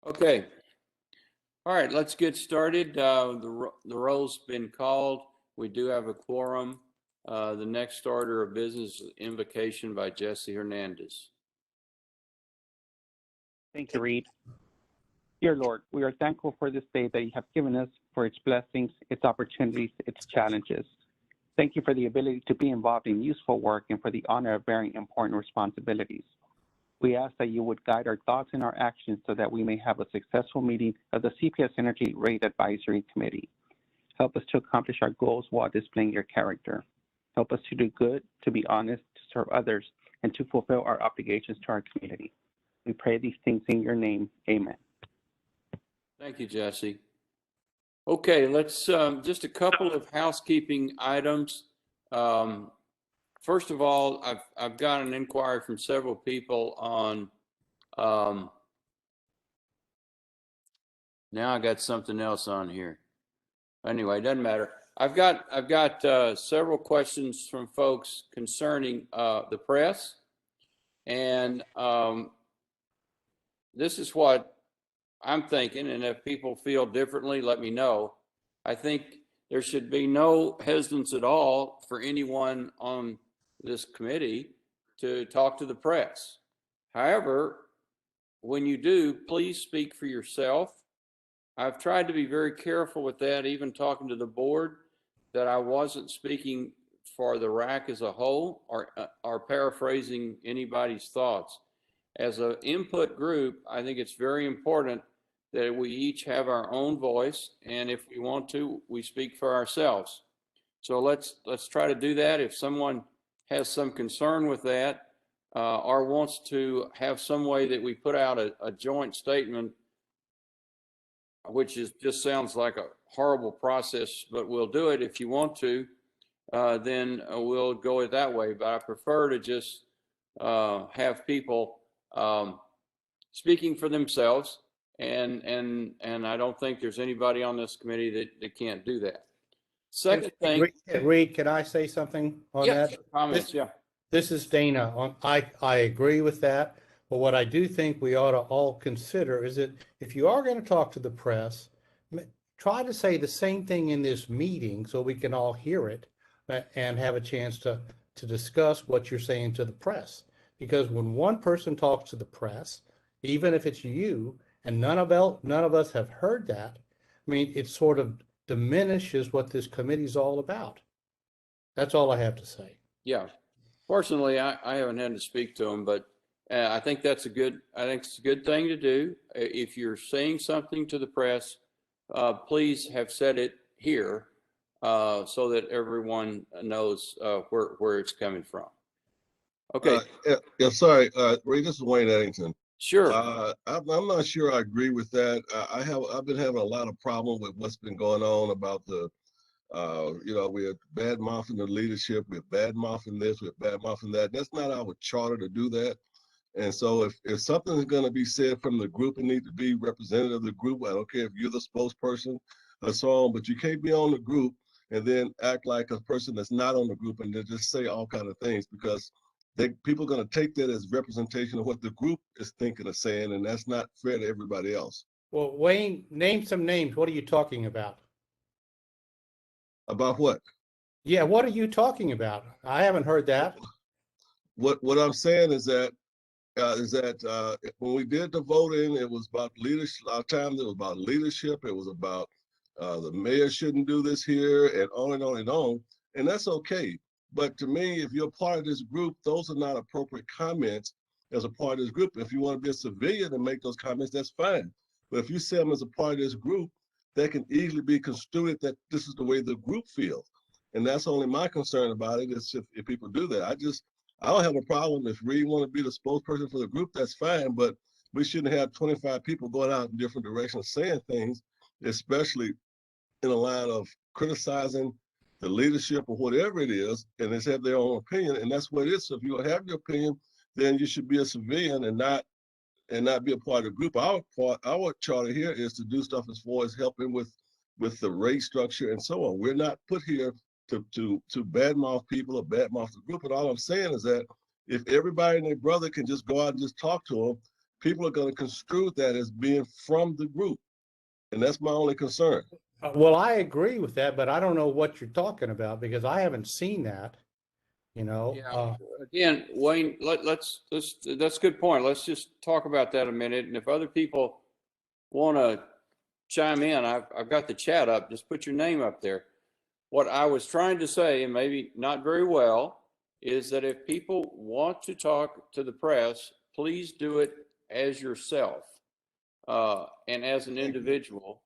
Okay. All right, let's get started. The roll's been called. We do have a quorum. The next order of business is invocation by Jesse Hernandez. Thank you, Reed. Dear Lord, we are thankful for this day that you have given us, for its blessings, its opportunities, its challenges. Thank you for the ability to be involved in useful work and for the honor of bearing important responsibilities. We ask that you would guide our thoughts and our actions so that we may have a successful meeting of the CPS Energy Rate Advisory Committee. Help us to accomplish our goals while displaying your character. Help us to do good, to be honest, to serve others, and to fulfill our obligations to our community. We pray these things in your name. Amen. Thank you, Jesse. Okay, let's just a couple of housekeeping items. First of all, I've got an inquiry from several people on. Now I got something else on here. Anyway, it doesn't matter. I've got several questions from folks concerning the press, and this is what I'm thinking. And if people feel differently, let me know. I think there should be no hesitance at all for anyone on this committee to talk to the press. However, when you do, please speak for yourself. I've tried to be very careful with that, even talking to the board, that I wasn't speaking for the RAC as a whole or paraphrasing anybody's thoughts. As an input group, I think it's very important that we each have our own voice, and if we want to, we speak for ourselves. So let's try to do that. If someone has some concern with that or wants to have some way that we put out a joint statement, which just sounds like a horrible process, but we'll do it. If you want to, then we'll go it that way. But I prefer to just have people speaking for themselves, and I don't think there's anybody on this committee that can't do that. Second thing, Reed, can I say something on that? Comments, This is Dana. I agree with that. But what I do think we ought to all consider is that if you are going to talk to the press, try to say the same thing in this meeting so we can all hear it and have a chance to discuss what you're saying to the press. Because when one person talks to the press, even if it's you, and none of us have heard that, I mean, it sort of diminishes what this committee is all about. That's all I have to say. Yeah. Fortunately, I haven't had to speak to them, but I think it's a good thing to do. If you're saying something to the press, please have said it here so that everyone knows where it's coming from. Okay. Sorry, Ray, this is Wayne Eddington. Sure. I'm not sure I agree with that. I've been having a lot of problem with what's been going on about the, we're bad mouthing the leadership, we're bad mouthing this, we're bad mouthing that. That's not our charter to do that. And so if something is going to be said from the group, it needs to be representative of the group. I don't care if you're the spokesperson or so on, but you can't be on the group and then act like a person that's not on the group and then just say all kinds of things, because people are going to take that as representation of what the group is thinking of saying, and that's not fair to everybody else. Well, Wayne, name some names. What are you talking about? About what? Yeah, what are you talking about? I haven't heard that. What I'm saying is that when we did the voting, it was about leadership. A lot of times it was about leadership. It was about the mayor shouldn't do this here, and on and on and on. And that's okay. But to me, if you're part of this group, those are not appropriate comments as a part of this group. If you want to be a civilian and make those comments, that's fine. But if you say them as a part of this group, that can easily be construed that this is the way the group feels. And that's only my concern about it, is if people do that. I don't have a problem if Reed want to be the spokesperson for the group, that's fine, but we shouldn't have 25 people going out in different directions saying things, especially in a line of criticizing the leadership or whatever it is, and they have their own opinion, and that's what it is. So if you have your opinion, then you should be a civilian and not be a part of the group. Our charter here is to do stuff as far as helping with the rate structure and so on. We're not put here to badmouth people or badmouth the group. And all I'm saying is that if everybody and their brother can just go out and just talk to them, people are going to construe that as being from the group. And that's my only concern. Well, I agree with that, but I don't know what you're talking about because I haven't seen that, you know. Yeah. Again, Wayne, let's that's a good point. Let's just talk about that a minute. And if other people want to chime in, I've got the chat up. Just put your name up there. What I was trying to say, and maybe not very well, is that if people want to talk to the press, please do it as yourself and as an individual.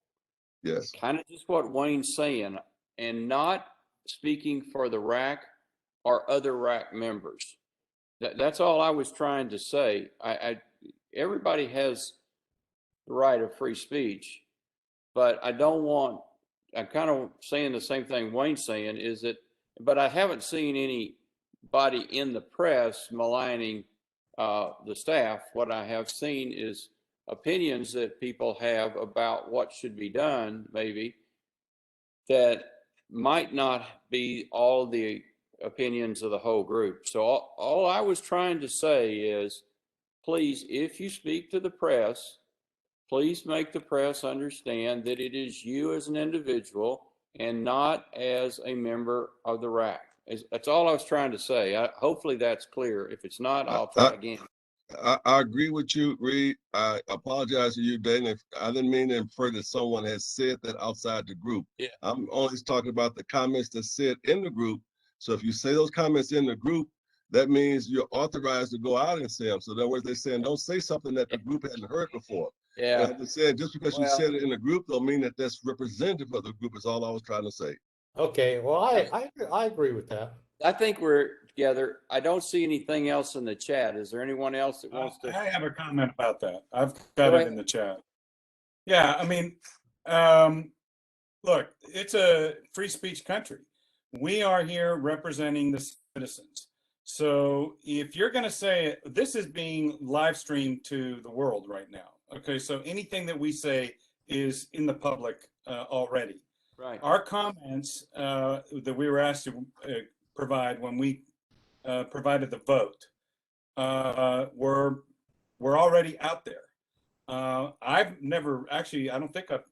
Yes. Kind of just what Wayne's saying, and not speaking for the RAC or other RAC members. That's all I was trying to say. Everybody has the right of free speech, but I don't want, I'm kind of saying the same thing Wayne's saying, is that, but I haven't seen anybody in the press maligning the staff. What I have seen is opinions that people have about what should be done, maybe, that might not be all the opinions of the whole group. So all I was trying to say is, please, if you speak to the press, please make the press understand that it is you as an individual and not as a member of the RAC. That's all I was trying to say. Hopefully that's clear. If it's not, I'll try again. I agree with you, Reed. I apologize to you, Dan. If I didn't mean to infer that someone has said that outside the group. Yeah. I'm only talking about the comments that said in the group. So if you say those comments in the group, that means you're authorized to go out and say them. So in other words, they're saying don't say something that the group hadn't heard before. Yeah. And I'm saying just because you said it in the group don't mean that that's representative of the group. Is all I was trying to say. Okay, well, I agree with that. I think we're together. I don't see anything else in the chat. Is there anyone else that wants to? I have a comment about that. I've got it in the chat. Yeah, I mean, look, it's a free speech country. We are here representing the citizens. So if you're going to say this is being live streamed to the world right now, okay, so anything that we say is in the public already. Right. Our comments that we were asked to provide when we provided the vote were already out there. I've never actually, I don't think I've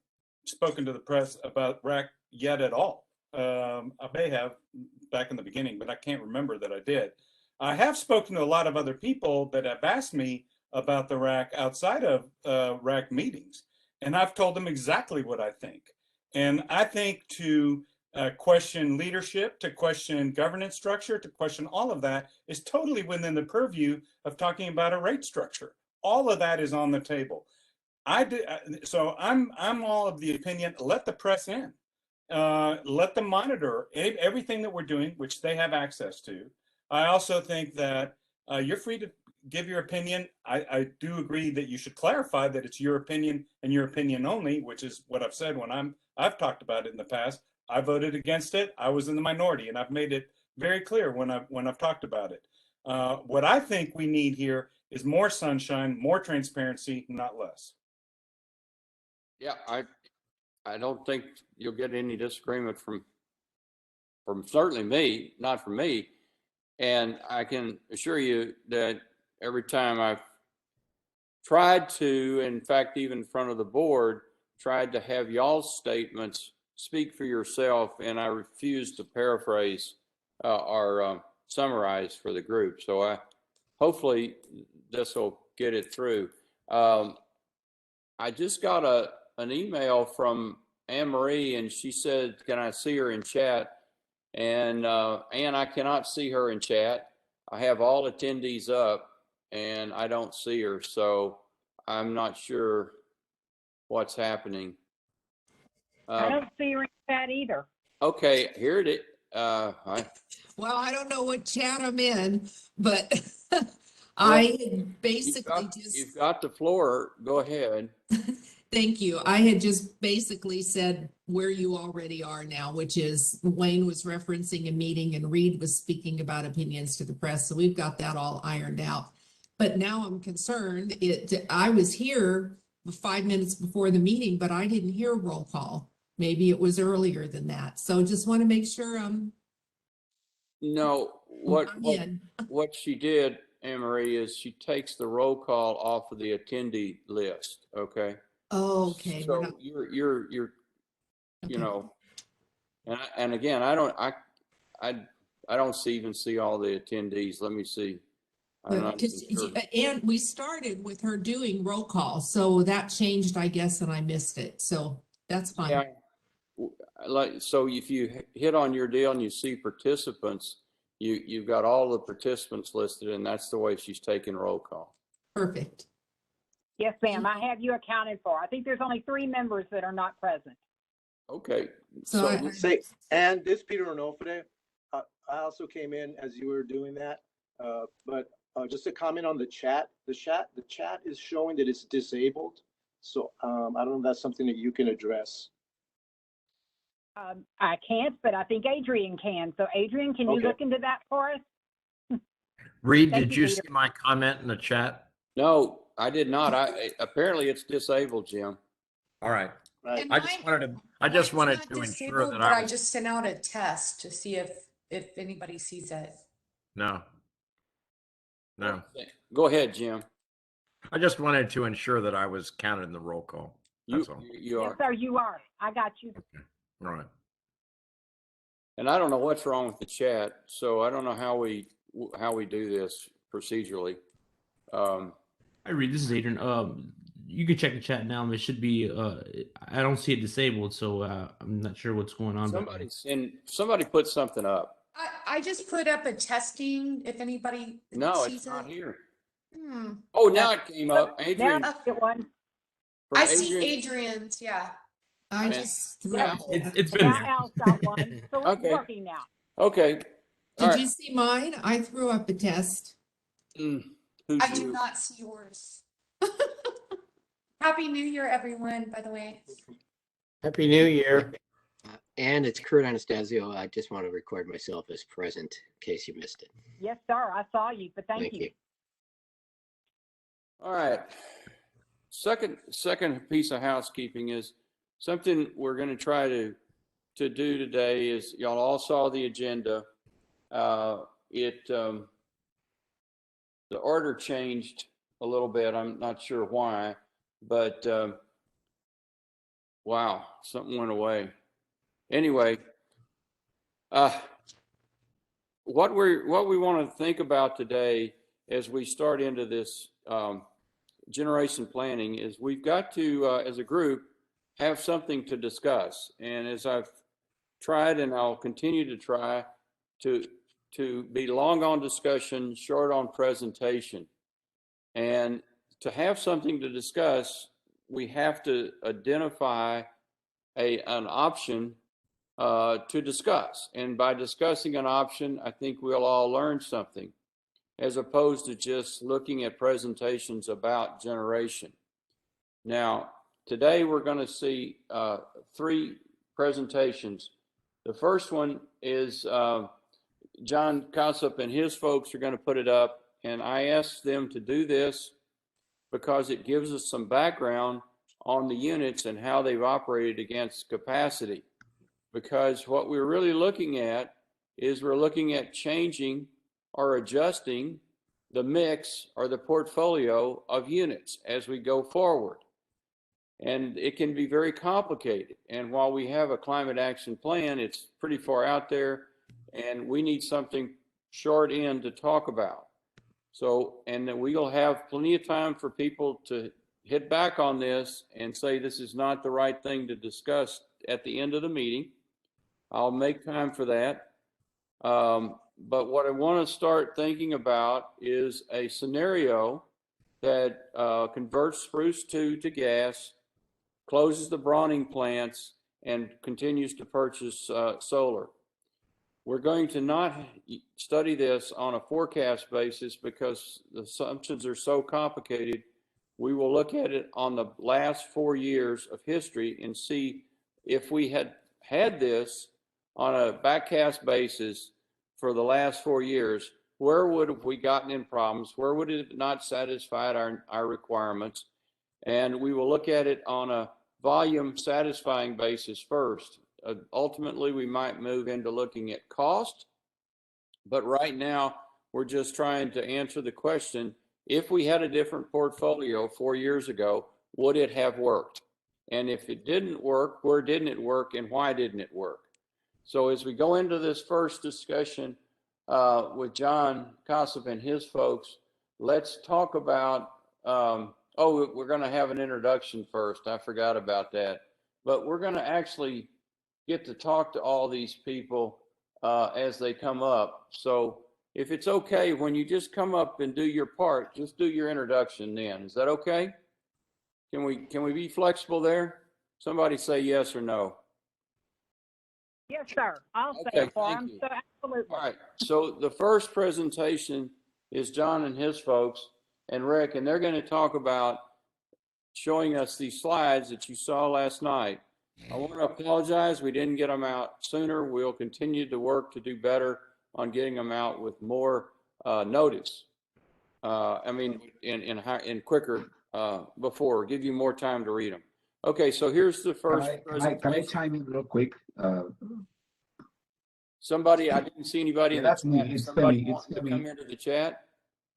spoken to the press about RAC yet at all. I may have back in the beginning, but I can't remember that I did. I have spoken to a lot of other people that have asked me about the RAC outside of RAC meetings, and I've told them exactly what I think. And I think to question leadership, to question governance structure, to question all of that is totally within the purview of talking about a rate structure. All of that is on the table. So I'm all of the opinion, let the press in. Let them monitor everything that we're doing, which they have access to. I also think that you're free to give your opinion. I do agree that you should clarify that it's your opinion and your opinion only, which is what I've said when I've talked about it in the past. I voted against it. I was in the minority, and I've made it very clear when I've talked about it. What I think we need here is more sunshine, more transparency, not less. Yeah, I don't think you'll get any disagreement from certainly me, not from me. And I can assure you that every time I've tried to, in fact, even in front of the board, tried to have y'all's statements speak for yourself, and I refuse to paraphrase or summarize for the group. So hopefully this will get it through. I just got an email from Anne Marie, and she said, can I see her in chat? And Anne, I cannot see her in chat. I have all attendees up and I don't see her. So I'm not sure what's happening. I don't see her in chat either. Okay, here it is. Well, I don't know what chat I'm in, but I basically you've got the floor. Go ahead. thank you. I had just basically said where you already are now, which is Wayne was referencing a meeting and Reed was speaking about opinions to the press. So we've got that all ironed out. But now I'm concerned. I was here 5 minutes before the meeting, but I didn't hear roll call. Maybe it was earlier than that. So just want to make sure No, what she did, Anne Marie, is she takes the roll call off of the attendee list, okay? Oh, okay. We're So not, you're, you okay. know, and again, I don't even see all the attendees. Let me see. I'm not even sure. And we started with her doing roll call, so that changed, I guess, and I missed it. So that's fine. Yeah. Like, so if you hit on your deal and you see participants, you've got all the participants listed, and that's the way she's taking roll call. Perfect. Yes, ma'am. I have you accounted for. I think there's only 3 members that are not present. Okay. So I- Say, and this Peter Onofre, I also came in as you were doing that, but just a comment on the chat. The chat is showing that it's disabled. So I don't know if that's something that you can address. I can't, but I think Adrian can. So Adrian, can you Okay. look into that for us? Reed, Thank did you, you Peter. see my comment in the chat? No, I did not. Apparently it's disabled, Jim. All right. Right. And I just wanted mine's to not ensure disabled, that but I was, just sent out a test to see if anybody sees it. no. No, Go ahead, Jim. I just wanted to ensure that I was counted in the roll call. That's all. You Yes, are. sir, you are. I got you. All right. And I don't know what's wrong with the chat, so I don't know how we do this procedurally. Hi, Reed. This is Adrian. You can check the chat now. It should be. I don't see it disabled, so I'm not sure what's going on. Somebody put something up. I just put up a testing if anybody No, sees it's not it. here. Hmm. Oh, now it came up. Adrian. Now get one. from I see Adrian. Adrian's, yeah. I And- just threw Yeah. out. It's been Now there. Al's got one. So it's Okay. working now. Okay. All Did you right. see mine? I threw up a test. Who's I do you? not see yours. Happy New Year, everyone, by the way. Happy New Year. And it's Kurt Anastasio. I just want to record myself as present in case you missed it. Yes, sir. I saw you, but thank you. All right. Second piece of housekeeping is something we're going to try to do today is y'all all saw the agenda. The order changed a little bit. I'm not sure why, but wow, something went away. Anyway, what we want to think about today as we start into this generation planning is we've got to, as a group, have something to discuss. And as I've tried, and I'll continue to try, to be long on discussion, short on presentation. And to have something to discuss, we have to identify an option to discuss. And by discussing an option, I think we'll all learn something, as opposed to just looking at presentations about generation. Now, today we're going to see 3 presentations. The first one is John Kossop and his folks are going to put it up, and I asked them to do this because it gives us some background on the units and how they've operated against capacity. Because what we're really looking at is we're looking at changing or adjusting the mix or the portfolio of units as we go forward. And it can be very complicated. And while we have a climate action plan, it's pretty far out there, and we need something short in to talk about. So, and that we'll have plenty of time for people to hit back on this and say this is not the right thing to discuss at the end of the meeting. I'll make time for that. But what I want to start thinking about is a scenario that converts Spruce 2 to gas, closes the Brawning plants, and continues to purchase solar. We're going to not study this on a forecast basis because the assumptions are so complicated. We will look at it on the last 4 years of history and see if we had this on a backcast basis for the last 4 years, where would have we gotten in problems? Where would it have not satisfied our requirements? And we will look at it on a volume satisfying basis first. Ultimately, we might move into looking at cost, but right now We're just trying to answer the question, if we had a different portfolio 4 years ago, would it have worked? And if it didn't work, where didn't it work and why didn't it work? So as we go into this first discussion with John Kossip and his folks, let's talk about, we're going to have an introduction first. I forgot about that. But we're going to actually get to talk to all these people as they come up. So if it's okay, when you just come up and do your part, just do your introduction then. Is that okay? Can we be flexible there? Somebody say yes or no. Yes, sir. I'll say Okay, it for thank him. you. So absolutely. All right, so the first presentation is John and his folks and Rick, and they're going to talk about showing us these slides that you saw last night. I want to apologize, we didn't get them out sooner. We'll continue to work to do better on getting them out with more notice. In quicker before, give you more time to read them. Okay, so here's the first presentation. Can I chime in real quick? Somebody, I didn't see anybody in the That's chat. me. If It's somebody Femi. wants to come into the chat.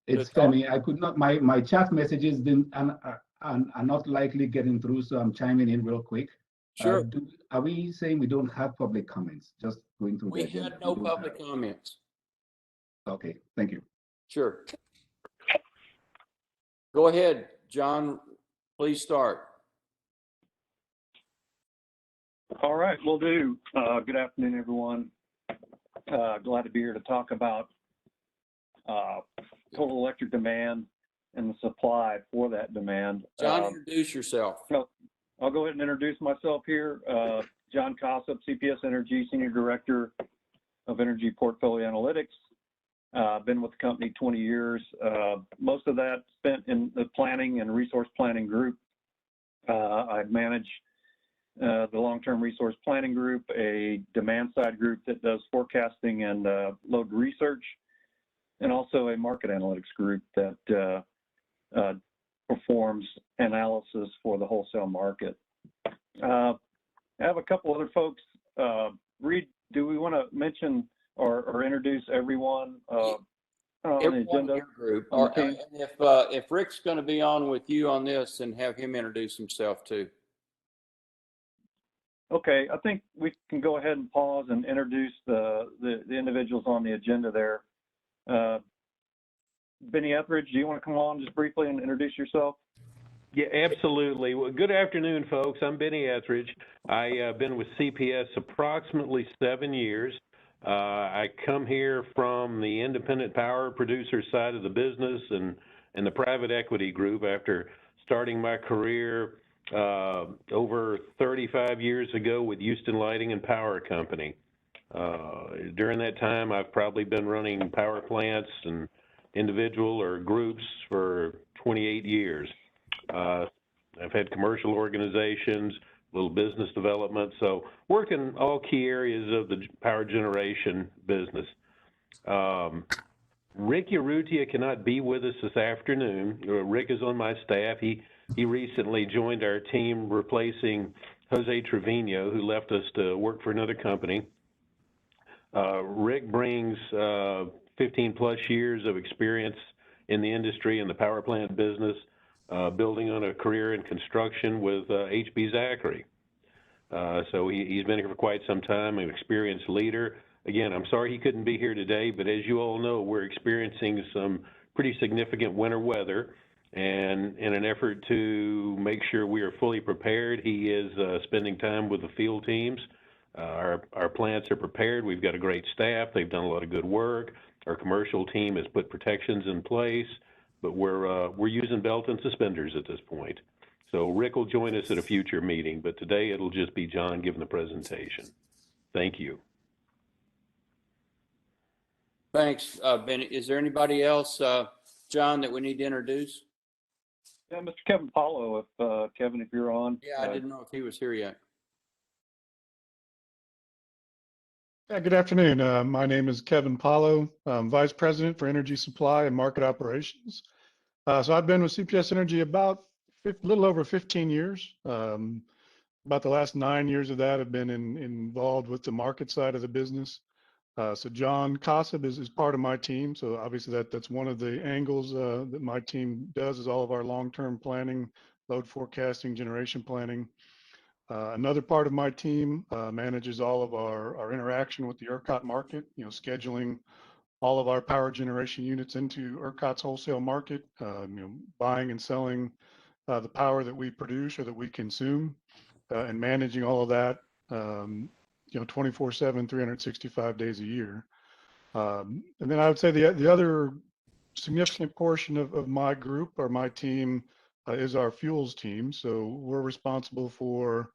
It's Femi. I could not. My chat messages didn't are not likely getting through, so I'm chiming in real quick. Sure. Are we saying we don't have public comments? Just going through We the agenda. had no public comments. Okay, thank you. Sure. Go ahead, John. Please start. All right, will do. Good afternoon, everyone. Glad to be here to talk about total electric demand and the supply for that demand. John, introduce yourself. I'll go ahead and introduce myself here. John Kossip, CPS Energy, Senior Director of Energy Portfolio Analytics. Been with the company 20 years. Most of that spent in the planning and resource planning group. I manage the long-term resource planning group, a demand side group that does forecasting and load research, and also a market analytics group that performs analysis for the wholesale market. I have a couple other folks. Reed, do we want to mention or introduce everyone on the agenda? Group. Or, and if Rick's going to be on with you on this, and have him introduce himself too. Okay, I think we can go ahead and pause and introduce the individuals on the agenda there. Benny Etheridge, do you want to come on just briefly and introduce yourself? Yeah, absolutely. Well, good afternoon, folks. I'm Benny Etheridge. I've been with CPS approximately 7 years. I come here from the independent power producer side of the business and the private equity group after starting my career over 35 years ago with Houston Lighting and Power Company. During that time, I've probably been running power plants and individual or groups for 28 years. I've had commercial organizations, little business development, so work in all key areas of the power generation business. Rick Urrutia cannot be with us this afternoon. Rick is on my staff. He recently joined our team replacing Jose Trevino, who left us to work for another company. Rick brings 15 plus years of experience in the industry in the power plant business, building on a career in construction with HB Zachary. So he's been here for quite some time, an experienced leader. Again, I'm sorry he couldn't be here today, but as you all know, we're experiencing some pretty significant winter weather. And in an effort to make sure we are fully prepared, he is spending time with the field teams. Our plants are prepared. We've got a great staff. They've done a lot of good work. Our commercial team has put protections in place, but we're using belt and suspenders at this point. So Rick will join us at a future meeting, but today it'll just be John giving the presentation. Thank you. Thanks, Benny. Is there anybody else, John, that we need to introduce? Yeah, Mr. Kevin Paulo, if Kevin, if you're on. Yeah, I didn't know if he was here yet. Yeah, good afternoon. My name is Kevin Paulo. I'm Vice President for Energy Supply and Market Operations. So I've been with CPS Energy about a little over 15 years. About the last 9 years of that have been involved with the market side of the business. So John Cossip is part of my team. So obviously that's one of the angles that my team does is all of our long-term planning, load forecasting, generation planning. Another part of my team manages all of our interaction with the ERCOT market, scheduling all of our power generation units into ERCOT's wholesale market, buying and selling the power that we produce or that we consume, and managing all of that, 24/7, 365 days a year. And then I would say the other significant portion of my group or my team is our fuels team. So we're responsible for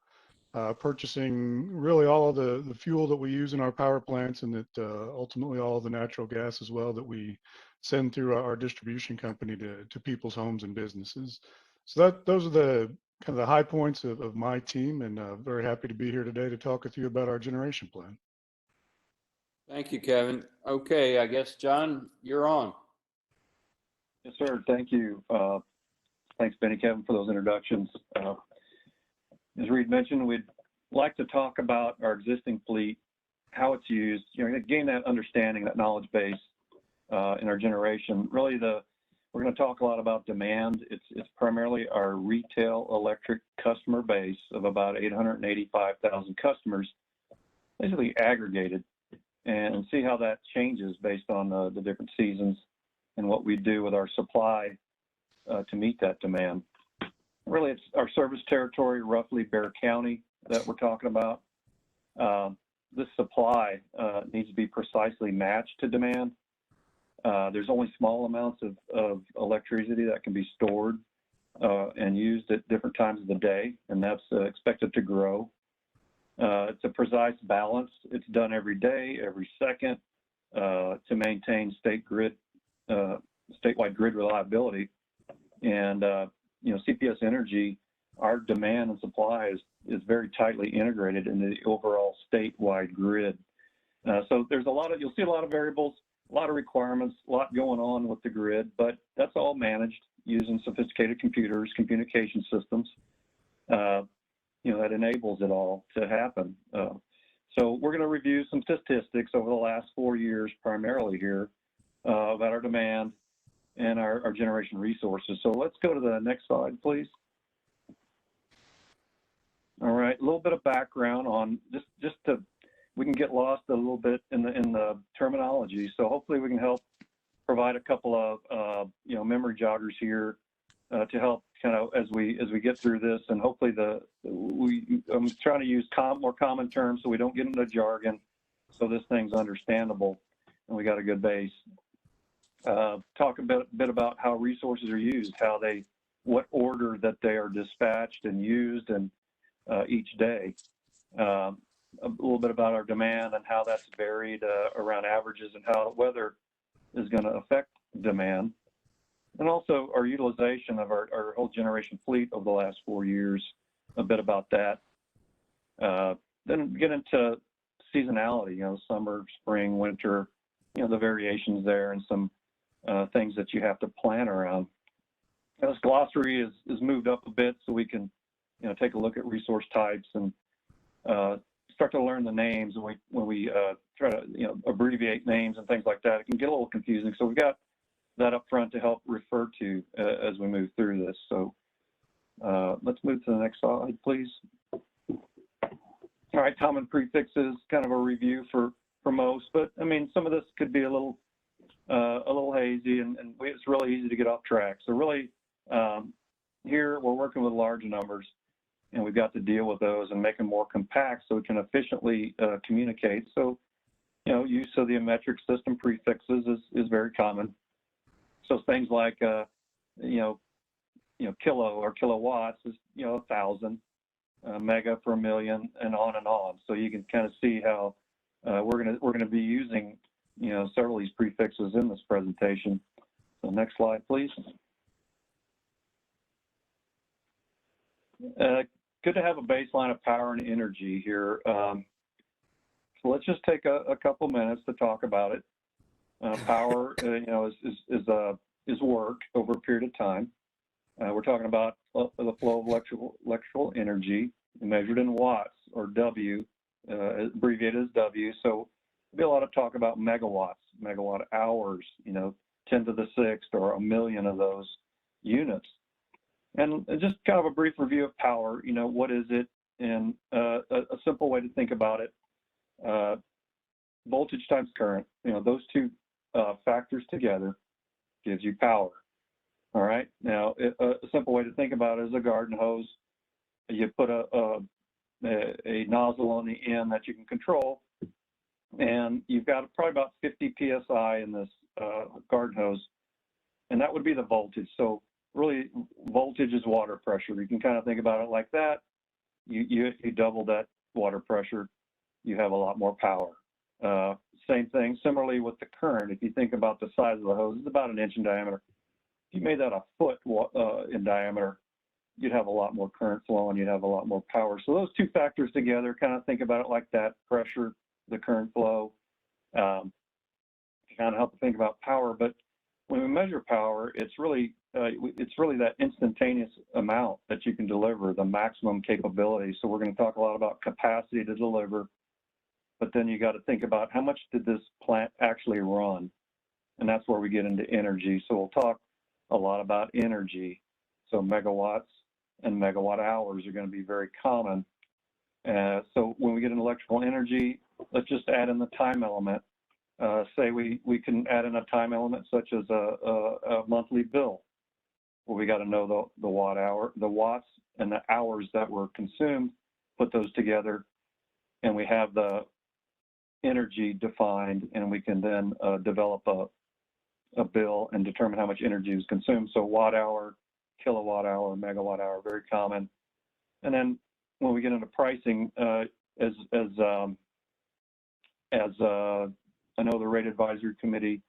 purchasing really all of the fuel that we use in our power plants, and that ultimately all of the natural gas as well that we send through our distribution company to people's homes and businesses. So those are the kind of the high points of my team, and very happy to be here today to talk with you about our generation plan. Thank you, Kevin. Okay, I guess, John, you're on. Yes, sir. Thank you. Thanks, Benny, Kevin, for those introductions. As Reed mentioned, we'd like to talk about our existing fleet, how it's used, gain that understanding, that knowledge base in our generation. Really, we're going to talk a lot about demand. It's primarily our retail electric customer base of about 885,000 customers, basically aggregated, and see how that changes based on the different seasons and what we do with our supply to meet that demand. Really, it's our service territory, roughly Bexar County, that we're talking about. This supply needs to be precisely matched to demand. There's only small amounts of electricity that can be stored and used at different times of the day, and that's expected to grow. It's a precise balance. It's done every day, every second, to maintain statewide grid reliability. And CPS Energy, our demand and supply is very tightly integrated into the overall statewide grid. So there's you'll see a lot of variables, a lot of requirements, a lot going on with the grid, but that's all managed using sophisticated computers, communication systems, that enables it all to happen. So we're going to review some statistics over the last 4 years, primarily here, about our demand and our generation resources. So let's go to the next slide, please. All right, a little bit of background on just to, we can get lost a little bit in the terminology. So hopefully we can help provide a couple of memory joggers here to help kind of as we get through this, and hopefully I'm trying to use more common terms so we don't get into jargon, so this thing's understandable and we got a good base. Talk a bit about how resources are used, what order that they are dispatched and used and each day. A little bit about our demand and how that's varied around averages and how weather is going to affect demand. And also our utilization of our whole generation fleet over the last 4 years, a bit about that. Then get into seasonality, summer, spring, winter, the variations there, and some things that you have to plan around. Now, this glossary is moved up a bit so we can take a look at resource types and start to learn the names. And when we try to abbreviate names and things like that, it can get a little confusing. So we've got that up front to help refer to as we move through this. So let's move to the next slide, please. All right, common prefixes, kind of a review for most, but I mean, some of this could be a little hazy, and it's really easy to get off track. So really, here we're working with large numbers, and we've got to deal with those and make them more compact so we can efficiently communicate. So, use of the metric system prefixes is very common. So things like, kilo or kilowatts is, 1,000, mega per million, and on and on. So you can kind of see how we're gonna be using, several of these prefixes in this presentation. So next slide, please. Good to have a baseline of power and energy here. So let's just take a couple minutes to talk about it. Power, is work over a period of time. We're talking about the flow of electrical energy measured in watts, or W, abbreviated as W. So be a lot of talk about megawatts, megawatt hours, 10 to the sixth or a million of those units. And just kind of a brief review of power, what is it? And a simple way to think about it, voltage times current, those two factors together gives you power. All right. Now, a simple way to think about it is a garden hose. You put a nozzle on the end that you can control, and you've got probably about 50 psi in this garden hose, and that would be the voltage. So really, voltage is water pressure. You can kind of think about it like that. You double that water pressure, you have a lot more power. Same thing, similarly with the current. If you think about the size of the hose, it's about 1 inch in diameter. If you made that a foot in diameter, you'd have a lot more current flow and you'd have a lot more power. So those two factors together, kind of think about it like that: pressure, the current flow, kind of help to think about power. But when we measure power, it's really that instantaneous amount that you can deliver, the maximum capability. So we're going to talk a lot about capacity to deliver, but then you got to think about how much did this plant actually run, and that's where we get into energy. So we'll talk a lot about energy. So megawatts and megawatt hours are going to be very common. So when we get into electrical energy, let's just add in the time element. Say we can add in a time element such as a monthly bill. Well, we got to know the watts and the hours that were consumed, put those together, and we have the energy defined, and we can then develop a bill and determine how much energy is consumed. So watt hour, kilowatt hour, megawatt hour, very common. And then when we get into pricing, as I know the Rate Advisory Committee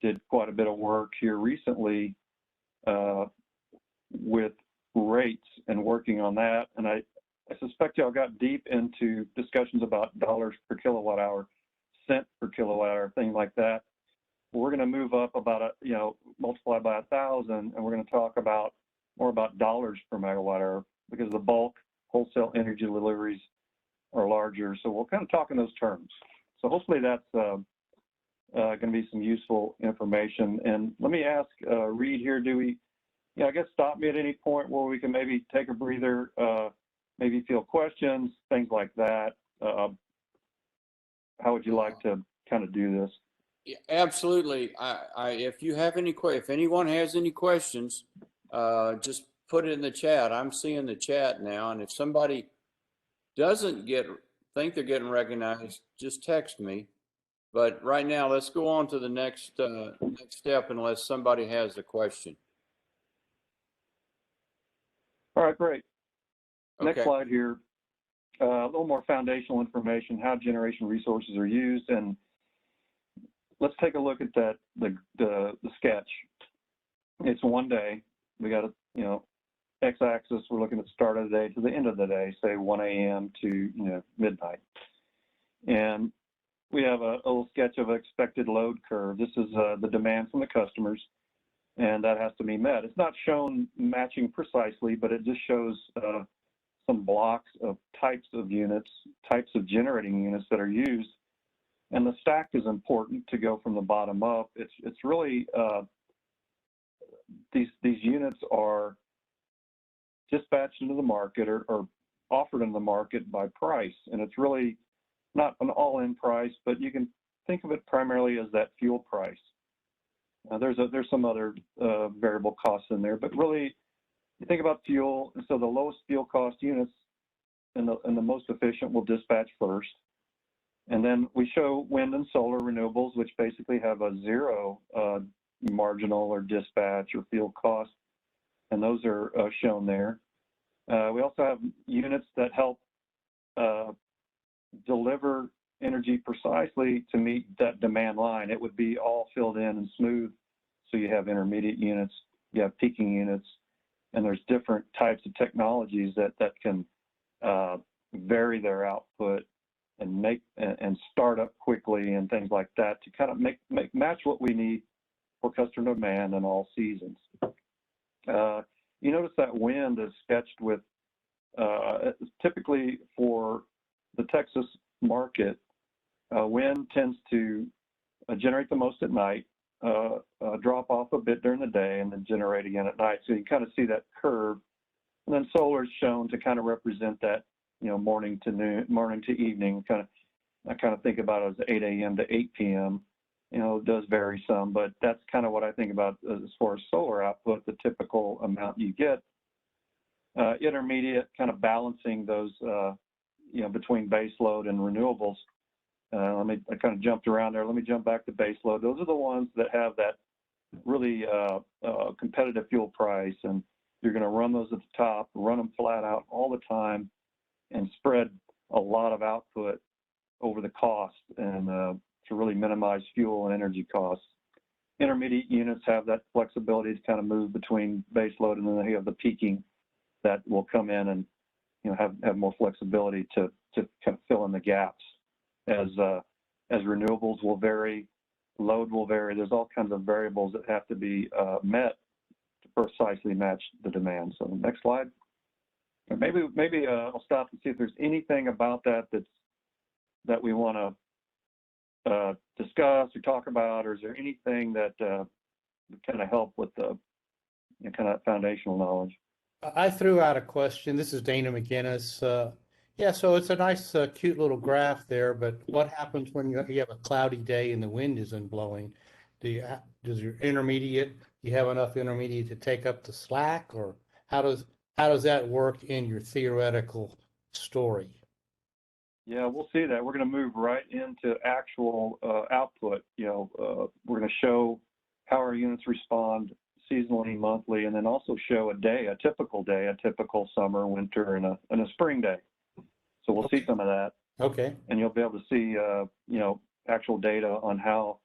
did quite a bit of work here recently with rates and working on that. And I suspect y'all got deep into discussions about dollars per kilowatt hour, cent per kilowatt hour, things like that. We're going to move up about, multiply by 1,000, and we're going to talk about more about dollars per megawatt hour because the bulk wholesale energy deliveries are larger. So we'll kind of talk in those terms. So hopefully that's going to be some useful information. And let me ask Reed here, do we, I guess stop me at any point where we can maybe take a breather, maybe field questions, things like that. How would you like to kind of do this? Yeah, absolutely. If you have if anyone has any questions, just put it in the chat. I'm seeing the chat now, and if somebody doesn't think they're getting recognized, just text me. But right now, let's go on to the next step, unless somebody has a question. All right, great. Next Okay. slide here. A little more foundational information, how generation resources are used, and let's take a look at that, the sketch. It's one day. We got a, x-axis, we're looking at the start of the day to the end of the day, say 1 a.m. to, midnight. And we have a little sketch of an expected load curve. This is the demand from the customers, and that has to be met. It's not shown matching precisely, but it just shows some blocks of types of units, types of generating units that are used. And the stack is important to go from the bottom up. It's really, these units are dispatched into the market or offered in the market by price. And it's really not an all-in price, but you can think of it primarily as that fuel price. There's some other variable costs in there, but really you think about fuel. So the lowest fuel cost units and the most efficient will dispatch first. And then we show wind and solar renewables, which basically have a zero marginal or dispatch or fuel cost, and those are shown there. We also have units that help deliver energy precisely to meet that demand line. It would be all filled in and smooth. So you have intermediate units, you have peaking units, and there's different types of technologies that can vary their output and make and start up quickly and things like that to kind of match what we need for customer demand in all seasons. You notice that wind is sketched with typically for the Texas market, Wind tends to generate the most at night, drop off a bit during the day, and then generate again at night. So you kind of see that curve. And then solar is shown to kind of represent that, morning to noon, morning to evening. I kind of think about it as 8 a.m. to 8 p.m. It does vary some, but that's kind of what I think about as far as solar output, the typical amount you get. Intermediate, kind of balancing those, between base load and renewables. I kind of jumped around there. Let me jump back to base load. Those are the ones that have that really competitive fuel price, and you're going to run those at the top, run them flat out all the time, and spread a lot of output over the cost, and to really minimize fuel and energy costs. Intermediate units have that flexibility to kind of move between base load, and then they have the peaking that will come in and have more flexibility to kind of fill in the gaps as renewables will vary, load will vary. There's all kinds of variables that have to be met to precisely match the demand. So next slide. And maybe I'll stop and see if there's anything about that that we want to discuss or talk about, or is there anything that would kind of help with the kind of foundational knowledge? I threw out a question. This is Dana McGinnis. Yeah, so it's a nice, cute little graph there, but what happens when you have a cloudy day and the wind isn't blowing? Does your intermediate, you have enough intermediate to take up the slack, or how does that work in your theoretical story? Yeah, we'll see that. We're going to move right into actual output. We're going to show how our units respond seasonally, monthly, and then also show a typical summer, winter, and a spring day. So we'll see some of that. Okay. And you'll be able to see, actual data on how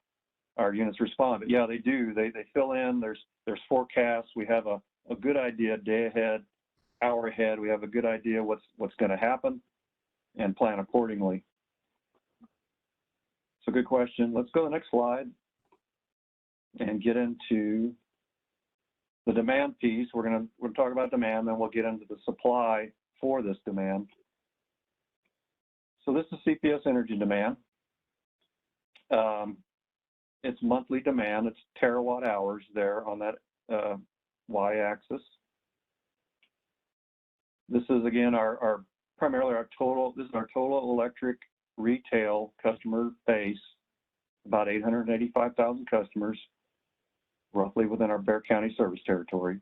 our units respond. But yeah, they do. They fill in. There's forecasts. We have a good idea day ahead, hour ahead. We have a good idea what's going to happen, and plan accordingly. So good question. Let's go to the next slide and get into the demand piece. We're going to talk about demand, then we'll get into the supply for this demand. So this is CPS Energy Demand. It's monthly demand. It's terawatt hours there on that y-axis. This is again primarily our total. This is our total electric retail customer base, about 885,000 customers, roughly within our Bexar County service territory.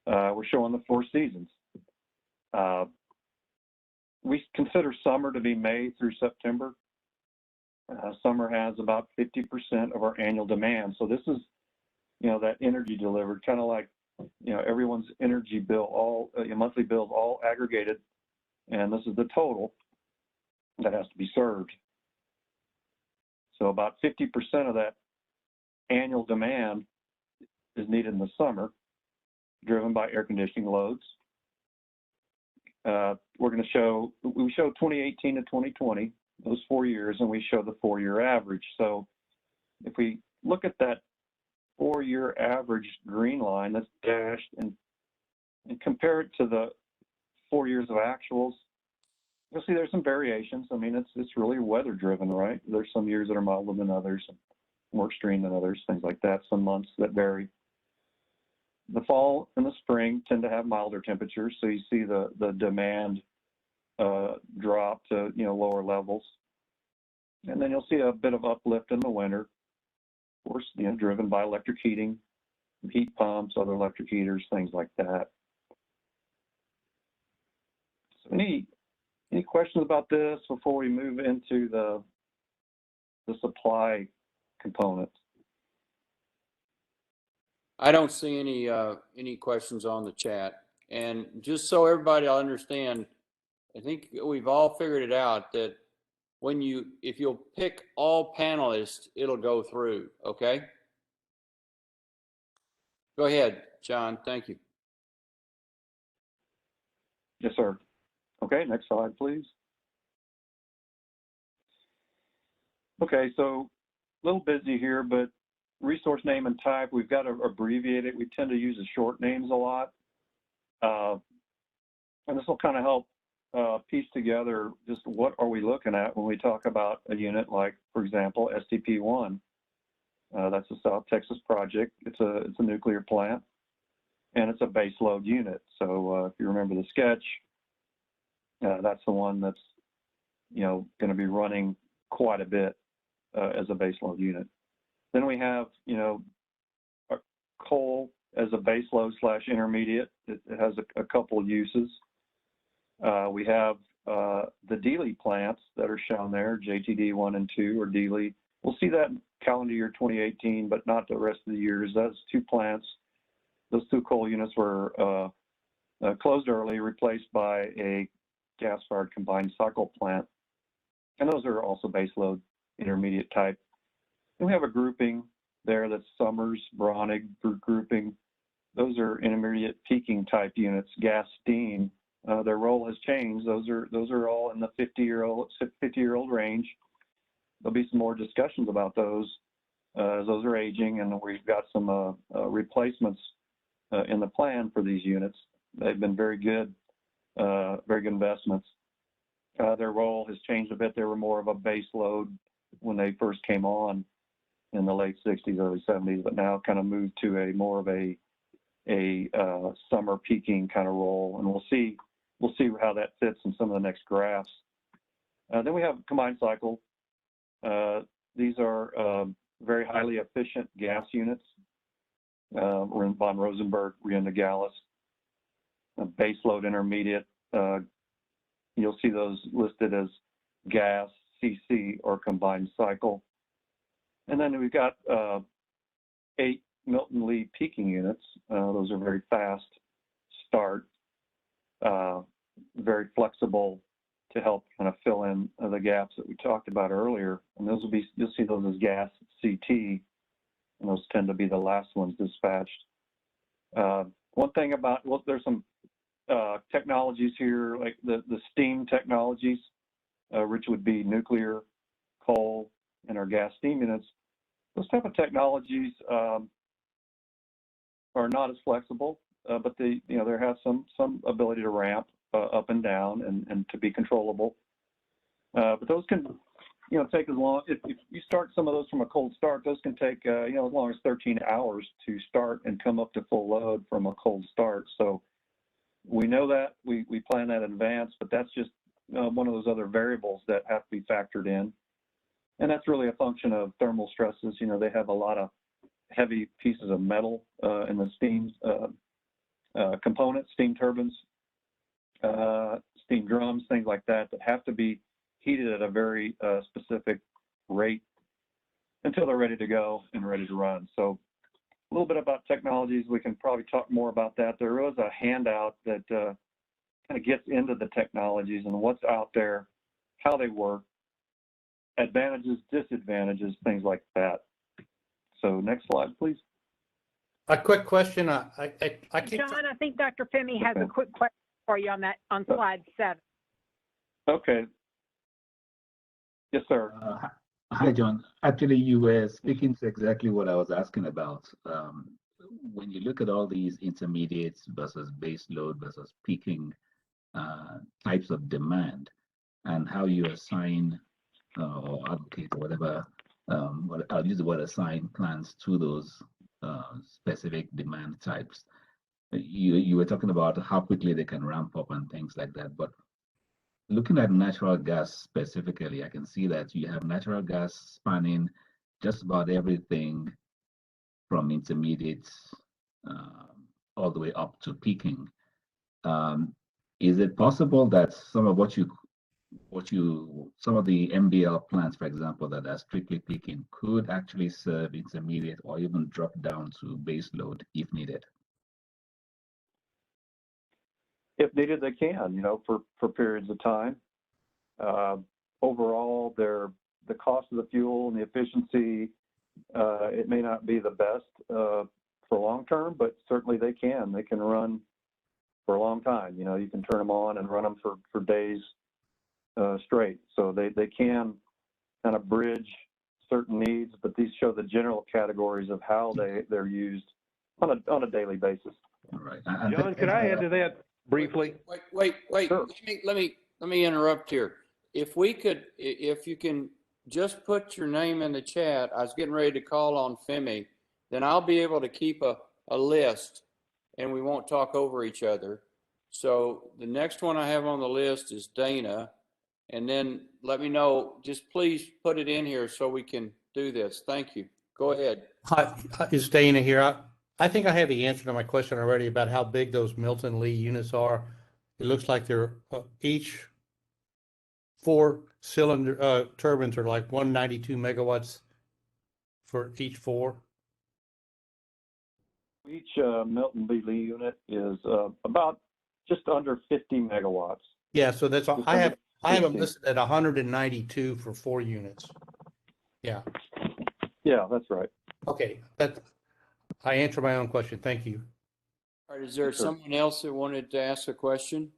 We're showing the 4 seasons. We consider summer to be May through September. Summer has about 50% of our annual demand. So this is, that energy delivered, kind of like, everyone's energy bill, your monthly bills all aggregated, and this is the total that has to be served. So about 50% of that annual demand is needed in the summer, driven by air conditioning loads. We're going to show, we show 2018 to 2020, those 4 years, and we show the 4-year average. So if we look at that 4-year average green line that's dashed and compare it to the 4 years of actuals, you'll see there's some variations. I mean, it's really weather driven, right? There's some years that are milder than others, more extreme than others, things like that. Some months that vary. The fall and the spring tend to have milder temperatures, so you see the demand drop to lower levels, and then you'll see a bit of uplift in the winter. Of course, driven by electric heating, heat pumps, other electric heaters, things like that. So any questions about this before we move into the supply component? I don't see any questions on the chat. And just so everybody will understand, I think we've all figured it out that if you'll pick all panelists, it'll go through, okay? Go ahead, John, thank you. Yes, sir. Okay, next slide, please. Okay, so a little busy here, but resource name and type, we've got to abbreviate it. We tend to use the short names a lot. And this will kind of help piece together just what are we looking at when we talk about a unit like, for example, STP-1. That's a South Texas project. It's a nuclear plant, and it's a base load unit. So if you remember the sketch, that's the one that's going to be running quite a bit as a base load unit. Then we have coal as a base load / intermediate. It has a couple of uses. We have the Dealey plants that are shown there, JTD 1 and 2 or Dealey. We'll see that in calendar year 2018, but not the rest of the years. Those 2 plants, those 2 coal units were closed early, replaced by a gas-fired combined cycle plant. And those are also base load intermediate type. And we have a grouping there that's Summers, Bronig grouping. Those are intermediate peaking type units, gas steam. Their role has changed. Those are all in the 50-year-old range. There'll be some more discussions about those as those are aging, and we've got some replacements in the plan for these units. They've been very good investments. Their role has changed a bit. They were more of a base load when they first came on in the late 60s, early 70s, but now kind of moved to a more of a summer peaking kind of role, and we'll see how that fits in some of the next graphs. Then we have combined cycle. These are very highly efficient gas units. Von Rosenberg, Rienda-Gallus, base load intermediate. You'll see those listed as gas, CC, or combined cycle. And then we've got 8 Milton Lee peaking units. Those are very fast start, very flexible to help kind of fill in the gaps that we talked about earlier. And those will be, you'll see those as gas CT, and those tend to be the last ones dispatched. One thing about, well, there's some technologies here, like the steam technologies, which would be nuclear, coal, and our gas steam units. Those type of technologies are not as flexible, but they have some ability to ramp up and down and to be controllable. But those can take as long, if you start some of those from a cold start, those can take as long as 13 hours to start and come up to full load from a cold start. So we know that, we plan that in advance, but that's just one of those other variables that have to be factored in. And that's really a function of thermal stresses. They have a lot of heavy pieces of metal in the steam components, steam turbines, steam drums, things like that have to be heated at a very specific rate until they're ready to go and ready to run. So a little bit about technologies. We can probably talk more about that. There was a handout that kind of gets into the technologies and what's out there, how they work, advantages, disadvantages, things like that. So next slide, please. A quick question. I keep John, I think Dr. Femi has a quick question for you on slide 7. Okay. Yes, sir. Hi, John. Actually, you were speaking to exactly what I was asking about. When you look at all these intermediates versus base load versus peaking types of demand, and how you assign or allocate or whatever, I'll use the word assign plans to those specific demand types. You were talking about how quickly they can ramp up and things like that, but looking at natural gas specifically, I can see that you have natural gas spanning just about everything from intermediates all the way up to peaking. Is it possible that some of some of the MBL plants, for example, that are strictly peaking could actually serve intermediate or even drop down to base load if needed? If needed, they can, for periods of time. Overall, the cost of the fuel and the efficiency, it may not be the best for long term, but certainly they can. They can run for a long time. You can turn them on and run them for days straight. So they can kind of bridge certain needs, but these show the general categories of how they're used on a daily basis. All right. John, could I add to that briefly? Wait. Sure. Let me let me interrupt here. If we could, if you can just put your name in the chat, I was getting ready to call on Femi, then I'll be able to keep a list and we won't talk over each other. So the next one I have on the list is Dana. And then let me know, just please put it in here so we can do this. Thank you. Go ahead. Hi, it's Dana here. I think I have the answer to my question already about how big those Milton Lee units are. It looks like they're each 4-cylinder turbines are like 192 megawatts for each 4. Each Milton B. Lee unit is about just under 50 megawatts. Yeah, so that's all. Just I have them 50. listed at 192 for 4 units. Yeah. Yeah, that's right. Okay, I answered my own question. Thank you. All right, is there someone else that wanted to ask a question?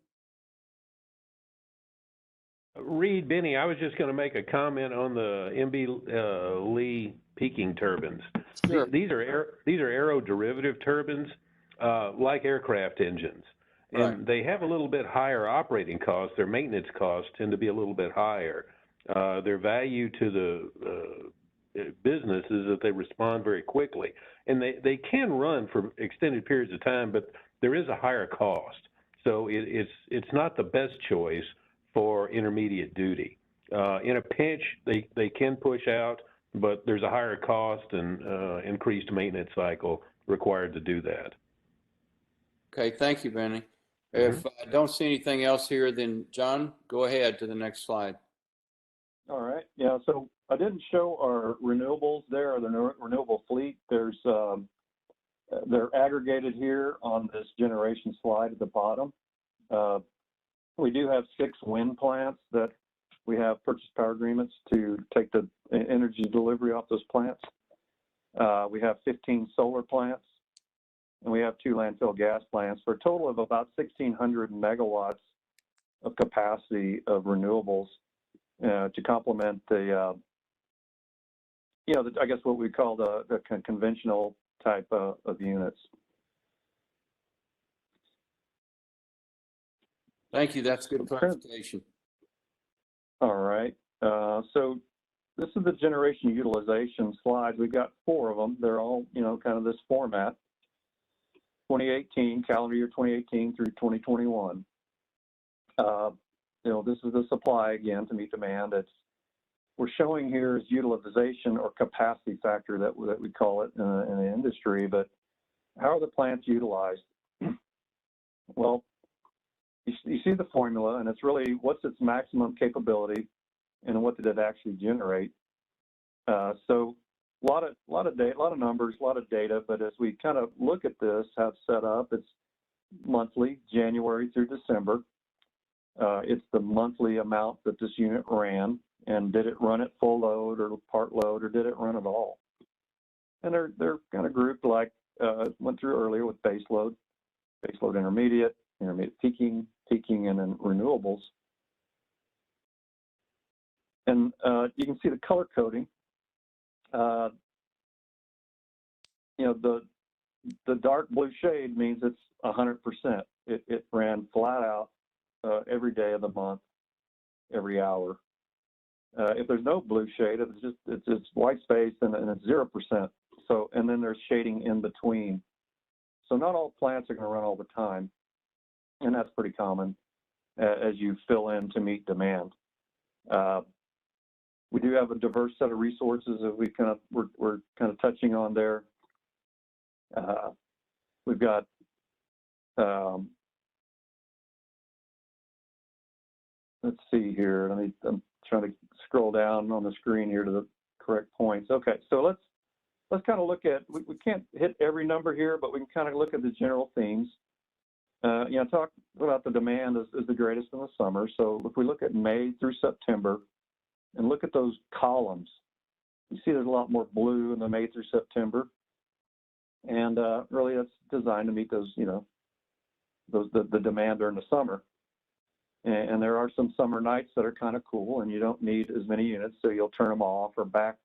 Reed, Benny, I was just going to make a comment on the MB Lee peaking turbines. Sure. These are aeroderivative turbines, like aircraft engines, and Right. they have a little bit higher operating costs. Their maintenance costs tend to be a little bit higher. Their value to the business is that they respond very quickly, and they can run for extended periods of time, but there is a higher cost. So it's not the best choice for intermediate duty. In a pinch, they can push out, but there's a higher cost and increased maintenance cycle required to do that. Okay, thank you, Benny. If I don't see anything else here, then John, go ahead to the next slide. All right. Yeah. So I didn't show our renewables there, or the renewable fleet. They're aggregated here on this generation slide at the bottom. We do have 6 wind plants that we have purchase power agreements to take the energy delivery off those plants. We have 15 solar plants, and we have 2 landfill gas plants for a total of about 1,600 megawatts of capacity of renewables to complement the, I guess what we call the conventional type of units. Thank you. That's good clarification. All right. So this is the generation utilization slides. We've got 4 of them. They're all, kind of this format. 2018, calendar year 2018 through 2021. This is the supply again to meet demand. We're showing here is utilization or capacity factor that we call it in the industry, but how are the plants utilized? Well, you see the formula, and it's really what's its maximum capability and what did it actually generate. So a lot of data, a lot of numbers, a lot of data, but as we kind of look at this, how it's set up, it's monthly, January through December. It's the monthly amount that this unit ran, and did it run at full load or part load, or did it run at all? And they're kind of grouped like went through earlier with base load intermediate peaking, and then renewables. And you can see the color coding. The dark blue shade means it's 100%. It ran flat out every day of the month, every hour. If there's no blue shade, it's just white space and it's 0%. So, and then there's shading in between. So not all plants are going to run all the time, and that's pretty common as you fill in to meet demand. We do have a diverse set of resources that we're kind of touching on there. We've got let's see here. I'm trying to scroll down on the screen here to the correct points. Okay, so let's kind of look at, we can't hit every number here, but we can kind of look at the general themes. Talk about the demand is the greatest in the summer. So if we look at May through September and look at those columns, you see there's a lot more blue in the May through September. And really that's designed to meet those, the demand during the summer. And there are some summer nights that are kind of cool and you don't need as many units, so you'll turn them off or back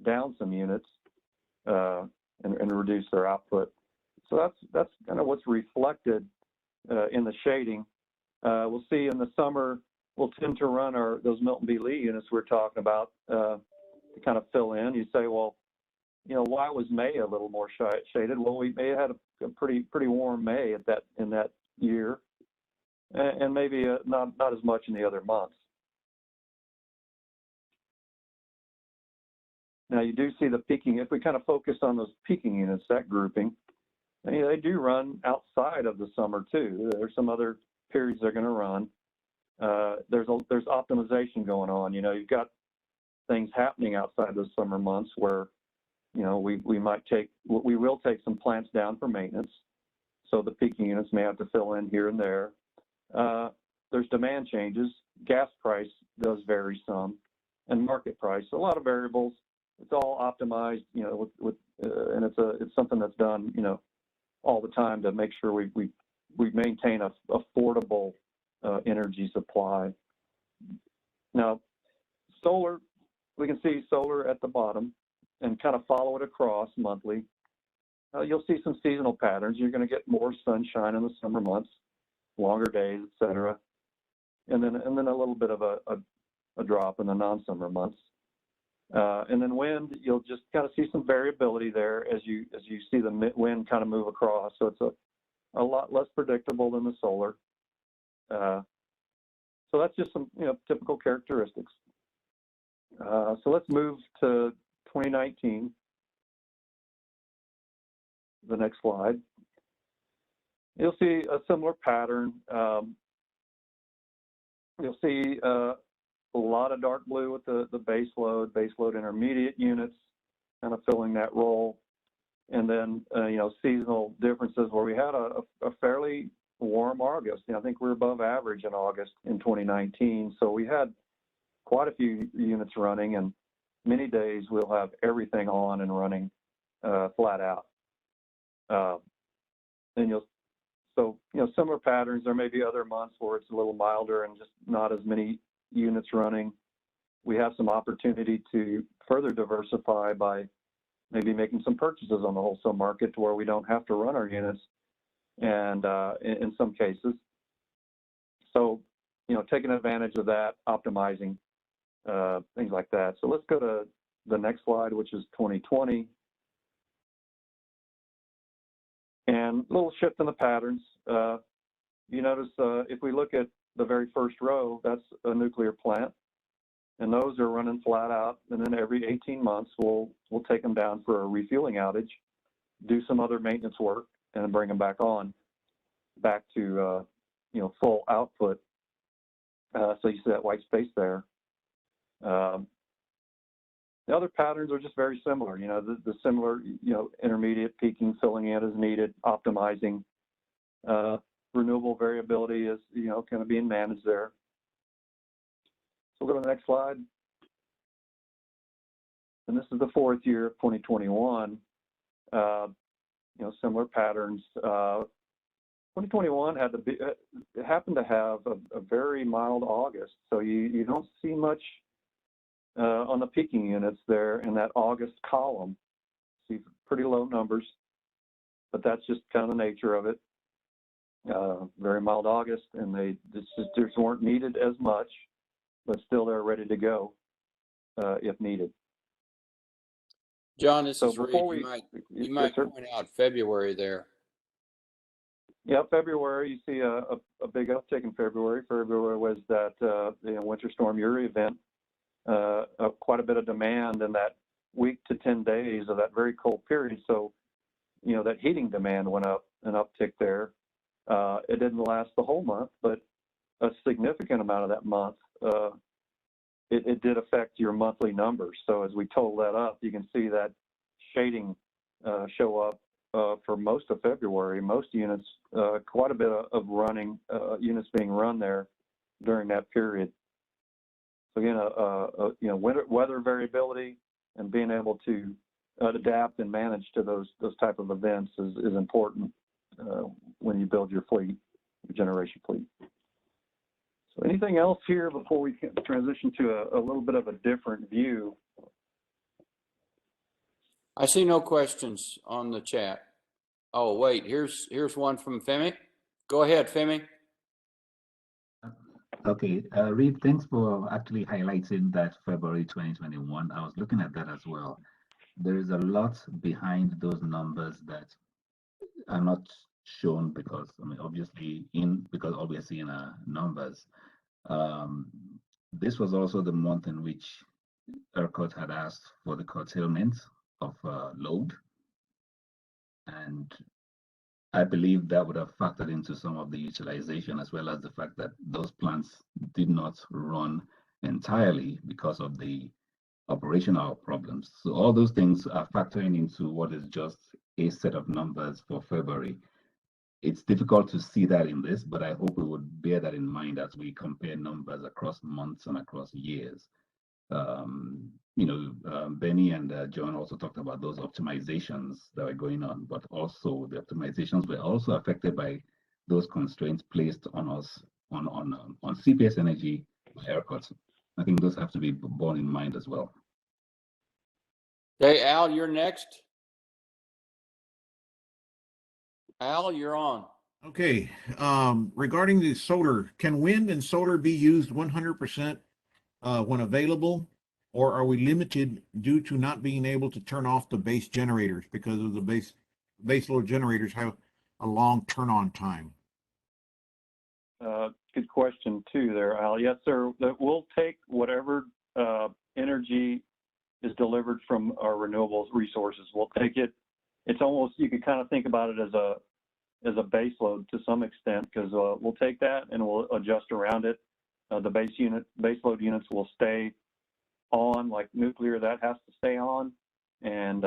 down some units and reduce their output. So that's kind of what's reflected in the shading. We'll see in the summer, we'll tend to run those Milton B. Lee units we're talking about to kind of fill in. You say, well, why was May a little more shaded? Well, we may have had a pretty warm May in that year, and maybe not as much in the other months. Now you do see the peaking. If we kind of focus on those peaking units, that grouping, they do run outside of the summer too. There's some other periods they're going to run. There's optimization going on. You've got things happening outside those summer months where, we will take some plants down for maintenance. So the peaking units may have to fill in here and there. There's demand changes. Gas price does vary some, and market price. A lot of variables. It's all optimized, and it's something that's done, all the time to make sure we maintain a affordable energy supply. Now, solar, we can see solar at the bottom and kind of follow it across monthly. You'll see some seasonal patterns. You're going to get more sunshine in the summer months, longer days, etc., and then a little bit of a drop in the non-summer months. And then wind, you'll just kind of see some variability there as you see the wind kind of move across. So it's a lot less predictable than the solar. So that's just some typical characteristics. So let's move to 2019. The next slide. You'll see a similar pattern. You'll see a lot of dark blue with the base load intermediate units kind of filling that role. And then, seasonal differences where we had a fairly warm August. I think we're above average in August in 2019. So we had quite a few units running, and many days we'll have everything on and running flat out. And similar patterns. There may be other months where it's a little milder and just not as many units running. We have some opportunity to further diversify by maybe making some purchases on the wholesale market to where we don't have to run our units, and in some cases. So, taking advantage of that, optimizing things like that. So let's go to the next slide, which is 2020. And a little shift in the patterns. You notice if we look at the very first row, that's a nuclear plant, and those are running flat out. And then every 18 months, we'll take them down for a refueling outage, do some other maintenance work, and then bring them back to full output. So you see that white space there. The other patterns are just very similar. The similar, intermediate peaking, filling in as needed, optimizing. Renewable variability is, kind of being managed there. So we'll go to the next slide. And this is the fourth year of 2021. Similar patterns. 2021 happened to have a very mild August, so you don't see much on the peaking units there in that August column. See pretty low numbers, but that's just kind of the nature of it. Very mild August, and they just weren't needed as much, but still they're ready to go if needed. John, this So is Reed. before You might point out February there. Yeah, February, you see a big uptick in February. February was that Winter Storm Uri event. Quite a bit of demand in that week to 10 days of that very cold period. So, that heating demand went up, an uptick there. It didn't last the whole month, but a significant amount of that month, it did affect your monthly numbers. So as we total that up, you can see that shading show up for most of February. Most units, quite a bit of running, units being run there during that period. So again, weather variability and being able to adapt and manage to those type of events is important when you build your fleet, your generation fleet. So anything else here before we can transition to a little bit of a different view? I see no questions on the chat. Oh, wait, here's one from Femi. Go ahead, Femi. Okay, Reed, thanks for actually highlighting that February 2021. I was looking at that as well. There is a lot behind those numbers that are not shown because, I mean, obviously because all we're seeing are numbers. Um, this was also the month in which ERCOT had asked for the curtailment of load. And I believe that would have factored into some of the utilization, as well as the fact that those plants did not run entirely because of the operational problems. So all those things are factoring into what is just a set of numbers for February. It's difficult to see that in this, but I hope we would bear that in mind as we compare numbers across months and across years. Benny and John also talked about those optimizations that were going on, but also the optimizations were also affected by those constraints placed on us on CPS Energy by ERCOT. I think those have to be borne in mind as well. Okay, Al, you're next. Al, you're on. Okay, regarding the solar, can wind and solar be used 100% when available, or are we limited due to not being able to turn off the base generators because of the base load generators have a long turn on time? Good question too there, Al. Yes, sir. We'll take whatever energy is delivered from our renewables resources. We'll take it. It's almost, you could kind of think about it as a base load to some extent, because we'll take that and we'll adjust around it. The base load units will stay on, like nuclear, that has to stay on and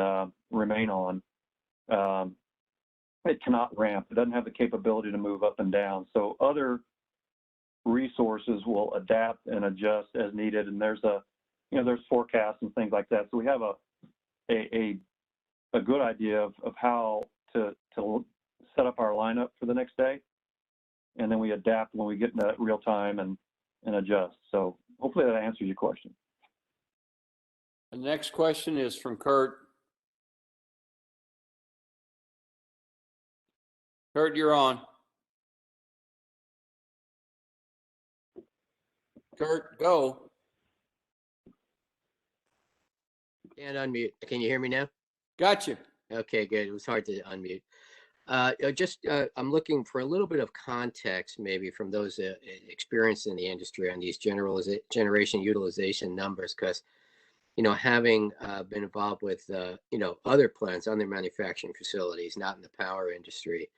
remain on. It cannot ramp. It doesn't have the capability to move up and down. So other resources will adapt and adjust as needed. And there's there's forecasts and things like that. So we have a good idea of how to set up our lineup for the next day. And then we adapt when we get into real time and adjust. So hopefully that answers your question. The next question is from Kurt. Kurt, you're on. Kurt, go. Can't unmute. Can you hear me now? Gotcha. Okay, good. It was hard to unmute. I'm looking for a little bit of context, maybe from those experienced in the industry on these generation utilization numbers, because, having been involved with, other plants, other manufacturing facilities, not in the power industry,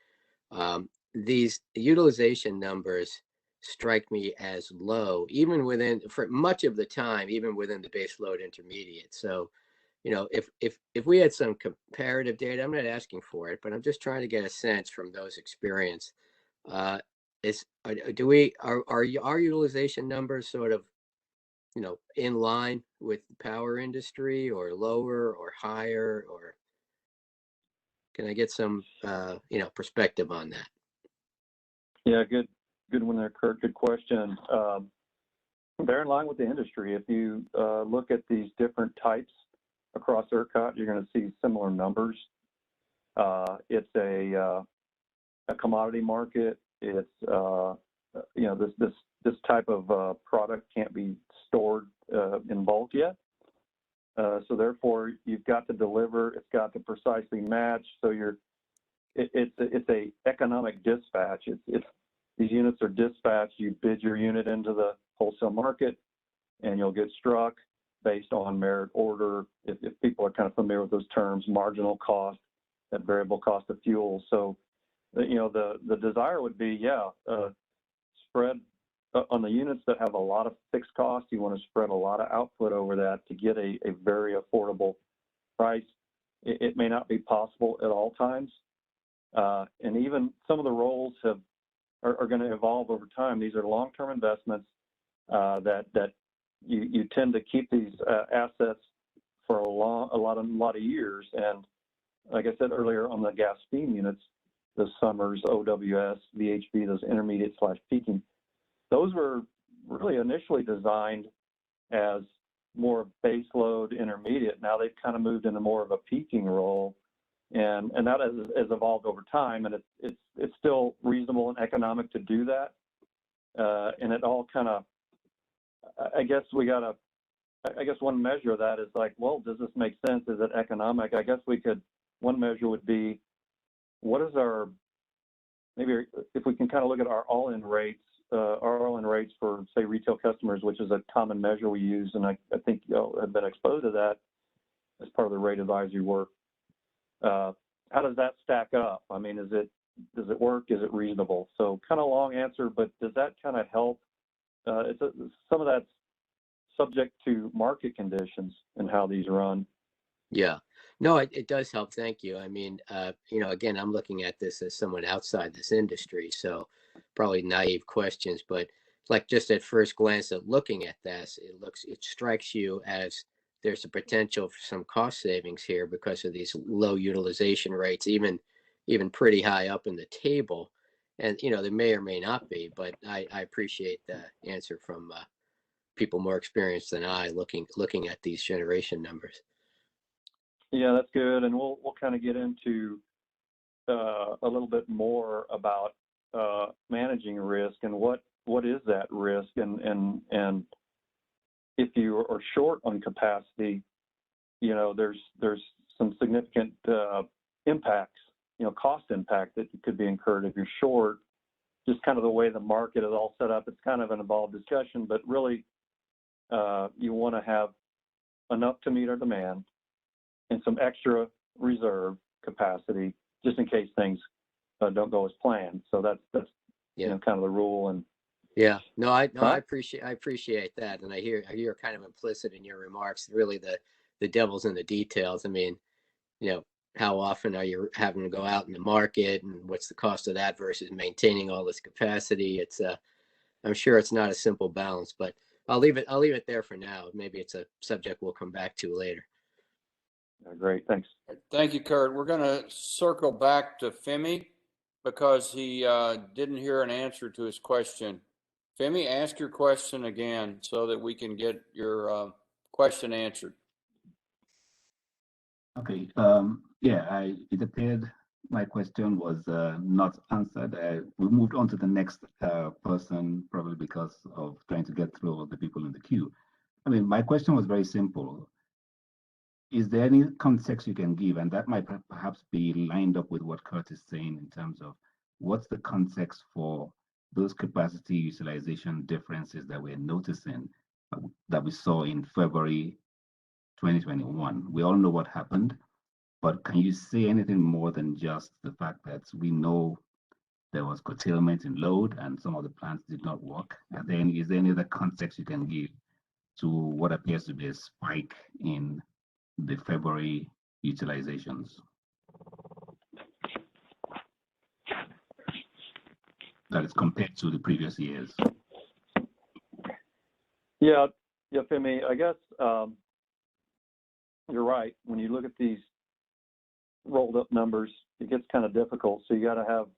these utilization numbers strike me as low, even for much of the time, even within the base load intermediate. So, if we had some comparative data, I'm not asking for it, but I'm just trying to get a sense from those experience. Are our utilization numbers sort of, in line with the power industry, or lower or higher, or can I get some, perspective on that? Yeah, good one there, Kurt. Good question. They're in line with the industry. If you look at these different types across ERCOT, you're going to see similar numbers. It's a commodity market. It's this type of product can't be stored in bulk yet. So therefore, you've got to deliver. It's got to precisely match. So it's a economic dispatch. These units are dispatched. You bid your unit into the wholesale market, and you'll get struck based on merit order. If people are kind of familiar with those terms, marginal cost, that variable cost of fuel. So, the desire would be, spread on the units that have a lot of fixed costs. You want to spread a lot of output over that to get a very affordable price. It may not be possible at all times. And even some of the roles are going to evolve over time. These are long-term investments that you tend to keep these assets for a lot of years. And like I said earlier, on the gas steam units, the Summers, OWS, VHB, those intermediate/peaking, those were really initially designed as more base load intermediate. Now they've kind of moved into more of a peaking role, and that has evolved over time. And it's still reasonable and economic to do that. and it all kind of, I guess one measure of that is like, well, does this make sense? Is it economic? I guess one measure would be, what is maybe if we can kind of look at our all-in rates for, say, retail customers, which is a common measure we use, and I think y'all have been exposed to that as part of the rate advisory work. How does that stack up? I mean, does it work? Is it reasonable? So kind of long answer, but does that kind of help? Some of that's subject to market conditions and how these run. Yeah, no, it does help. Thank you. I mean, again, I'm looking at this as someone outside this industry, so probably naive questions, but like just at first glance at looking at this, it strikes you as there's a potential for some cost savings here because of these low utilization rates, even pretty high up in the table. And, there may or may not be, but I appreciate the answer from people more experienced than I looking at these generation numbers. Yeah, that's good. And we'll kind of get into a little bit more about managing risk and what is that risk, and if you are short on capacity, there's some significant impacts, cost impact that could be incurred if you're short. Just kind of the way the market is all set up, it's kind of an involved discussion, but really you want to have enough to meet our demand and some extra reserve capacity just in case things don't go as planned. So that's kind of the rule. And yeah, no, I appreciate that, and I hear kind of implicit in your remarks, really the devil's in the details. I mean, how often are you having to go out in the market, and what's the cost of that versus maintaining all this capacity? It's I'm sure it's not a simple balance, but I'll leave it there for now. Maybe it's a subject we'll come back to later. Great, thanks. Thank you, Kurt. We're going to circle back to Femi because he didn't hear an answer to his question. Femi, ask your question again so that we can get your question answered. Okay. It appeared my question was not answered. We moved on to the next person, probably because of trying to get through all the people in the queue. I mean, my question was very simple. Is there any context you can give? And that might perhaps be lined up with what Kurt is saying in terms of what's the context for those capacity utilization differences that we're noticing that we saw in February 2021. We all know what happened, but can you say anything more than just the fact that we know there was curtailment in load and some of the plants did not work? And then is there any other context you can give to what appears to be a spike in the February utilizations that is compared to the previous years? Yeah, Femi, I guess you're right. When you look at these rolled up numbers, it gets kind of difficult. So you got to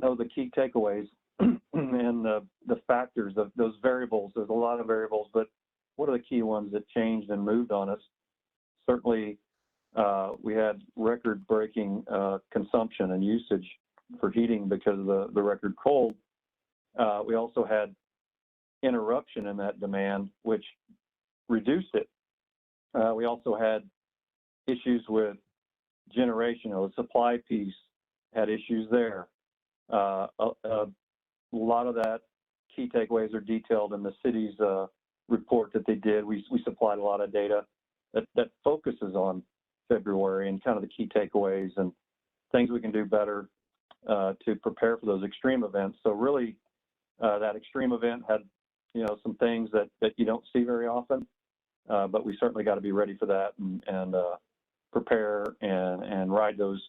know the key takeaways and the factors of those variables. There's a lot of variables, but what are the key ones that changed and moved on us? Certainly, we had record-breaking consumption and usage for heating because of the record cold. We also had interruption in that demand, which reduced it. We also had issues with generation. The supply piece had issues there. A lot of that key takeaways are detailed in the city's report that they did. We supplied a lot of data that focuses on February and kind of the key takeaways and things we can do better to prepare for those extreme events. So really, that extreme event had some things that you don't see very often, but we certainly got to be ready for that and prepare and ride those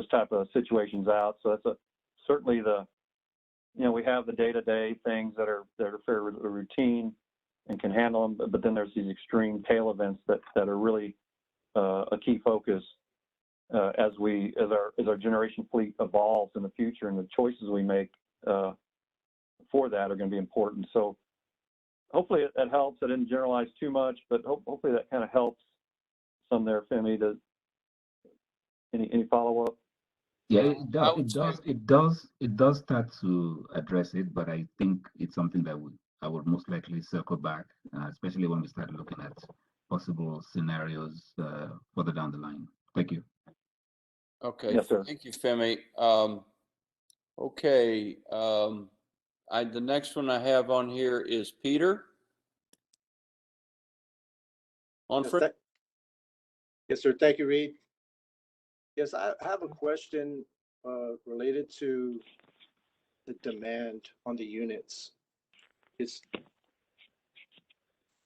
type of situations out. So that's certainly we have the day-to-day things that are fairly routine and can handle them, but then there's these extreme tail events that are really a key focus as our generation fleet evolves in the future, and the choices we make for that are going to be important. So hopefully that helps. I didn't generalize too much, but hopefully that kind of helps some there, Femi. Any follow-up? Yeah, I it would say, does start to address it, but I think it's something that I would most likely circle back, especially when we start looking at possible scenarios further down the line. Thank you. okay, Yes, sir. thank you, Femi. Okay, the next one I have on here is Peter. On Yes, front. yes, sir. Thank you, Reed. Yes, I have a question related to the demand on the units.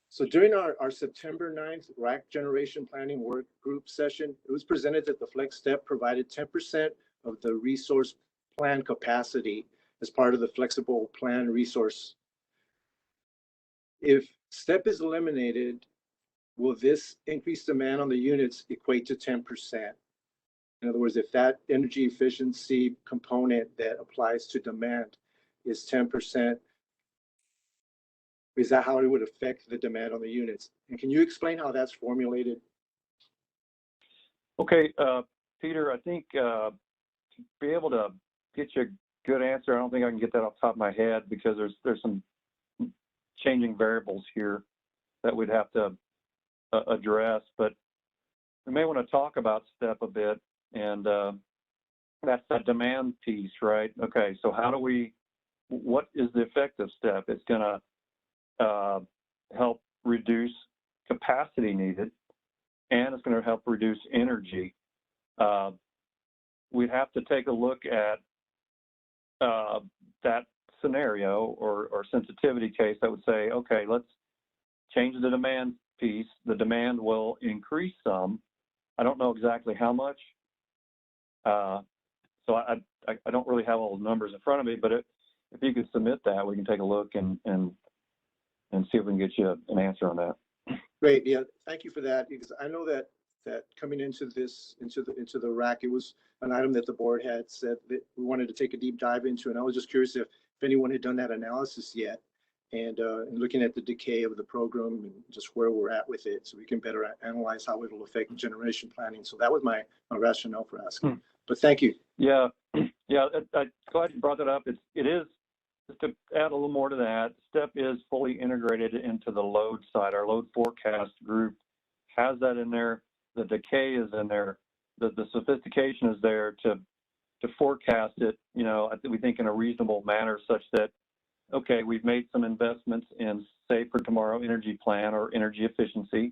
So during our September 9th rack generation planning work group session, it was presented that the Flex Step provided 10% of the resource plan capacity as part of the flexible plan resource. If STEP is eliminated, will this increased demand on the units equate to 10%? In other words, if that energy efficiency component that applies to demand is 10%, is that how it would affect the demand on the units? And can you explain how that's formulated? Okay, Peter, I think to be able to get you a good answer, I don't think I can get that off the top of my head because there's some changing variables here that we'd have to address. But we may want to talk about STEP a bit, and that's that demand piece, right? Okay, so what is the effect of STEP? It's going to help reduce capacity needed, and it's going to help reduce energy. We'd have to take a look at that scenario or sensitivity case that would say, okay, let's change the demand piece. The demand will increase some. I don't know exactly how much. So I don't really have all the numbers in front of me, but if you could submit that, we can take a look and see if we can get you an answer on that. Great, yeah, thank you for that, because I know that coming into the rack, it was an item that the board had said that we wanted to take a deep dive into, and I was just curious if anyone had done that analysis yet, and looking at the decay of the program and just where we're at with it, so we can better analyze how it'll affect generation planning. So that was my rationale for asking. But thank you. Yeah, yeah, I'm glad you brought that up. It is, just to add a little more to that, STEP is fully integrated into the load side. Our load forecast group has that in there. The decay is in there. The sophistication is there to forecast it, we think in a reasonable manner such that, okay, we've made some investments in Save for Tomorrow energy plan or energy efficiency.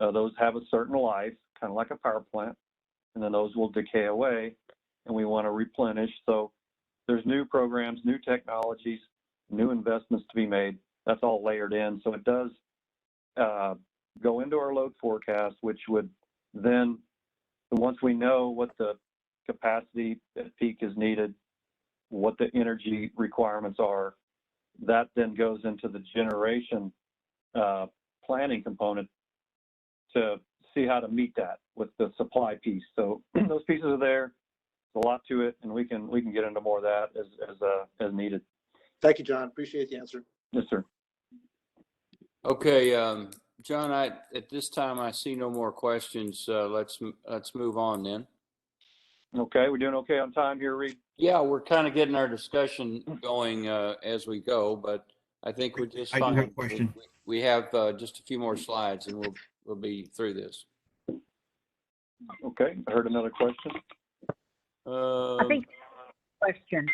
Those have a certain life, kind of like a power plant, and then those will decay away, and we want to replenish. So there's new programs, new technologies, new investments to be made. That's all layered in. So it does go into our load forecast, which would then, once we know what the capacity at peak is needed, what the energy requirements are, that then goes into the generation planning component to see how to meet that with the supply piece. So those pieces are there. There's a lot to it, and we can get into more of that as needed. Thank you, John. Appreciate the answer. Yes, sir. Okay, John, at this time I see no more questions. Let's move on then. Okay, we're doing okay on time here, Reed? Yeah, we're kind of getting our discussion going as we go, but I think we're just fine. I do have a question. We have just a few more slides, and we'll be through this. Okay, I heard another question. I think question.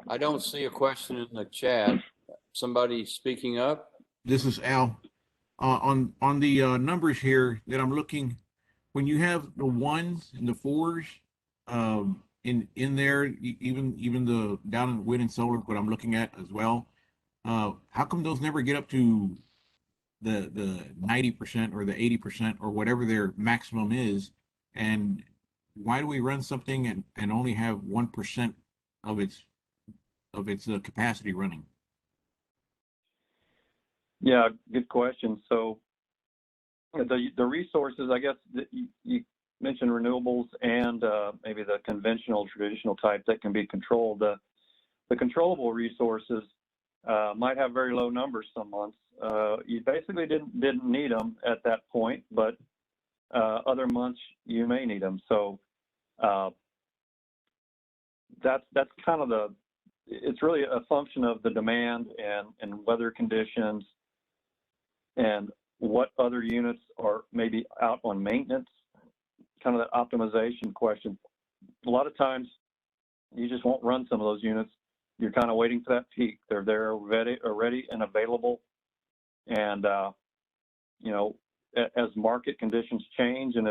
I don't see a question in the chat. Somebody speaking up? This is Al. On the numbers here that I'm looking, when you have the ones and the fours in there, even the down in wind and solar, what I'm looking at as well, how come those never get up to the 90% or the 80% or whatever their maximum is? And why do we run something and only have 1% of its capacity running? Yeah, good question. So the resources, I guess you mentioned renewables and maybe the conventional traditional type that can be controlled. The controllable resources might have very low numbers some months. You basically didn't need them at that point, but other months you may need them. So that's kind of it's really a function of the demand and weather conditions and what other units are maybe out on maintenance, kind of that optimization question. A lot of times you just won't run some of those units. You're kind of waiting for that peak. They're there ready and available. And, you know, as market conditions change and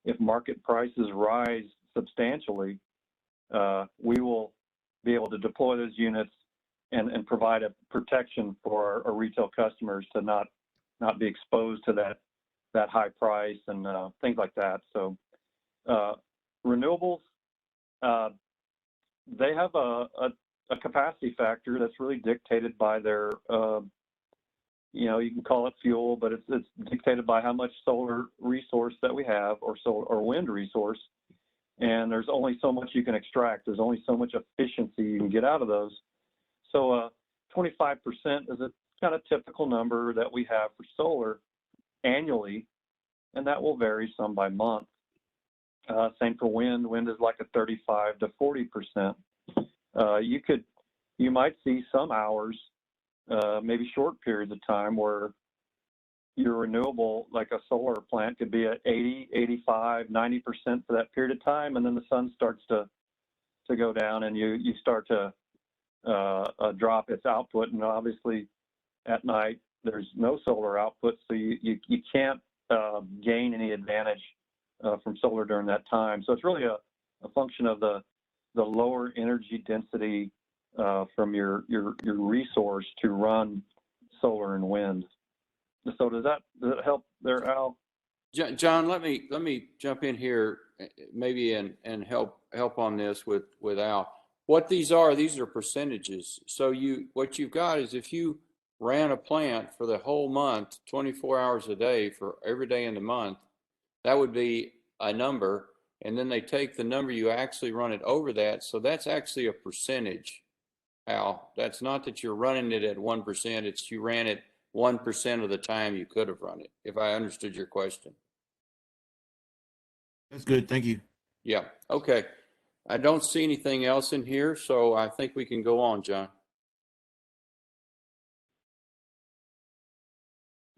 if market prices rise substantially, we will be able to deploy those units and provide a protection for our retail customers to not be exposed to that high price and things like that. So renewables, they have a capacity factor that's really dictated by their, you know, you can call it fuel, but it's dictated by how much solar resource that we have or wind resource. And there's only so much you can extract. There's only so much efficiency you can get out of those. So 25% is a kind of typical number that we have for solar annually, and that will vary some by month. Same for wind. Wind is like a 35 to 40%. You might see some hours, maybe short periods of time where your renewable, like a solar plant, could be at 80, 85, 90% for that period of time, and then the sun starts to go down and you start to drop its output. And obviously at night there's no solar output, so you can't gain any advantage from solar during that time. So it's really a function of the lower energy density from your resource to run solar and wind. So does that help there, Al? John, let me jump in here maybe and help on this with Al. What these are percentages. So what you've got is if you ran a plant for the whole month, 24 hours a day for every day in the month, that would be a number. And then they take the number you actually run it over that. So that's actually a percentage, Al. That's not that you're running it at 1%. It's you ran it 1% of the time you could have run it, if I understood your question. That's good. Thank you. Yeah. Okay. I don't see anything else in here, so I think we can go on, John.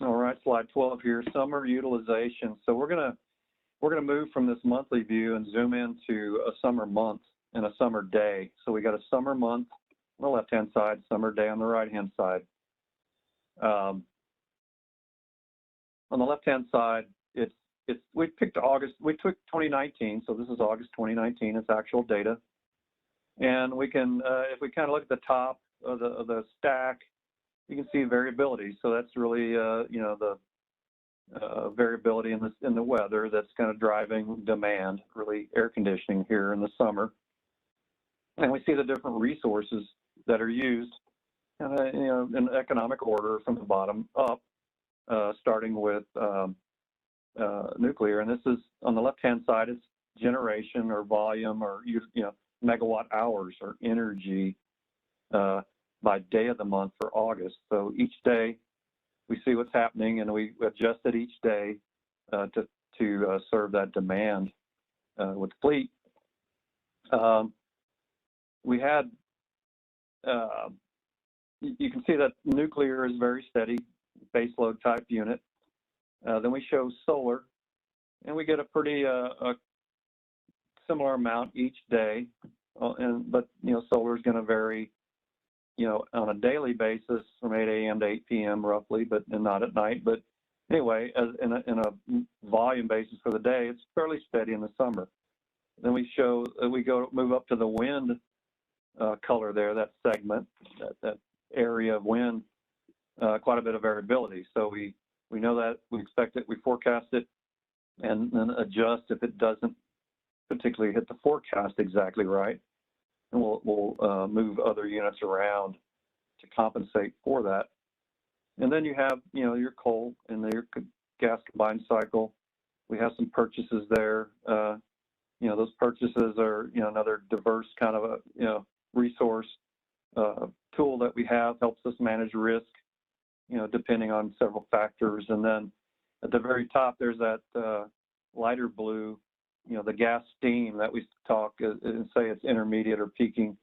All right, slide 12 here, summer utilization. So we're gonna move from this monthly view and zoom into a summer month and a summer day. So we got a summer month on the left-hand side, summer day on the right-hand side. On the left-hand side, we picked August. We took 2019, so this is August 2019. It's actual data, and we can, if we kind of look at the top of the stack, you can see variability. So that's really, you know, the variability in the weather that's kind of driving demand, really air conditioning here in the summer. And we see the different resources that are used, you know, in economic order from the bottom up, starting with nuclear. And this is on the left-hand side, it's generation or volume or, you know, megawatt hours or energy by day of the month for August. So each day we see what's happening and we adjust it each day to serve that demand with fleet. We had, you can see that nuclear is very steady, baseload type unit. Then we show solar, and we get a pretty similar amount each day. But you know, solar is going to vary, you know, on a daily basis from 8 a.m. to 8 p.m. roughly, but not at night. But anyway, in a volume basis for the day, it's fairly steady in the summer. Then we show move up to the wind color there, that segment, that area of wind, quite a bit of variability. So we know that, we expect it, we forecast it, and then adjust if it doesn't particularly hit the forecast exactly right. And we'll move other units around to compensate for that. And then you have, you know, your coal and your gas combined cycle. We have some purchases there. You know, those purchases are, you know, another diverse kind of a, you know, resource tool that we have, helps us manage risk, you know, depending on several factors. And then at the very top, there's that lighter blue, the gas steam that we talk and say it's intermediate or peaking,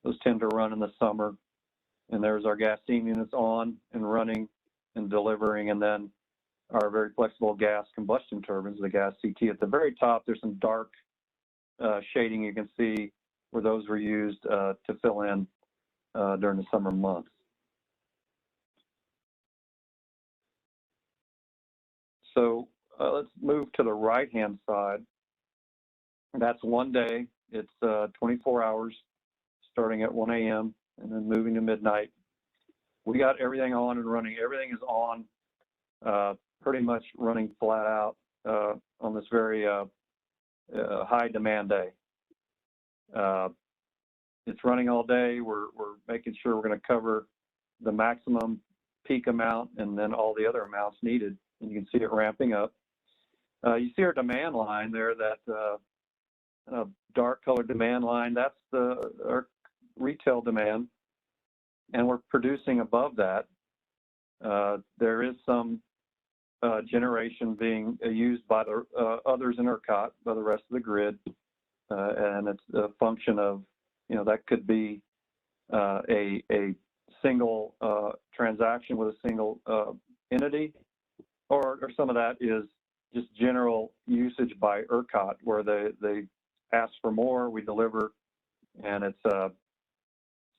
those tend to run in the summer. And there's our gas steam units on and running and delivering, and then our very flexible gas combustion turbines, the gas CT. At the very top, there's some dark shading you can see where those were used to fill in during the summer months. So let's move to the right-hand side. That's one day. It's 24 hours starting at 1 a.m. and then moving to midnight. We got everything on and running. Everything is on, pretty much running flat out on this very high demand day. It's running all day. We're making sure we're going to cover the maximum peak amount and then all the other amounts needed. And you can see it ramping up. You see our demand line there, that dark colored demand line. That's our retail demand, and we're producing above that. There is some generation being used by the others in ERCOT, by the rest of the grid, and it's a function of, that could be a single transaction with a single entity, or some of that is just general usage by ERCOT, where they ask for more, we deliver, and it's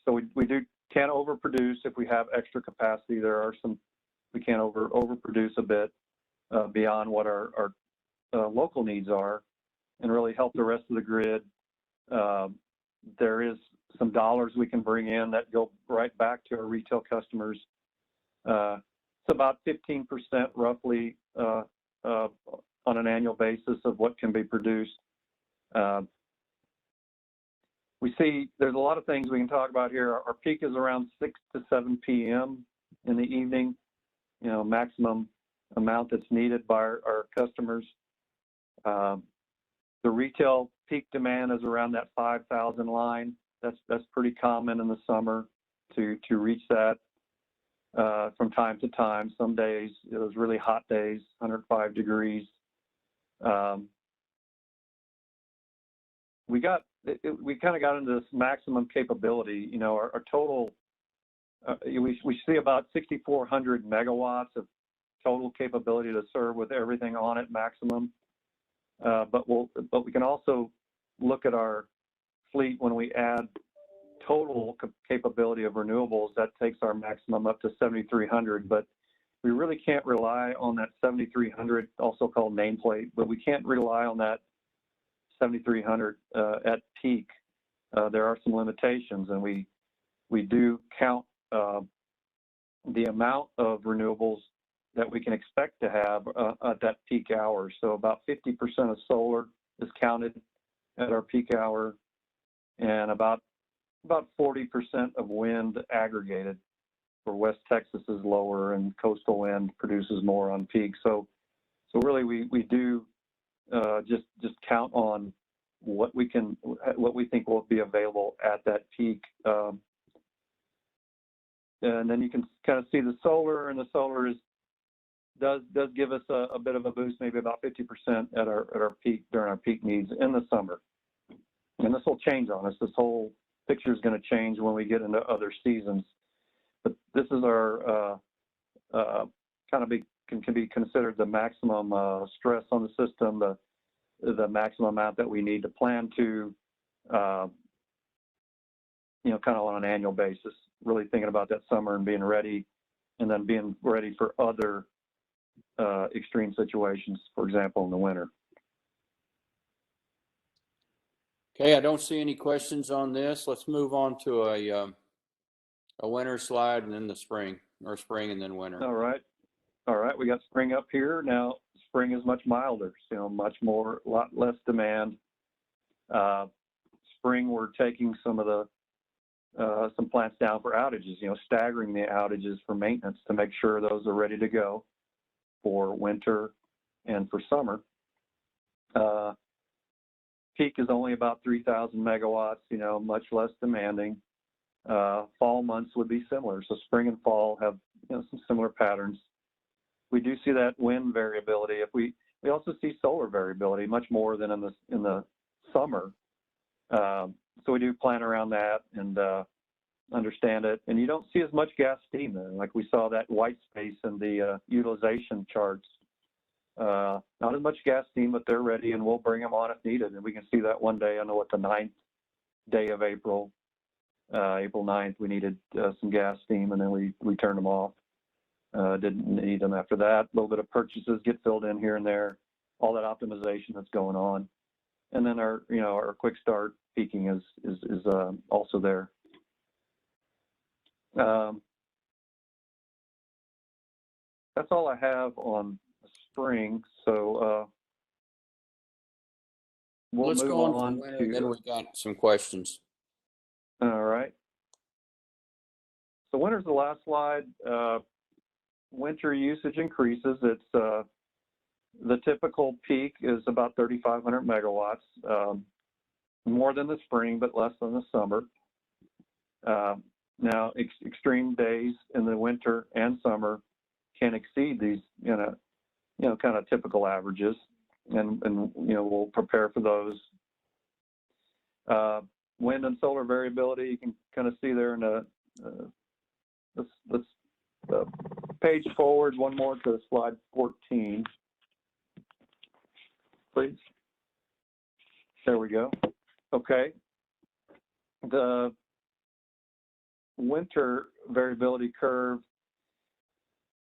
so we can't overproduce if we have extra capacity. There are some, we can't overproduce a bit beyond what our local needs are, and really help the rest of the grid. There is some dollars we can bring in that go right back to our retail customers. It's about 15% roughly on an annual basis of what can be produced. We see there's a lot of things we can talk about here. Our peak is around 6 to 7 p.m. in the evening, maximum amount that's needed by our customers. The retail peak demand is around that 5,000 line. That's pretty common in the summer to reach that from time to time. Some days, it was really hot days, 105 degrees. We kind of got into this maximum capability. Our total, we see about 6,400 megawatts of total capability to serve with everything on it maximum. But we can also look at our fleet when we add total capability of renewables. That takes our maximum up to 7,300. But we really can't rely on that 7,300, also called nameplate. But we can't rely on that 7,300 at peak. There are some limitations, and we do count the amount of renewables that we can expect to have at that peak hour. So about 50% of solar is counted at our peak hour, and about 40% of wind aggregated. For West Texas is lower, and coastal wind produces more on peak. So really we do just count on what we think will be available at that peak. And then you can kind of see the solar, and the solar does give us a bit of a boost, maybe about 50% at our peak, during our peak needs in the summer. And this will change on us. This whole picture is going to change when we get into other seasons. But this is our can be considered the maximum stress on the system, the maximum amount that we need to plan to, kind of on an annual basis, really thinking about that summer and being ready, and then being ready for other extreme situations, for example, in the winter. Okay, I don't see any questions on this. Let's move on to a winter slide, and then the spring, or spring and then winter. All right, we got spring up here. Now, spring is much milder, much more, a lot less demand. Spring, we're taking some plants down for outages, staggering the outages for maintenance to make sure those are ready to go for winter and for summer. Peak is only about 3,000 megawatts, much less demanding. Fall months would be similar. So spring and fall have some similar patterns. We do see that wind variability. If we we also see solar variability much more than in the summer. So we do plan around that and understand it. And you don't see as much gas steam there. Like we saw that white space in the utilization charts. Not as much gas steam, but they're ready and we'll bring them on if needed. And we can see that one day, I know at the 9th day of April, April 9th, we needed some gas steam and then we turned them off. Didn't need them after that. A little bit of purchases get filled in here and there, all that optimization that's going on. And then our quick start peaking is also there. That's all I have on spring. So we'll Let's move go on on to winter, to, then we got some questions. all right. So winter's the last slide. Winter usage increases. It's the typical peak is about 3,500 megawatts, more than the spring, but less than the summer. Now, extreme days in the winter and summer can exceed these, kind of typical averages, and we'll prepare for those. Wind and solar variability, you can kind of see there in the let's page forward one more to slide 14, please. There we go. Okay. The winter variability curve,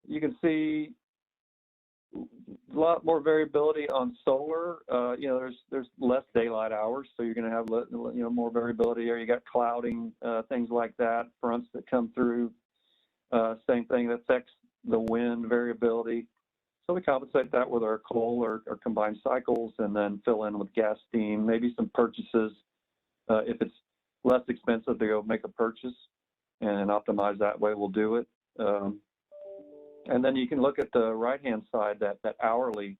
you can see a lot more variability on solar. There's less daylight hours, so you're going to have more variability. Or you got clouding, things like that, fronts that come through. Same thing that affects the wind variability. So we compensate that with our coal or combined cycles, and then fill in with gas steam, maybe some purchases. If it's less expensive to go make a purchase and optimize that way, we'll do it. And then you can look at the right-hand side, that hourly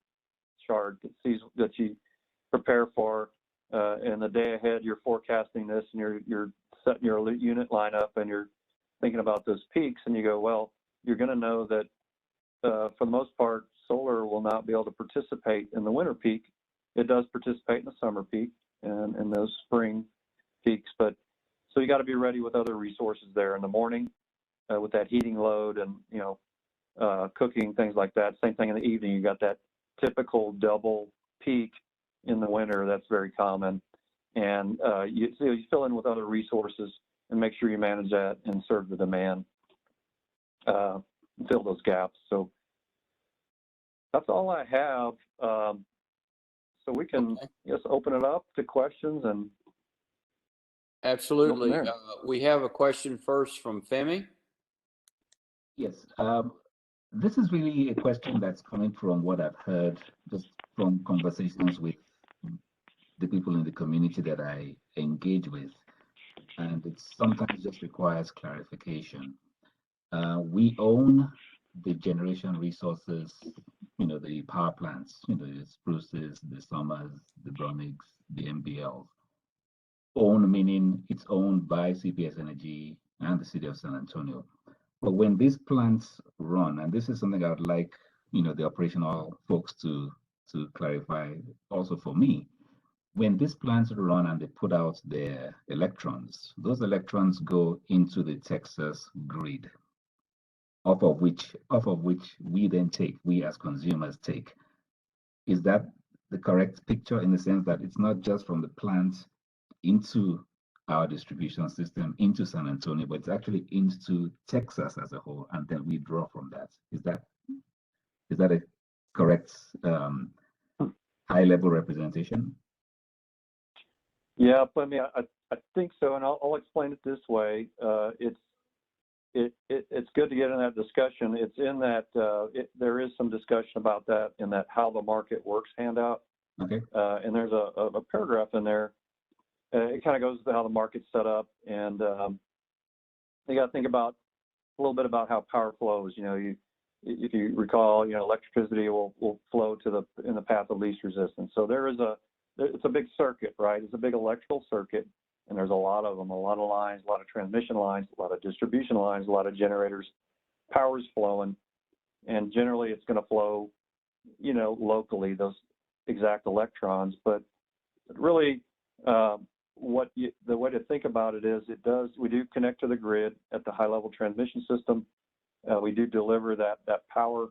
chart that you prepare for. And the day ahead, you're forecasting this, and you're setting your unit lineup, and you're thinking about those peaks, and you go, well, you're going to know that for the most part, solar will not be able to participate in the winter peak. It does participate in the summer peak and those spring peaks, but so you got to be ready with other resources there in the morning with that heating load and cooking, things like that. Same thing in the evening. You got that typical double peak in the winter. That's very common, and you fill in with other resources and make sure you manage that and serve the demand, fill those gaps. So that's all I have. So we can just open it up to questions and Absolutely. go from there. We have a question first from Femi. Yes. This is really a question that's coming from what I've heard just from conversations with the people in the community that I engage with. And it sometimes just requires clarification. We own the generation resources, the power plants, the Spruces, the Summers, the Bronigs, the MBLs. Own meaning it's owned by CPS Energy and the city of San Antonio. But when these plants run, and this is something I would like, the operational folks to clarify also for me, when these plants run and they put out their electrons, those electrons go into the Texas grid, off of which we then take, we as consumers take. Is that the correct picture, in the sense that it's not just from the plants into our distribution system, into San Antonio, but it's actually into Texas as a whole, and then we draw from that? Is that a correct high-level representation? Yeah, I mean, I think so, and I'll explain it this way. It's good to get in that discussion. It's in that there is some discussion about that in that how the market works handout. Okay. And there's a paragraph in there. It kind of goes to how the market's set up, and you got to think about a little bit about how power flows. If you recall, electricity will flow in the path of least resistance. So it's a big circuit, right? It's a big electrical circuit, and there's a lot of them, a lot of lines, a lot of transmission lines, a lot of distribution lines, a lot of generators. Power's flowing, and generally it's going to flow locally, those exact electrons. But really, the way to think about it is we do connect to the grid at the high level transmission system. We do deliver that power.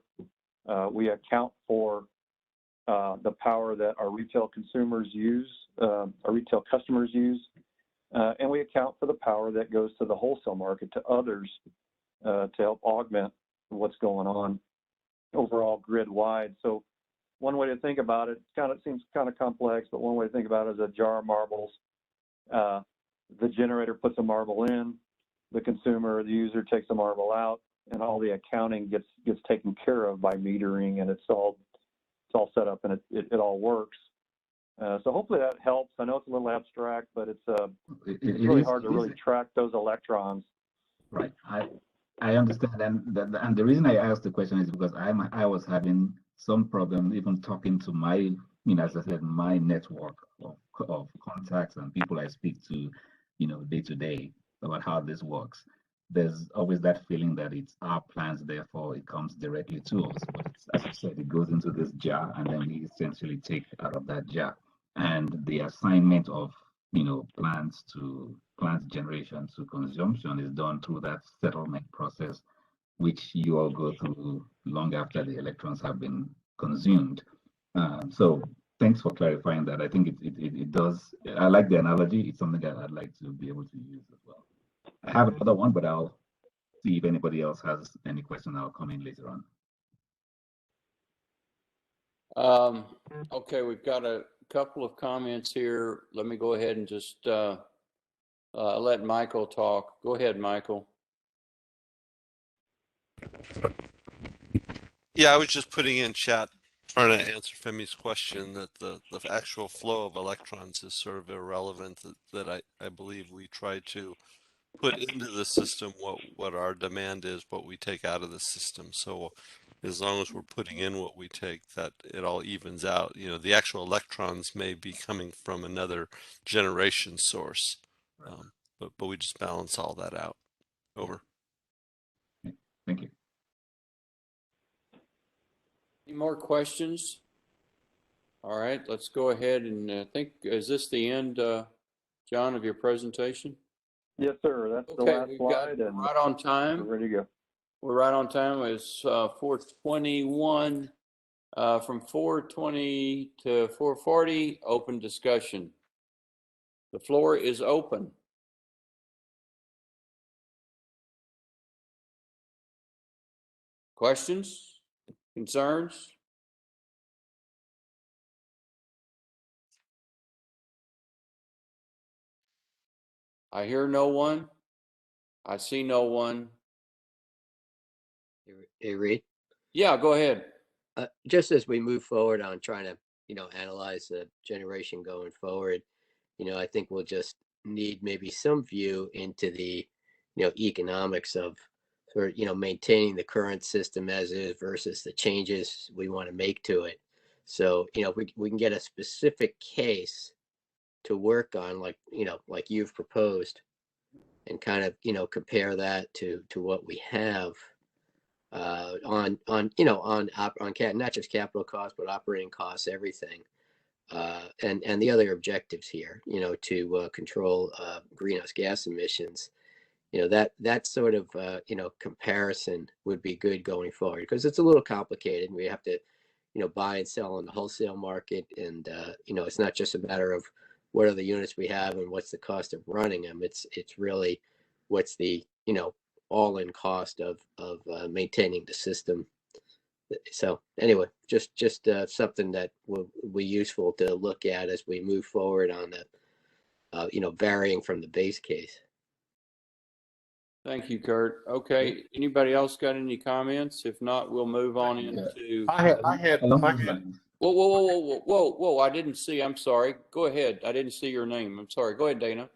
We account for the power that our retail consumers use, our retail customers use, and we account for the power that goes to the wholesale market, to others, to help augment what's going on overall grid wide. So one way to think about it, seems kind of complex, but one way to think about it is a jar of marbles. The generator puts a marble in, the consumer, the user takes a marble out, and all the accounting gets taken care of by metering, and it's all set up, and it all works. So hopefully that helps. I know it's a little abstract, but it's really hard to really track those electrons. Right. I understand, and the reason I asked the question is because I was having some problem even talking to my, as I said, my network of contacts and people I speak to, day to day about how this works. There's always that feeling that it's our plans, therefore it comes directly to us. But as you said, it goes into this jar, and then we essentially take out of that jar. And the assignment of plants generation to consumption is done through that settlement process, which you all go through long after the electrons have been consumed. So thanks for clarifying that. I think it does. I like the analogy. It's something that I'd like to be able to use as well. I have another one, but I'll see if anybody else has any question. I'll come in later on. Okay, we've got a couple of comments here. Let me go ahead and just let Michael talk. Go ahead, Michael. Yeah, I was just putting in chat, trying to answer Femi's question that the actual flow of electrons is sort of irrelevant, that I believe we try to put into the system what our demand is, what we take out of the system. So as long as we're putting in what we take, that it all evens out. The actual electrons may be coming from another generation source, but we just balance all that out. Over. Thank you. Any more questions? All right, let's go ahead and is this the end, John, of your presentation? Yes, sir. That's the last slide, and right on time. We're ready to go. We're right on time. It's 4:21. From 4:20 to 4:40, open discussion. The floor is open. Questions? Concerns? I hear no one. I see no one. Hey, Reed? Yeah, go ahead. Just as we move forward on trying to, analyze the generation going forward, I think we'll just need maybe some view into the, economics of maintaining the current system as is versus the changes we want to make to it. So, if we can get a specific case to work on, like you've proposed, and kind of, compare that to what we have on not just capital costs, but operating costs, everything. And the other objectives here, to control greenhouse gas emissions, that sort of, comparison would be good going forward, because it's a little complicated. We have to, buy and sell in the wholesale market. And, it's not just a matter of what are the units we have and what's the cost of running them. It's really what's the, all-in cost of maintaining the system. So anyway, just something that will be useful to look at as we move forward on the, varying from the base case. Thank you, Kurt. Okay, anybody else got any comments? If not, we'll move on into. I had. Whoa! I didn't see. I'm sorry. Go ahead. I didn't see your name. I'm sorry. Go ahead, Dana.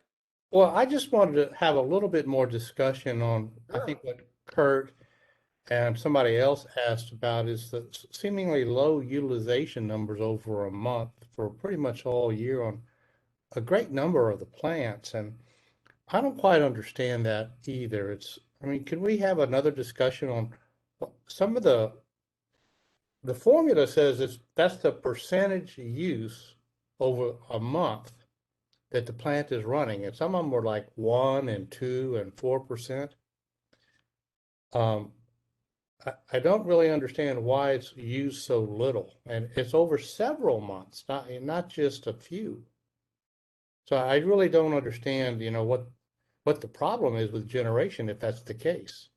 Well, I just wanted to have a little bit more discussion on, I think what Kurt and somebody else asked about is the seemingly low utilization numbers over a month for pretty much all year on a great number of the plants. And I don't quite understand that either. Can we have another discussion on some of the the formula says that's the percentage use over a month that the plant is running, and some of them were like 1 and 2 and 4%. I don't really understand why it's used so little, and it's over several months, not just a few. So I really don't understand, what the problem is with generation if that's the case.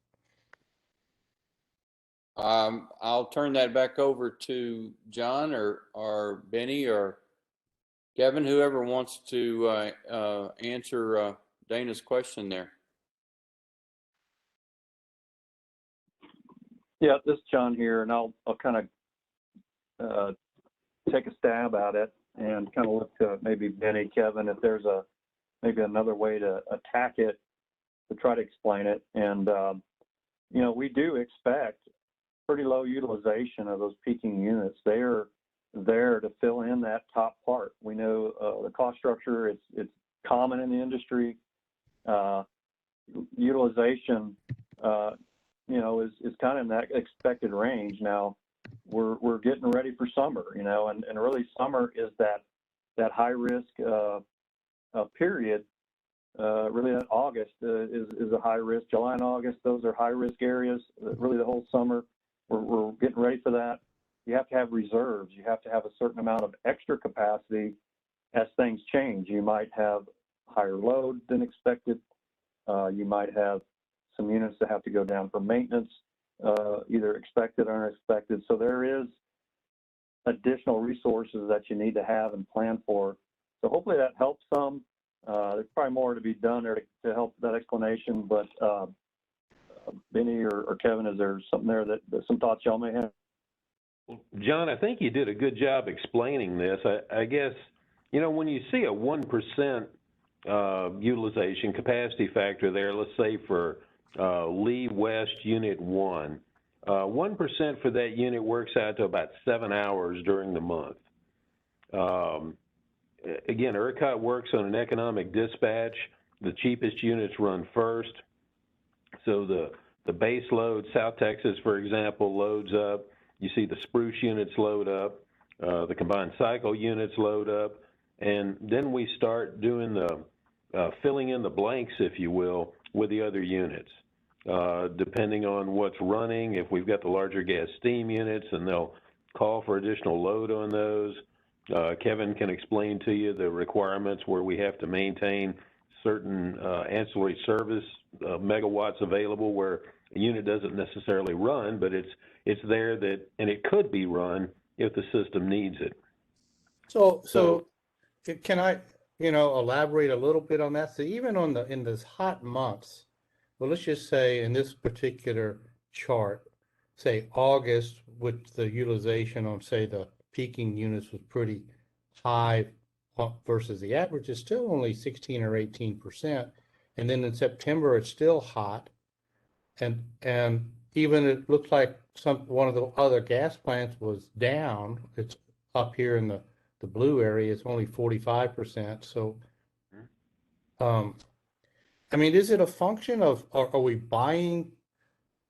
I'll turn that back over to John or Benny or Kevin, whoever wants to answer Dana's question there. Yeah, this is John here, and I'll kind of take a stab at it and kind of look to maybe Benny, Kevin, if there's maybe another way to attack it to try to explain it. And we do expect pretty low utilization of those peaking units. They're there to fill in that top part. We know the cost structure, it's common in the industry. Utilization, is kind of in that expected range. Now, we're getting ready for summer, and really summer is that high risk period. Really, that August is a high risk. July and August, those are high risk areas. Really, the whole summer, we're getting ready for that. You have to have reserves. You have to have a certain amount of extra capacity as things change. You might have higher load than expected. You might have some units that have to go down for maintenance, either expected or unexpected. So there is additional resources that you need to have and plan for. So hopefully that helps some. There's probably more to be done there to help that explanation, but Benny or Kevin, is there something there that some thoughts y'all may have? John, I think you did a good job explaining this. I guess, when you see a 1% utilization capacity factor there, let's say for Lee West Unit 1, 1% for that unit works out to about 7 hours during the month. Again, ERCOT works on an economic dispatch. The cheapest units run first. So the base load, South Texas, for example, loads up. You see the spruce units load up. The combined cycle units load up. And then we start doing the filling in the blanks, if you will, with the other units. Depending on what's running, if we've got the larger gas steam units, and they'll call for additional load on those. Kevin can explain to you the requirements where we have to maintain certain ancillary service megawatts available where a unit doesn't necessarily run, but it's there and it could be run if the system needs it. So can I, elaborate a little bit on that? So even in this hot months, well, let's just say in this particular chart, say August with the utilization on, say, the peaking units was pretty high versus the average is still only 16 or 18%. And then in September, it's still hot. And even it looks like one of the other gas plants was down. It's up here in the blue area. It's only 45%. So, is it a function of, are we buying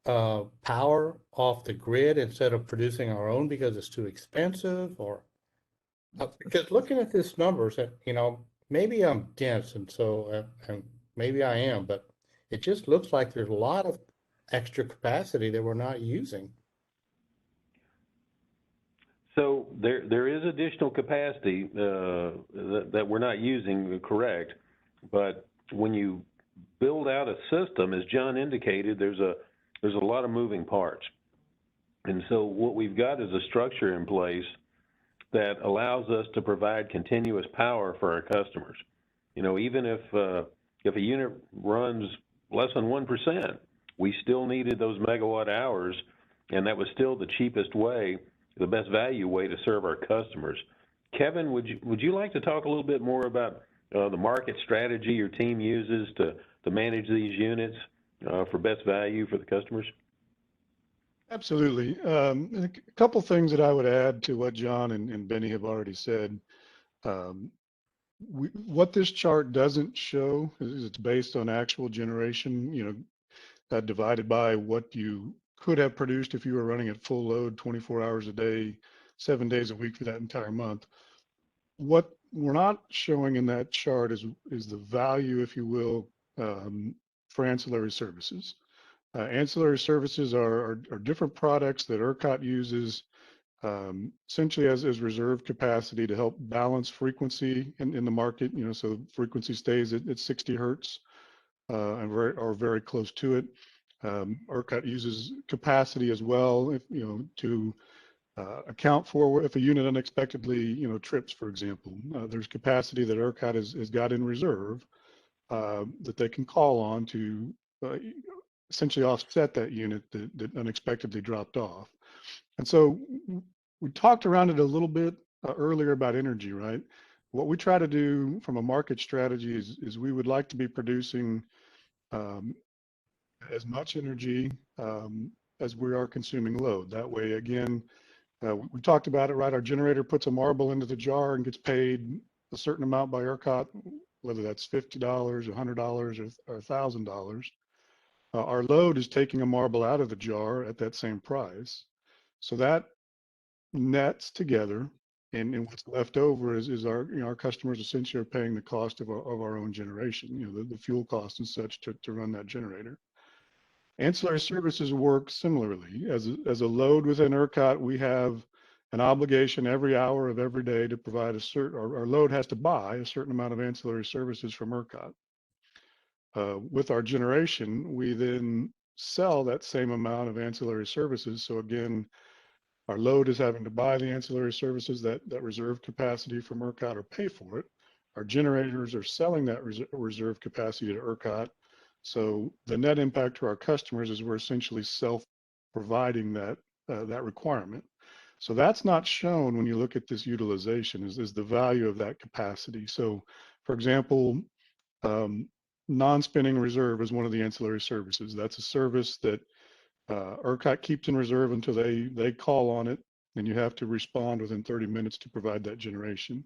power off the grid instead of producing our own because it's too expensive? Or because looking at these numbers, maybe I'm dense, and so and maybe I am, but it just looks like there's a lot of extra capacity that we're not using. So there is additional capacity that we're not using, correct? But when you build out a system, as John indicated, there's a lot of moving parts. And so what we've got is a structure in place that allows us to provide continuous power for our customers. Even if a unit runs less than 1%, we still needed those megawatt hours, and that was still the cheapest way, the best value way to serve our customers. Kevin, would you like to talk a little bit more about the market strategy your team uses to manage these units for best value for the customers? Absolutely. A couple things that I would add to what John and Benny have already said. What this chart doesn't show is it's based on actual generation, divided by what you could have produced if you were running at full load 24 hours a day, 7 days a week for that entire month. What we're not showing in that chart is the value, if you will, for ancillary services. Ancillary services are different products that ERCOT uses essentially as reserve capacity to help balance frequency in the market. You know, so frequency stays at 60 hertz and very close to it. ERCOT uses capacity as well, if, you know, to account for if a unit unexpectedly, you know, trips, for example. There's capacity that ERCOT has got in reserve that they can call on to essentially offset that unit that unexpectedly dropped off. And so we talked around it a little bit earlier about energy, right? What we try to do from a market strategy is we would like to be producing as much energy as we are consuming load. That way, again, we talked about it, right? Our generator puts a marble into the jar and gets paid a certain amount by ERCOT, whether that's $50, $100, or $1,000. Our load is taking a marble out of the jar at that same price. So that nets together, and what's left over is our, you know, our customers essentially are paying the cost of our own generation, you know, the fuel costs and such to run that generator. Ancillary services work similarly. As a load within ERCOT, we have an obligation every hour of every day to provide our load has to buy a certain amount of ancillary services from ERCOT. With our generation, we then sell that same amount of ancillary services. So again, our load is having to buy the ancillary services that reserve capacity from ERCOT or pay for it. Our generators are selling that reserve capacity to ERCOT. So the net impact to our customers is we're essentially self-providing that requirement. So that's not shown when you look at this utilization is the value of that capacity. So for example, non-spinning reserve is one of the ancillary services. That's a service that ERCOT keeps in reserve until they call on it, and you have to respond within 30 minutes to provide that generation.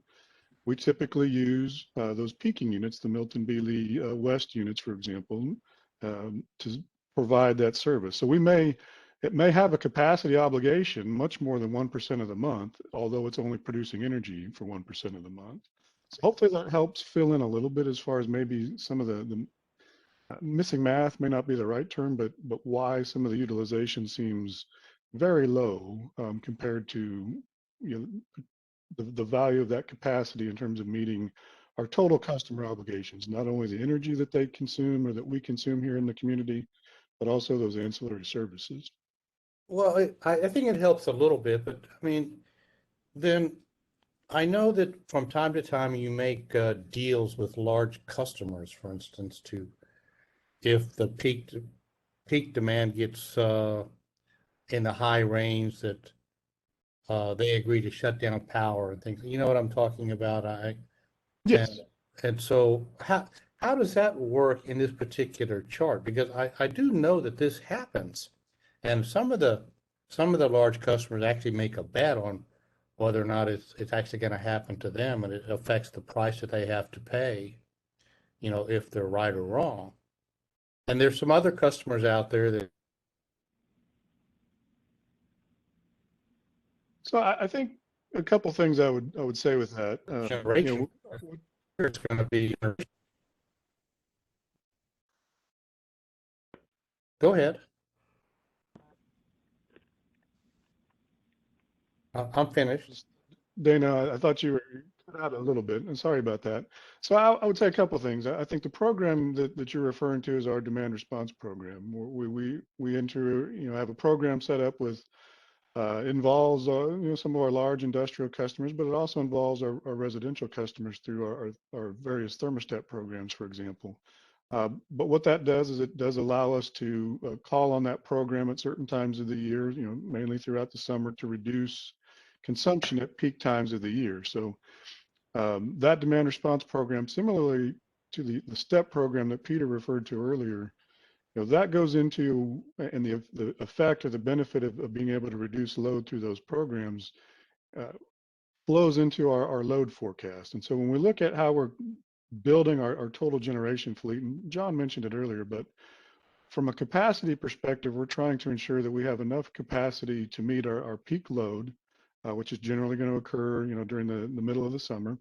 We typically use those peaking units, the Milton Beeley West units, for example, to provide that service. So it may have a capacity obligation much more than 1% of the month, although it's only producing energy for 1% of the month. So hopefully that helps fill in a little bit as far as maybe some of the missing math may not be the right term, but why some of the utilization seems very low compared to, you know, the value of that capacity in terms of meeting our total customer obligations, not only the energy that they consume or that we consume here in the community, but also those ancillary services. Well, I think it helps a little bit, but I mean, then I know that from time to time you make deals with large customers, for instance, to if the peak demand gets in the high range that they agree to shut down power and things. You know what I'm talking about? Yes. And so how does that work in this particular chart? Because I do know that this happens, and some of the large customers actually make a bet on whether or not it's actually going to happen to them, and it affects the price that they have to pay, you know, if they're right or wrong. And there's some other customers out there that. So I think a couple things I would say with that. Generation. It's going to be. Go ahead. I'm finished. Dana, I thought you were cut out a little bit, and sorry about that. So I would say a couple of things. I think the program that you're referring to is our demand response program. We enter, you know, have a program set up with involves you know, some of our large industrial customers, but it also involves our residential customers through our various thermostat programs, for example. But what that does is it does allow us to call on that program at certain times of the year, you know, mainly throughout the summer, to reduce consumption at peak times of the year. So that demand response program, similarly to the STEP program that Peter referred to earlier, you know, that goes into, and the effect or the benefit of being able to reduce load through those programs flows into our load forecast. And so when we look at how we're building our total generation fleet, and John mentioned it earlier, but from a capacity perspective, we're trying to ensure that we have enough capacity to meet our peak load, which is generally going to occur, during the middle of the summer,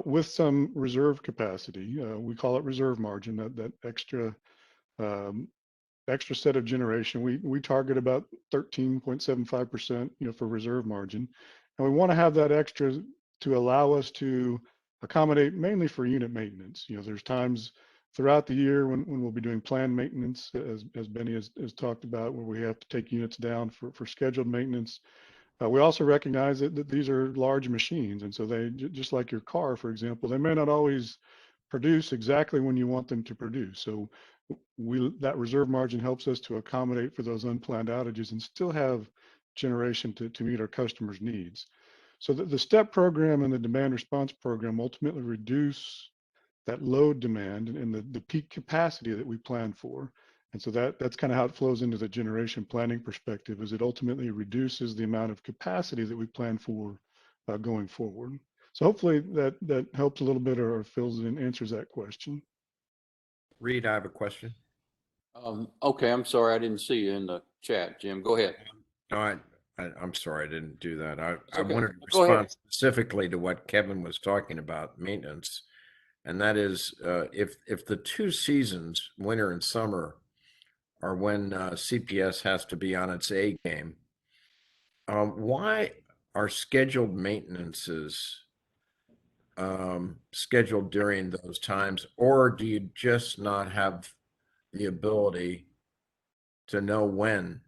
with some reserve capacity. We call it reserve margin, that um, extra set of generation. We target about 13.75%, for reserve margin. And we want to have that extra to allow us to accommodate mainly for unit maintenance. There's times throughout the year when we'll be doing planned maintenance, as Benny has talked about, where we have to take units down for scheduled maintenance. We also recognize that these are large machines. And so they, just like your car, for example, they may not always produce exactly when you want them to produce. So that reserve margin helps us to accommodate for those unplanned outages and still have generation to meet our customers' needs. So the STEP program and the demand response program ultimately reduce that load demand and the peak capacity that we plan for. And so that's kind of how it flows into the generation planning perspective, is it ultimately reduces the amount of capacity that we plan for going forward. So hopefully that helps a little bit or fills in, answers that question. Reed, I have a question. Okay, I'm sorry, I didn't see you in the chat, Jim. Go ahead. No, I'm sorry, I didn't do that. I okay. wanted to Go ahead. respond specifically to what Kevin was talking about, maintenance. And that is, if the two seasons, winter and summer, are when CPS has to be on its A game, why are scheduled maintenances scheduled during those times? Or do you just not have the ability to know when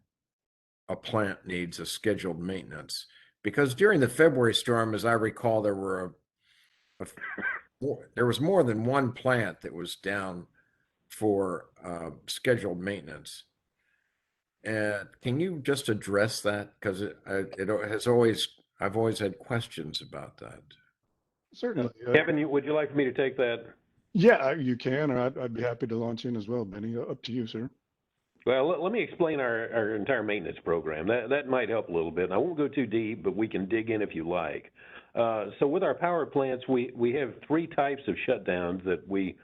a plant needs a scheduled maintenance? Because during the February storm, as I recall, there was more than one plant that was down for scheduled maintenance. And can you just address that? Because I've always had questions about that. Certainly. Kevin, would you like for me to take that? Yeah, you can, or I'd be happy to launch in as well, Benny. Up to you, sir. Well, let me explain our entire maintenance program. That might help a little bit. I won't go too deep, but we can dig in if you like. So with our power plants, we have three types of shutdowns that we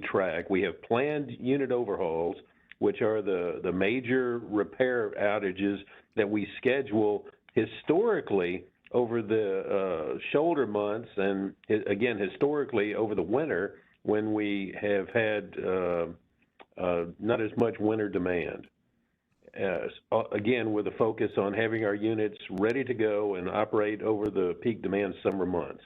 track. We have planned unit overhauls, which are the major repair outages that we schedule historically over the shoulder months, and again, historically over the winter when we have had not as much winter demand. Again, with a focus on having our units ready to go and operate over the peak demand summer months.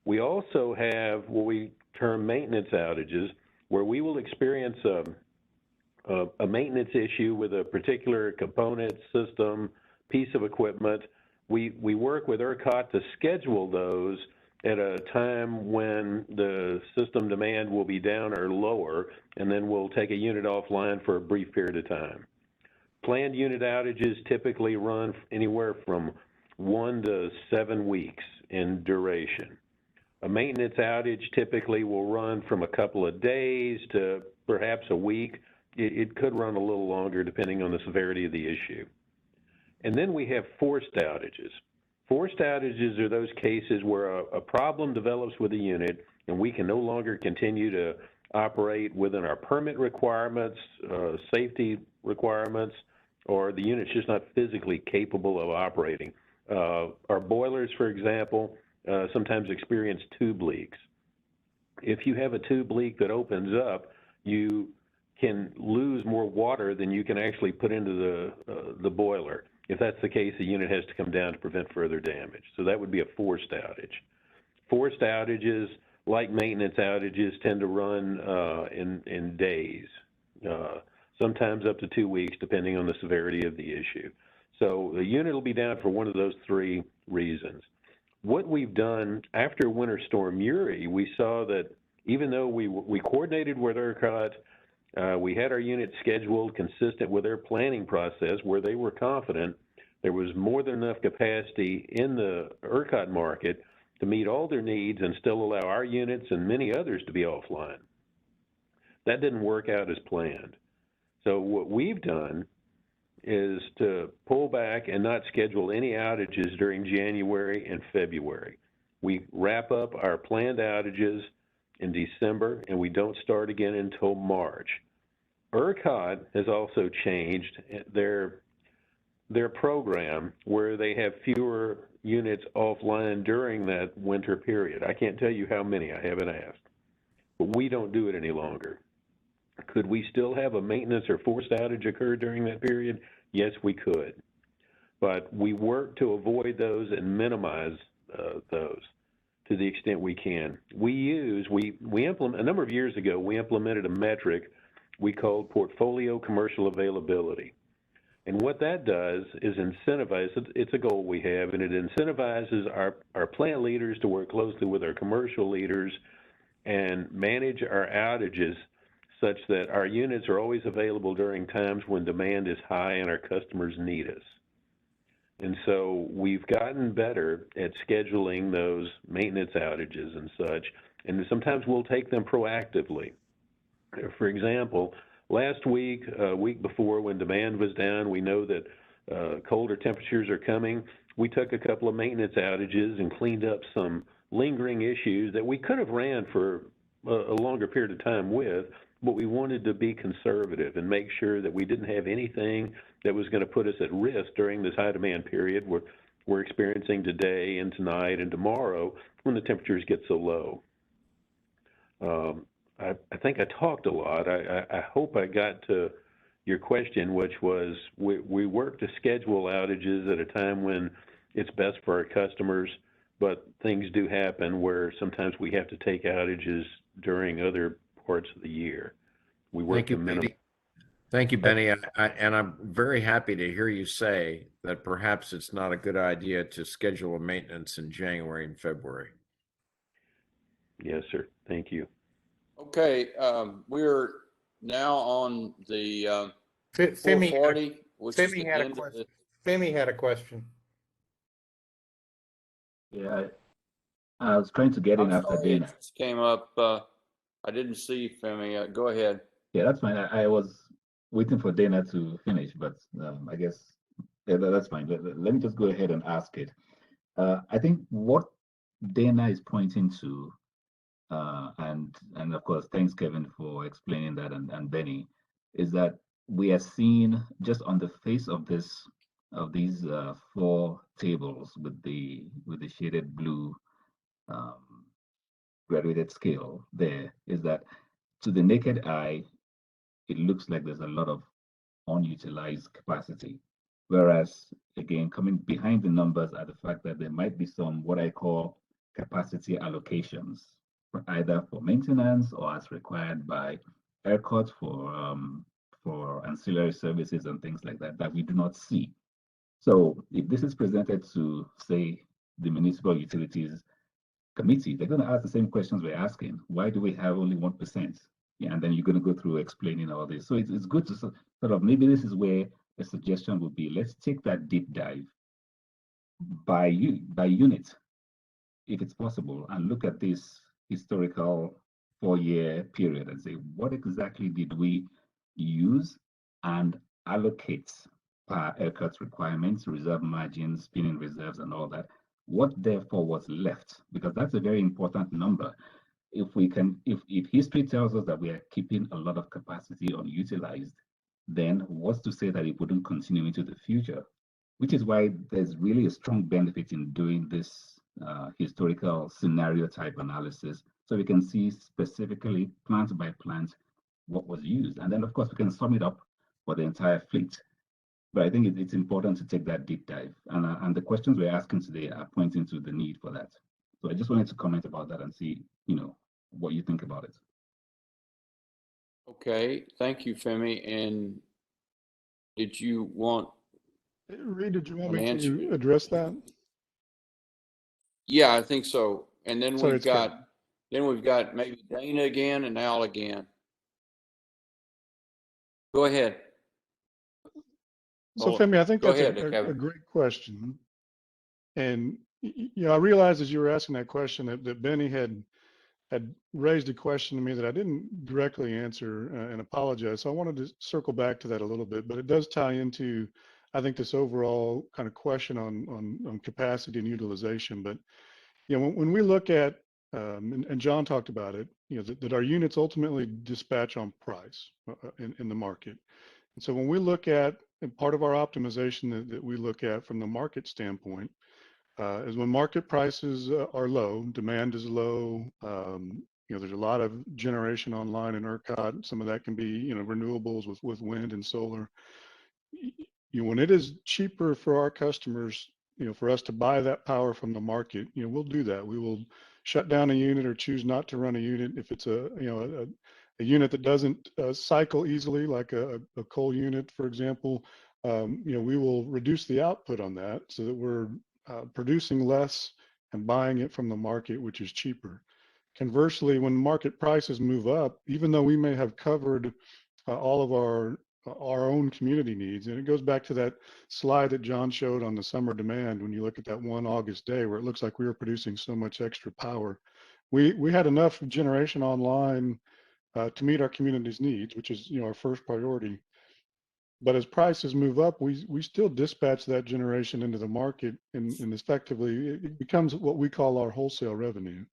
We also have what we term maintenance outages, where we will experience a maintenance issue with a particular component, system, piece of equipment. We work with ERCOT to schedule those at a time when the system demand will be down or lower, and then we'll take a unit offline for a brief period of time. Planned unit outages typically run anywhere from 1 to 7 weeks in duration. A maintenance outage typically will run from a couple of days to perhaps a week. It could run a little longer depending on the severity of the issue. And then we have forced outages. Forced outages are those cases where a problem develops with a unit and we can no longer continue to operate within our permit requirements, safety requirements, or the unit's just not physically capable of operating. Our boilers, for example, sometimes experience tube leaks. If you have a tube leak that opens up, you can lose more water than you can actually put into the boiler. If that's the case, the unit has to come down to prevent further damage. So that would be a forced outage. Forced outages, like maintenance outages, tend to run in days, sometimes up to 2 weeks, depending on the severity of the issue. So the unit will be down for one of those three reasons. What we've done after Winter Storm Uri, we saw that even though we coordinated with ERCOT, we had our units scheduled consistent with their planning process where they were confident there was more than enough capacity in the ERCOT market to meet all their needs and still allow our units and many others to be offline. That didn't work out as planned. So what we've done is to pull back and not schedule any outages during January and February. We wrap up our planned outages in December, and we don't start again until March. ERCOT has also changed their program where they have fewer units offline during that winter period. I can't tell you how many, I haven't asked, but we don't do it any longer. Could we still have a maintenance or forced outage occur during that period? Yes, we could. But we work to avoid those and minimize those to the extent we can. We implement, a number of years ago, we implemented a metric we called portfolio commercial availability. And what that does is incentivize, it's a goal we have, and it incentivizes our plant leaders to work closely with our commercial leaders and manage our outages such that our units are always available during times when demand is high and our customers need us. And so we've gotten better at scheduling those maintenance outages and such, and sometimes we'll take them proactively. For example, last week, week before, when demand was down, we know that colder temperatures are coming. We took a couple of maintenance outages and cleaned up some lingering issues that we could have ran for a longer period of time with, but we wanted to be conservative and make sure that we didn't have anything that was going to put us at risk during this high demand period we're experiencing today and tonight and tomorrow when the temperatures get so low. I think I talked a lot. I hope I got to your question, which was we work to schedule outages at a time when it's best for our customers, but things do happen where sometimes we have to take outages during other parts of the year. We work to minimize. Thank you, Benny. And I'm very happy to hear you say that perhaps it's not a good idea to schedule a maintenance in January and February. Yes, sir. Thank you. Okay, we're now on the Femi 440, which is the had a end of question. the, Femi had a question. Yeah, I was trying to get in I'm after sorry, Dana. it just came up. I didn't see Femi. Go ahead. Yeah, that's fine. I was waiting for Dana to finish, but I guess that's fine. Let me just go ahead and ask it. I think what Dana is pointing to, and of course, thanks Kevin for explaining that, and Benny, is that we are seeing just on the face of these 4 tables with the shaded blue graduated scale. There is that to the naked eye, it looks like there's a lot of unutilized capacity. Whereas, again, coming behind the numbers are the fact that there might be some what I call capacity allocations, either for maintenance or as required by ERCOT for ancillary services and things like that, that we do not see. So if this is presented to, say, the Municipal Utilities Committee, they're going to ask the same questions we're asking. Why do we have only 1%? Yeah, and then you're going to go through explaining all this. So it's good to sort of, maybe this is where a suggestion would be, let's take that deep dive by unit, if it's possible, and look at this historical 4-year period and say, what exactly did we use and allocate per ERCOT's requirements, reserve margins, spinning reserves, and all that? What therefore was left? Because that's a very important number. If we can, if history tells us that we are keeping a lot of capacity unutilized, then what's to say that it wouldn't continue into the future? Which is why there's really a strong benefit in doing this historical scenario type analysis, so we can see specifically plant by plant what was used. And then of course we can sum it up for the entire fleet. But I think it's important to take that deep dive. And the questions we're asking today are pointing to the need for that. So I just wanted to comment about that and see, what you think about it. Okay, thank you, Femi. And did you want? Reed, did you want an me answer? to address that? Yeah, I think so. And then Sorry, we've got maybe Dana again and Al again. Go ahead. So Femi, I think Go that's ahead, a Kevin. great question. And I realized as you were asking that question that Benny had raised a question to me that I didn't directly answer, and apologize. So I wanted to circle back to that a little bit, but it does tie into, I think, this overall kind of question on capacity and utilization. But when we look at and John talked about it, that our units ultimately dispatch on price in the market. And so when we look at, and part of our optimization that we look at from the market standpoint, is when market prices are low, demand is low, there's a lot of generation online in ERCOT. Some of that can be, renewables with wind and solar. When it is cheaper for our customers, for us to buy that power from the market, we'll do that. We will shut down a unit or choose not to run a unit if it's a unit that doesn't cycle easily, like a coal unit, for example. We will reduce the output on that so that we're producing less and buying it from the market, which is cheaper. Conversely, when market prices move up, even though we may have covered all of our own community needs, and it goes back to that slide that John showed on the summer demand, when you look at that one August day where it looks like we were producing so much extra power, we had enough generation online to meet our community's needs, which is our first priority. But as prices move up, we still dispatch that generation into the market, and effectively it becomes what we call our wholesale revenue.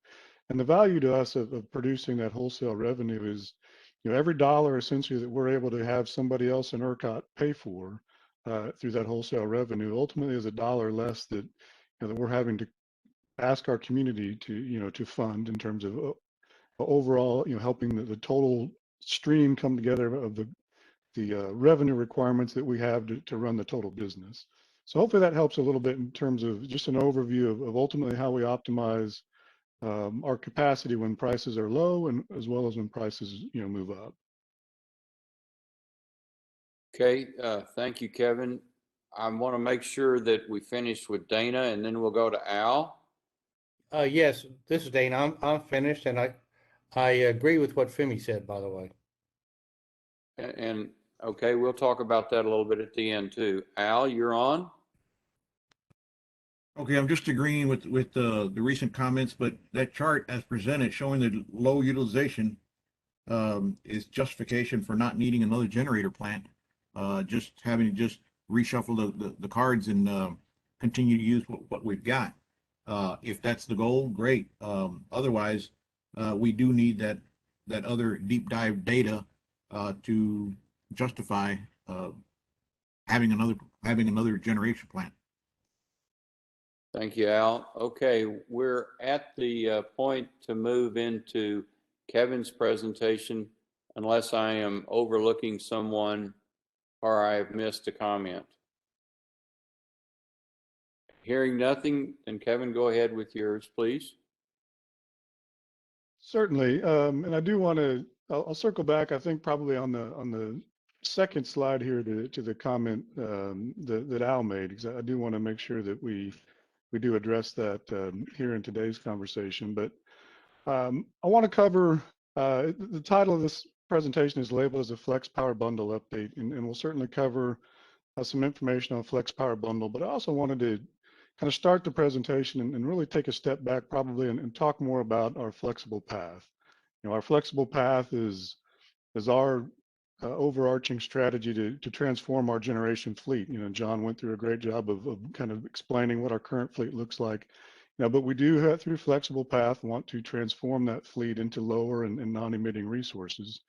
And the value to us of producing that wholesale revenue is, every dollar essentially that we're able to have somebody else in ERCOT pay for through that wholesale revenue ultimately is a dollar less that that we're having to ask our community to fund in terms of overall helping the total stream come together of the revenue requirements that we have to run the total business. So hopefully that helps a little bit in terms of just an overview of ultimately how we optimize our capacity when prices are low, and as well as when prices move up. Okay, thank you, Kevin. I want to make sure that we finish with Dana, and then we'll go to Al. Yes, this is Dana. I'm finished, and I agree with what Femi said, by the way. And okay, we'll talk about that a little bit at the end too. Al, you're on. Okay, I'm just agreeing with the recent comments, but that chart as presented showing the low utilization is justification for not needing another generator plant. Just having to just reshuffle the cards and continue to use what we've got. If that's the goal, great. Otherwise, we do need that other deep dive data to justify having another generation plant. Thank you, Al. Okay, we're at the point to move into Kevin's presentation, unless I am overlooking someone or I have missed a comment. Hearing nothing, then Kevin, go ahead with yours, please. Certainly, and I do want to. I'll circle back. I think probably on the second slide here to the comment that Al made, because I do want to make sure that we do address that here in today's conversation. But I want to cover the title of this presentation is labeled as a Flex Power Bundle update, and we'll certainly cover some information on Flex Power Bundle. But I also wanted to kind of start the presentation and really take a step back probably and talk more about our flexible path. Our flexible path is our overarching strategy to transform our generation fleet. John went through a great job of kind of explaining what our current fleet looks like. But we do through flexible path want to transform that fleet into lower and non-emitting resources.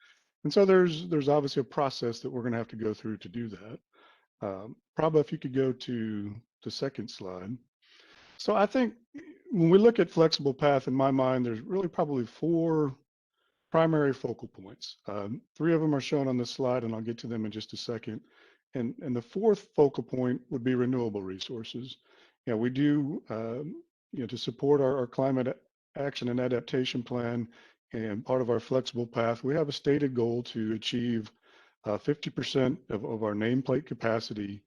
And so there's obviously a process that we're going to have to go through to do that. Probably if you could go to the second slide. So I think when we look at flexible path, in my mind, there's really probably four primary focal points. Three of them are shown on this slide, and I'll get to them in just a second. And the fourth focal point would be renewable resources. We do, to support our climate action and adaptation plan and part of our flexible path, we have a stated goal to achieve 50% of our nameplate capacity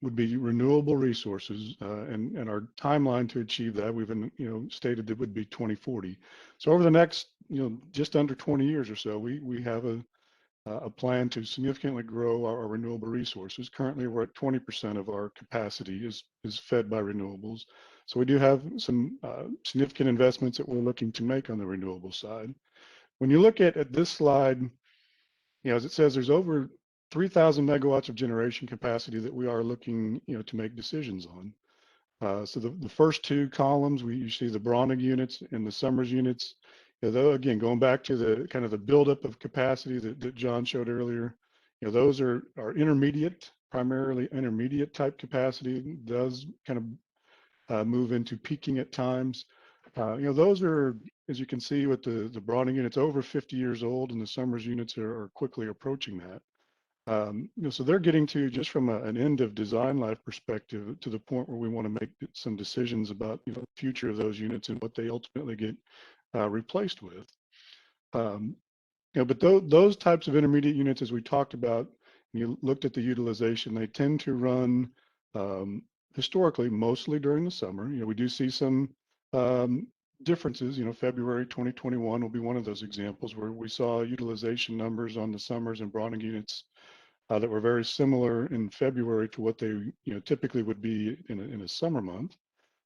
would be renewable resources, and our timeline to achieve that we've been stated that would be 2040. So over the next just under 20 years or so, we have a plan to significantly grow our renewable resources. Currently, we're at 20% of our capacity is fed by renewables. So we do have some significant investments that we're looking to make on the renewable side. When you look at this slide, as it says, there's over 3,000 megawatts of generation capacity that we are looking, to make decisions on. So the first two columns, you see the Browning units and the Summers units. Though again, going back to the kind of the buildup of capacity that John showed earlier, those are intermediate, primarily intermediate type capacity. Does kind of move into peaking at times. Those are, as you can see with the Browning units, over 50 years old, and the Summers units are quickly approaching that. So they're getting to, just from an end of design life perspective, to the point where we want to make some decisions about the future of those units and what they ultimately get replaced with. But those types of intermediate units, as we talked about, you looked at the utilization, they tend to run historically mostly during the summer. We do see some differences. February 2021 will be one of those examples where we saw utilization numbers on the Summers and Browning units that were very similar in February to what they typically would be in a summer month.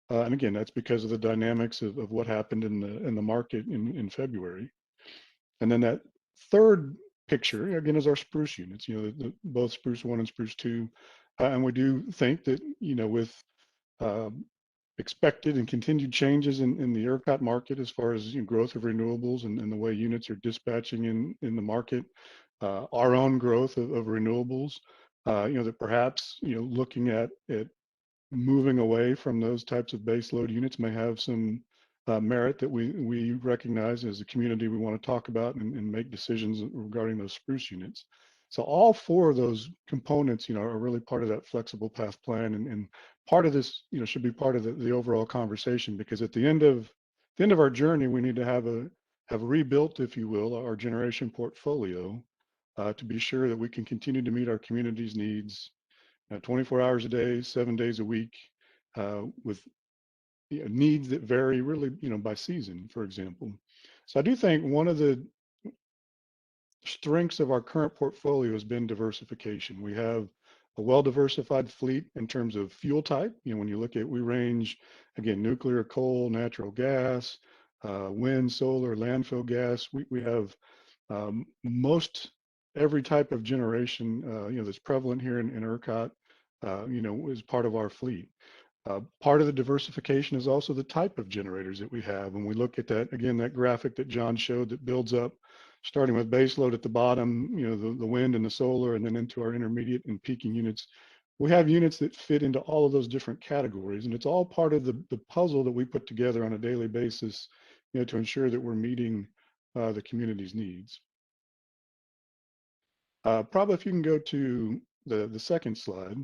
And again, that's because of the dynamics of what happened in the market in February. And then that third picture again is our spruce units. Both Spruce 1 and Spruce 2, and we do think that with expected and continued changes in the ERCOT market as far as growth of renewables and the way units are dispatching in the market, our own growth of renewables, that perhaps looking at moving away from those types of base load units may have some merit that we recognize as a community we want to talk about and make decisions regarding those spruce units. So all four of those components, are really part of that flexible path plan, and part of this, should be part of the overall conversation, because at the end of our journey, we need to have rebuilt, if you will, our generation portfolio to be sure that we can continue to meet our community's needs 24 hours a day, 7 days a week, with needs that vary really, by season, for example. So I do think one of the strengths of our current portfolio has been diversification. We have a well-diversified fleet in terms of fuel type. When you look at, we range, again, nuclear, coal, natural gas, wind, solar, landfill gas. We have most every type of generation, that's prevalent here in ERCOT, is part of our fleet. Part of the diversification is also the type of generators that we have. When we look at that, again, that graphic that John showed that builds up, starting with base load at the bottom, the wind and the solar, and then into our intermediate and peaking units. We have units that fit into all of those different categories, and it's all part of the puzzle that we put together on a daily basis, to ensure that we're meeting the community's needs. Probably if you can go to the second slide,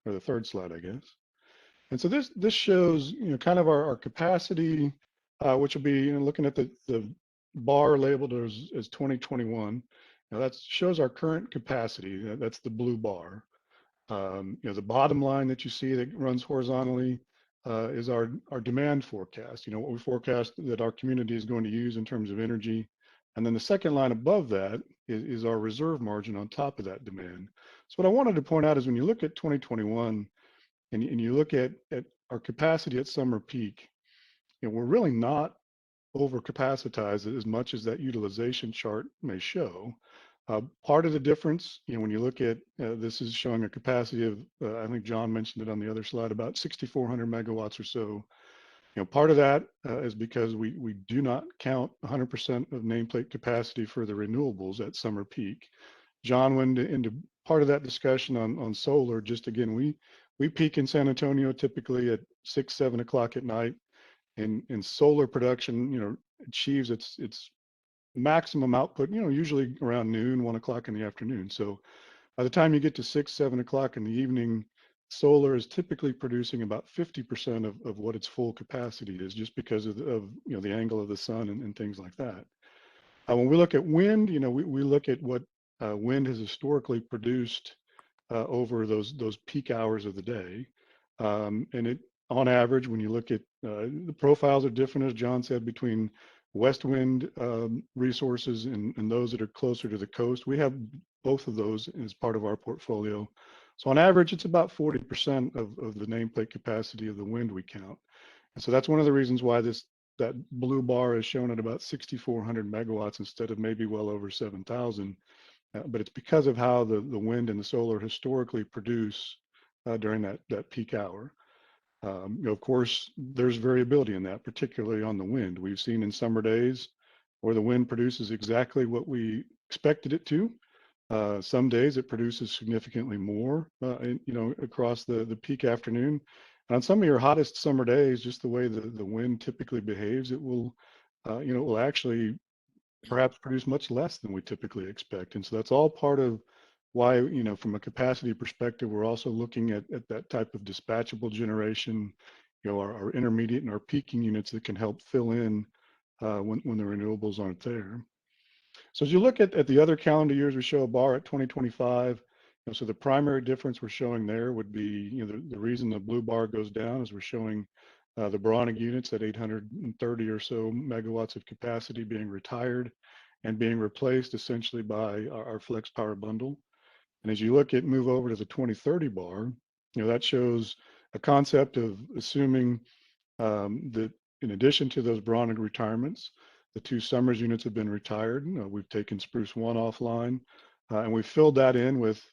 or the third slide, I guess. And so this shows, kind of our capacity, which will be, looking at the bar labeled as 2021. Now that shows our current capacity. That's the blue bar. The bottom line that you see that runs horizontally is our demand forecast. What we forecast that our community is going to use in terms of energy. And then the second line above that is our reserve margin on top of that demand. So what I wanted to point out is when you look at 2021, and you look at our capacity at summer peak, we're really not overcapacitized as much as that utilization chart may show. Part of the difference, when you look at, this is showing a capacity of, I think John mentioned it on the other slide, about 6,400 megawatts or so. Part of that is because we do not count 100% of nameplate capacity for the renewables at summer peak. John went into part of that discussion on solar. Just again, we peak in San Antonio typically at 6, 7 o'clock at night, and solar production, achieves its maximum output, usually around noon, 1 o'clock in the afternoon. So by the time you get to 6, 7 o'clock in the evening, solar is typically producing about 50% of what its full capacity is, just because of the angle of the sun and things like that. When we look at wind, we look at what wind has historically produced over those peak hours of the day. And it, on average, when you look at the profiles are different, as John said, between west wind resources and those that are closer to the coast. We have both of those as part of our portfolio. So on average, it's about 40% of the nameplate capacity of the wind we count. And so that's one of the reasons why that blue bar is shown at about 6,400 megawatts instead of maybe well over 7,000. But it's because of how the wind and the solar historically produce during that peak hour. Of course, there's variability in that, particularly on the wind. We've seen in summer days where the wind produces exactly what we expected it to. Some days it produces significantly more, across the peak afternoon. And on some of your hottest summer days, just the way the wind typically behaves, it will actually perhaps produce much less than we typically expect. And so that's all part of why, from a capacity perspective, we're also looking at that type of dispatchable generation, our intermediate and our peaking units that can help fill in when the renewables aren't there. So as you look at the other calendar years, we show a bar at 2025. So the primary difference we're showing there would be, the reason the blue bar goes down is we're showing the Browning units at 830 or so megawatts of capacity being retired and being replaced essentially by our flex power bundle. And as you move over to the 2030 bar, that shows a concept of assuming that in addition to those Browning retirements, the 2 Summers units have been retired. We've taken Spruce 1 offline, and we've filled that in with,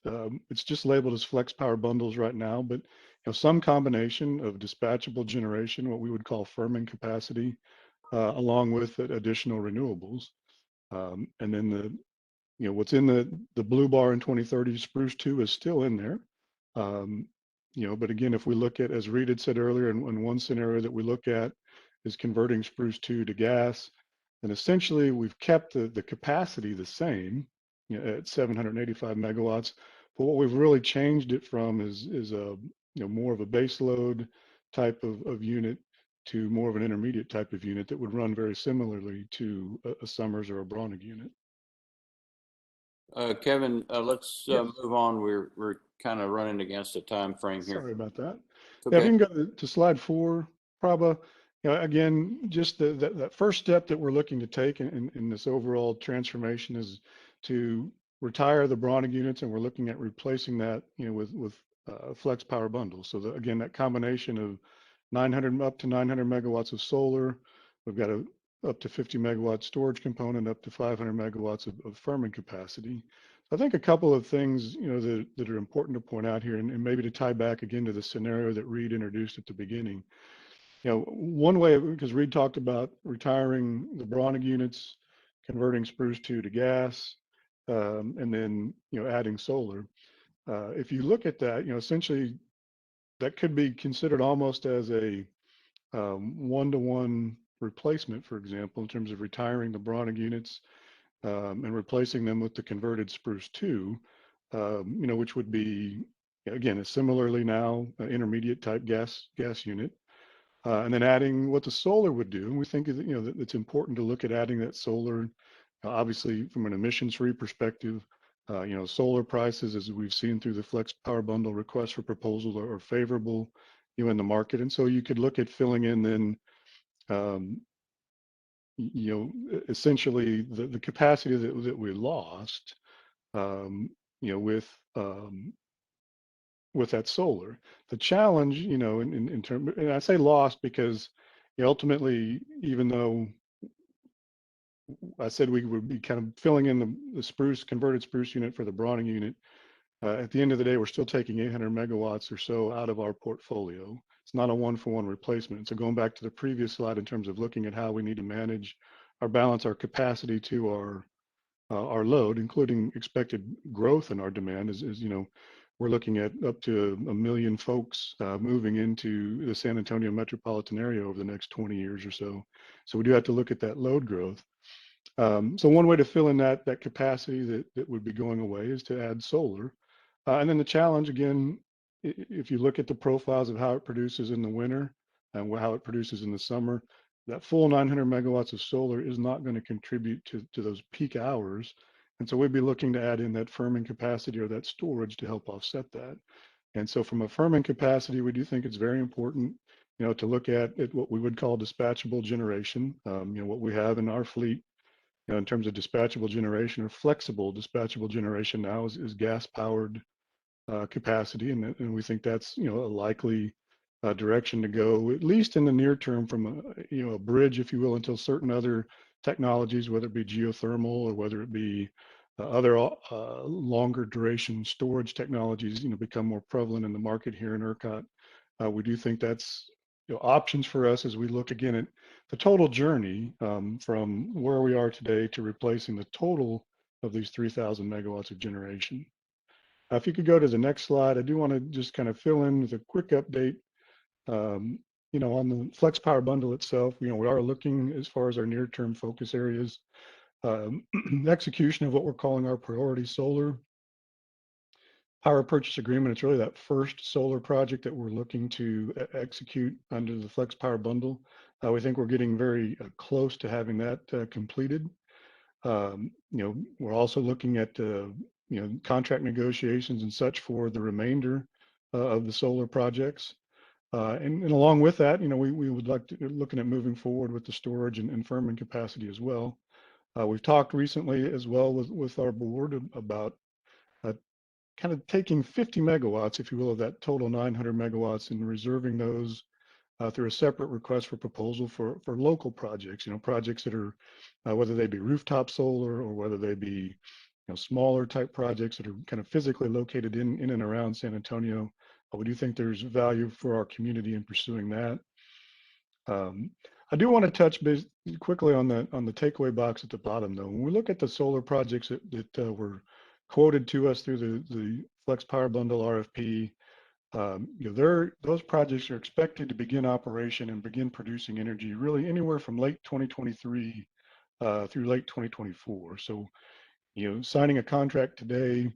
it's just labeled as flex power bundles right now, but some combination of dispatchable generation, what we would call firming capacity, along with additional renewables. And then what's in the blue bar in 2030, Spruce 2 is still in there. But again, if we look at, as Reed had said earlier, in one scenario that we look at is converting Spruce 2 to gas, and essentially we've kept the capacity the same, at 785 megawatts. But what we've really changed it from is a more of a base load type of unit to more of an intermediate type of unit that would run very similarly to a Summers or a Browning unit. Kevin, let's Yes. move on. We're kind of running against a time frame here. Sorry about that. It's Yeah, if okay. you can go to slide 4, Prabha. Again, just that first step that we're looking to take in this overall transformation is to retire the Browning units, and we're looking at replacing that, with flex power bundles. So again, that combination of up to 900 megawatts of solar. We've got up to 50 megawatt storage component, up to 500 megawatts of firming capacity. I think a couple of things, that are important to point out here, and maybe to tie back again to the scenario that Reed introduced at the beginning. One way, because Reed talked about retiring the Browning units, converting Spruce 2 to gas, and then, adding solar. If you look at that, essentially that could be considered almost as a one-to-one replacement, for example, in terms of retiring the Browning units and replacing them with the converted Spruce 2, which would be, again, a similarly now intermediate type gas unit. And then adding what the solar would do. And we think that it's important to look at adding that solar, obviously from an emissions-free perspective. Solar prices, as we've seen through the Flex Power Bundle requests for proposal, are favorable, in the market. And so you could look at filling in then, essentially the capacity that we lost, with that solar. The challenge, in terms, and I say lost because ultimately, even though I said we would be kind of filling in the converted Spruce unit for the Browning unit, at the end of the day, we're still taking 800 megawatts or so out of our portfolio. It's not a one-for-one replacement. So going back to the previous slide in terms of looking at how we need to manage our balance, our capacity to our load, including expected growth in our demand, is we're looking at up to 1 million folks moving into the San Antonio metropolitan area over the next 20 years or so. So we do have to look at that load growth. So one way to fill in that capacity that would be going away is to add solar. And then the challenge, again, if you look at the profiles of how it produces in the winter and how it produces in the summer, that full 900 megawatts of solar is not going to contribute to those peak hours. And so we'd be looking to add in that firming capacity or that storage to help offset that. And so from a firming capacity, we do think it's very important, to look at what we would call dispatchable generation. What we have in our fleet, in terms of dispatchable generation or flexible dispatchable generation now is gas powered capacity. And we think that's, a likely direction to go, at least in the near term, from a bridge, if you will, until certain other technologies, whether it be geothermal or whether it be other longer duration storage technologies, become more prevalent in the market here in ERCOT. We do think that's options for us as we look again at the total journey from where we are today to replacing the total of these 3,000 megawatts of generation. If you could go to the next slide, I do want to just kind of fill in with a quick update. On the Flex Power Bundle itself, we are looking as far as our near-term focus areas, execution of what we're calling our priority solar power purchase agreement. It's really that first solar project that we're looking to execute under the Flex Power Bundle. We think we're getting very close to having that completed. We're also looking at contract negotiations and such for the remainder of the solar projects. And along with that, we would like to looking at moving forward with the storage and firming capacity as well. We've talked recently as well with our board about kind of taking 50 megawatts, if you will, of that total 900 megawatts and reserving those through a separate request for proposal for local projects, projects that are, whether they be rooftop solar or whether they be, smaller type projects that are kind of physically located in and around San Antonio. We do think there's value for our community in pursuing that. I do want to touch base quickly on the takeaway box at the bottom, though. When we look at the solar projects that were quoted to us through the Flex Power Bundle RFP, those projects are expected to begin operation and begin producing energy really anywhere from late 2023 through late 2024. So, signing a contract today,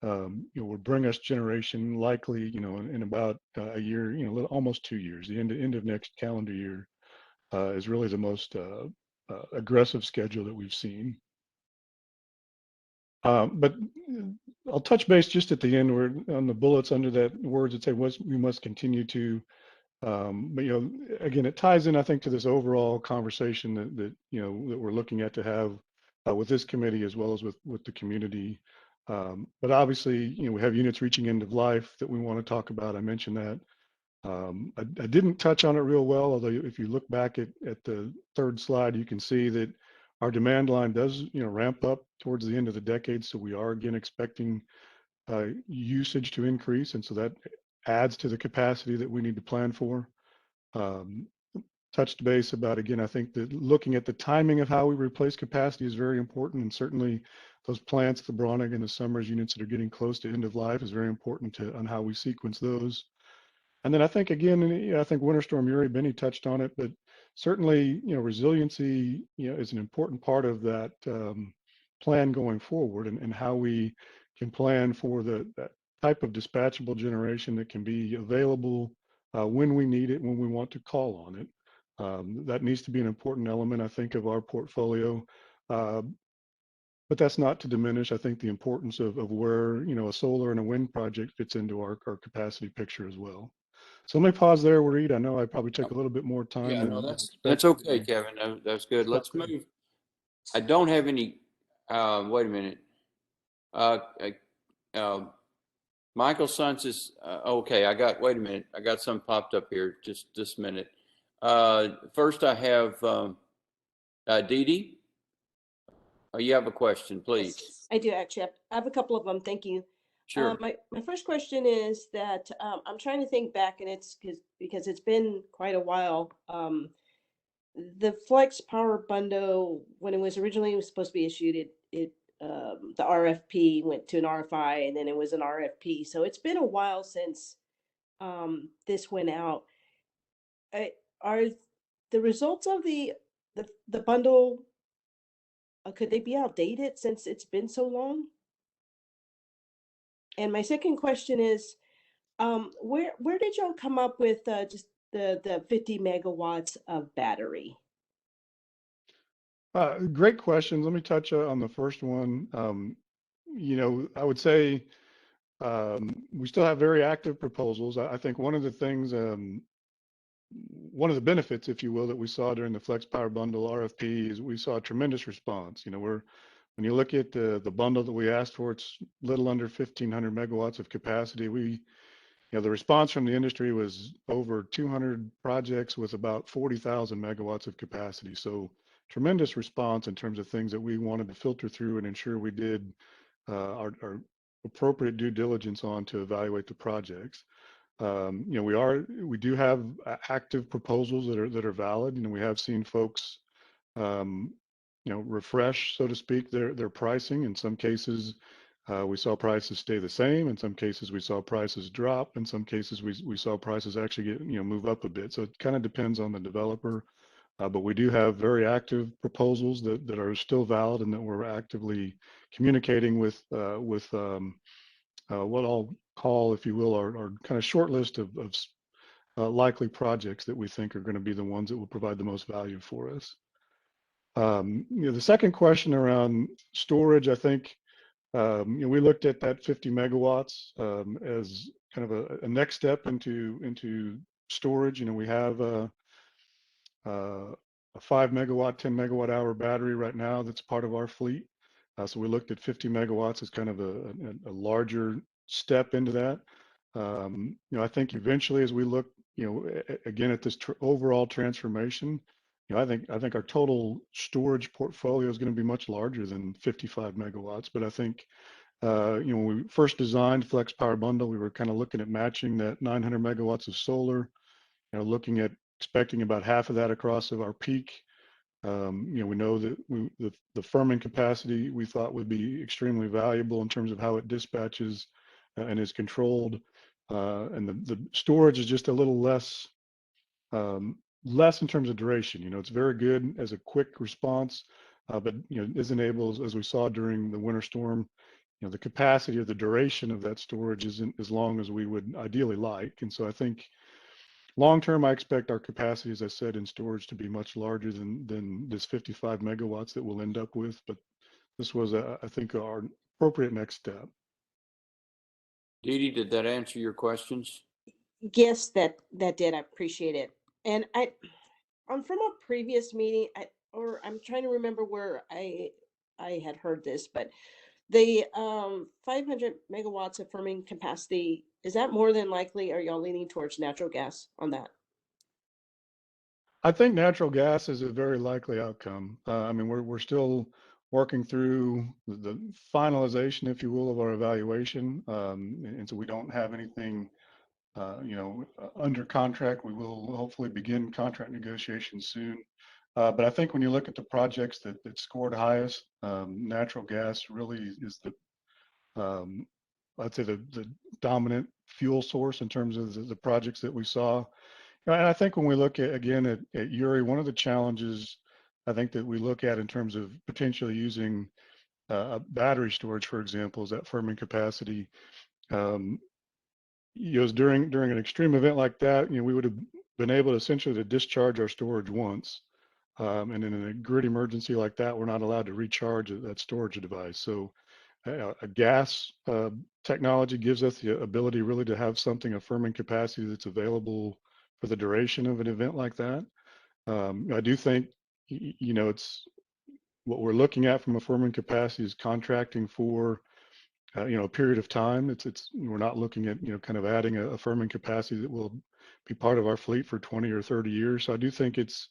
would bring us generation likely, in about a year, almost 2 years. The end of next calendar year is really the most aggressive schedule that we've seen. But I'll touch base just at the end where on the bullets under that words that say we must continue to. But again, it ties in, I think, to this overall conversation that we're looking at to have with this committee as well as with the community. But obviously, we have units reaching end of life that we want to talk about. I mentioned that. I didn't touch on it real well, although if you look back at the third slide, you can see that our demand line does, ramp up towards the end of the decade. So we are again expecting usage to increase, and so that adds to the capacity that we need to plan for. Touched base about, again, I think that looking at the timing of how we replace capacity is very important, and certainly those plants, the Browning and the Summers units that are getting close to end of life is very important on how we sequence those. And then I think, again, I think Winter Storm Uri, Benny touched on it, but certainly, resiliency, is an important part of that plan going forward, and how we can plan for that type of dispatchable generation that can be available when we need it, when we want to call on it. That needs to be an important element, I think, of our portfolio. But that's not to diminish, I think, the importance of where, a solar and a wind project fits into our capacity picture as well. So let me pause there, Reed. I know I probably took a little bit more time. Yeah, no, that's okay, Kevin. That's good. Let's move. I don't have any, wait a minute. Michael Sanchez, okay, wait a minute. I got some popped up here, just this minute. First I have Dee Dee. Oh, you have a question, please. Yes, I do actually. I have a couple of them. Thank you. Sure. My first question is that I'm trying to think back, and it's because it's been quite a while. The Flex Power Bundle, when it was originally supposed to be issued, the RFP went to an RFI, and then it was an RFP. So it's been a while since this went out. Are the results of the bundle, could they be outdated since it's been so long? And my second question is, where did y'all come up with just the 50 megawatts of battery? Great questions. Let me touch on the first one. I would say we still have very active proposals. I think one of the things, one of the benefits, if you will, that we saw during the Flex Power Bundle RFP is we saw a tremendous response. When you look at the bundle that we asked for, it's a little under 1,500 megawatts of capacity. The response from the industry was over 200 projects with about 40,000 megawatts of capacity. So tremendous response in terms of things that we wanted to filter through and ensure we did our appropriate due diligence on to evaluate the projects. we do have active proposals that are valid. We have seen folks, refresh, so to speak, their pricing. In some cases, we saw prices stay the same. In some cases, we saw prices drop. In some cases, we saw prices actually get, move up a bit. So it kind of depends on the developer. But we do have very active proposals that are still valid and that we're actively communicating with what I'll call, if you will, our kind of short list of likely projects that we think are going to be the ones that will provide the most value for us. The second question around storage, I think, we looked at that 50 megawatts as kind of a next step into storage. We have a 5 megawatt, 10 megawatt hour battery right now that's part of our fleet. So we looked at 50 megawatts as kind of a larger step into that. I think eventually, as we look, again at this overall transformation, I think our total storage portfolio is going to be much larger than 55 megawatts. But I think, when we first designed Flex Power Bundle, we were kind of looking at matching that 900 megawatts of solar, looking at expecting about half of that across of our peak. We know that the firming capacity we thought would be extremely valuable in terms of how it dispatches and is controlled. And the storage is just a little less in terms of duration. It's very good as a quick response, but isn't able, as we saw during the winter storm, the capacity or the duration of that storage isn't as long as we would ideally like. And so I think long term, I expect our capacity, as I said, in storage to be much larger than this 55 megawatts that we'll end up with. But this was, I think, our appropriate next step. Dee Dee, did that answer your questions? Yes, that did. I appreciate it. And I'm from a previous meeting, I'm trying to remember where I had heard this, but the 500 megawatts of firming capacity, is that more than likely? Are y'all leaning towards natural gas on that? I think natural gas is a very likely outcome. I mean, we're still working through the finalization, if you will, of our evaluation, and so we don't have anything, under contract. We will hopefully begin contract negotiations soon. But I think when you look at the projects that scored highest, natural gas really is I'd say the dominant fuel source in terms of the projects that we saw. And I think when we look again at Uri, one of the challenges I think that we look at in terms of potentially using battery storage, for example, is that firming capacity. During an extreme event like that, we would have been able to essentially to discharge our storage once. And in a grid emergency like that, we're not allowed to recharge that storage device. So a gas technology gives us the ability really to have something, a firming capacity that's available for the duration of an event like that. I do think, it's what we're looking at from a firming capacity is contracting for, a period of time. We're not looking at, kind of adding a firming capacity that will be part of our fleet for 20 or 30 years. So I do think it's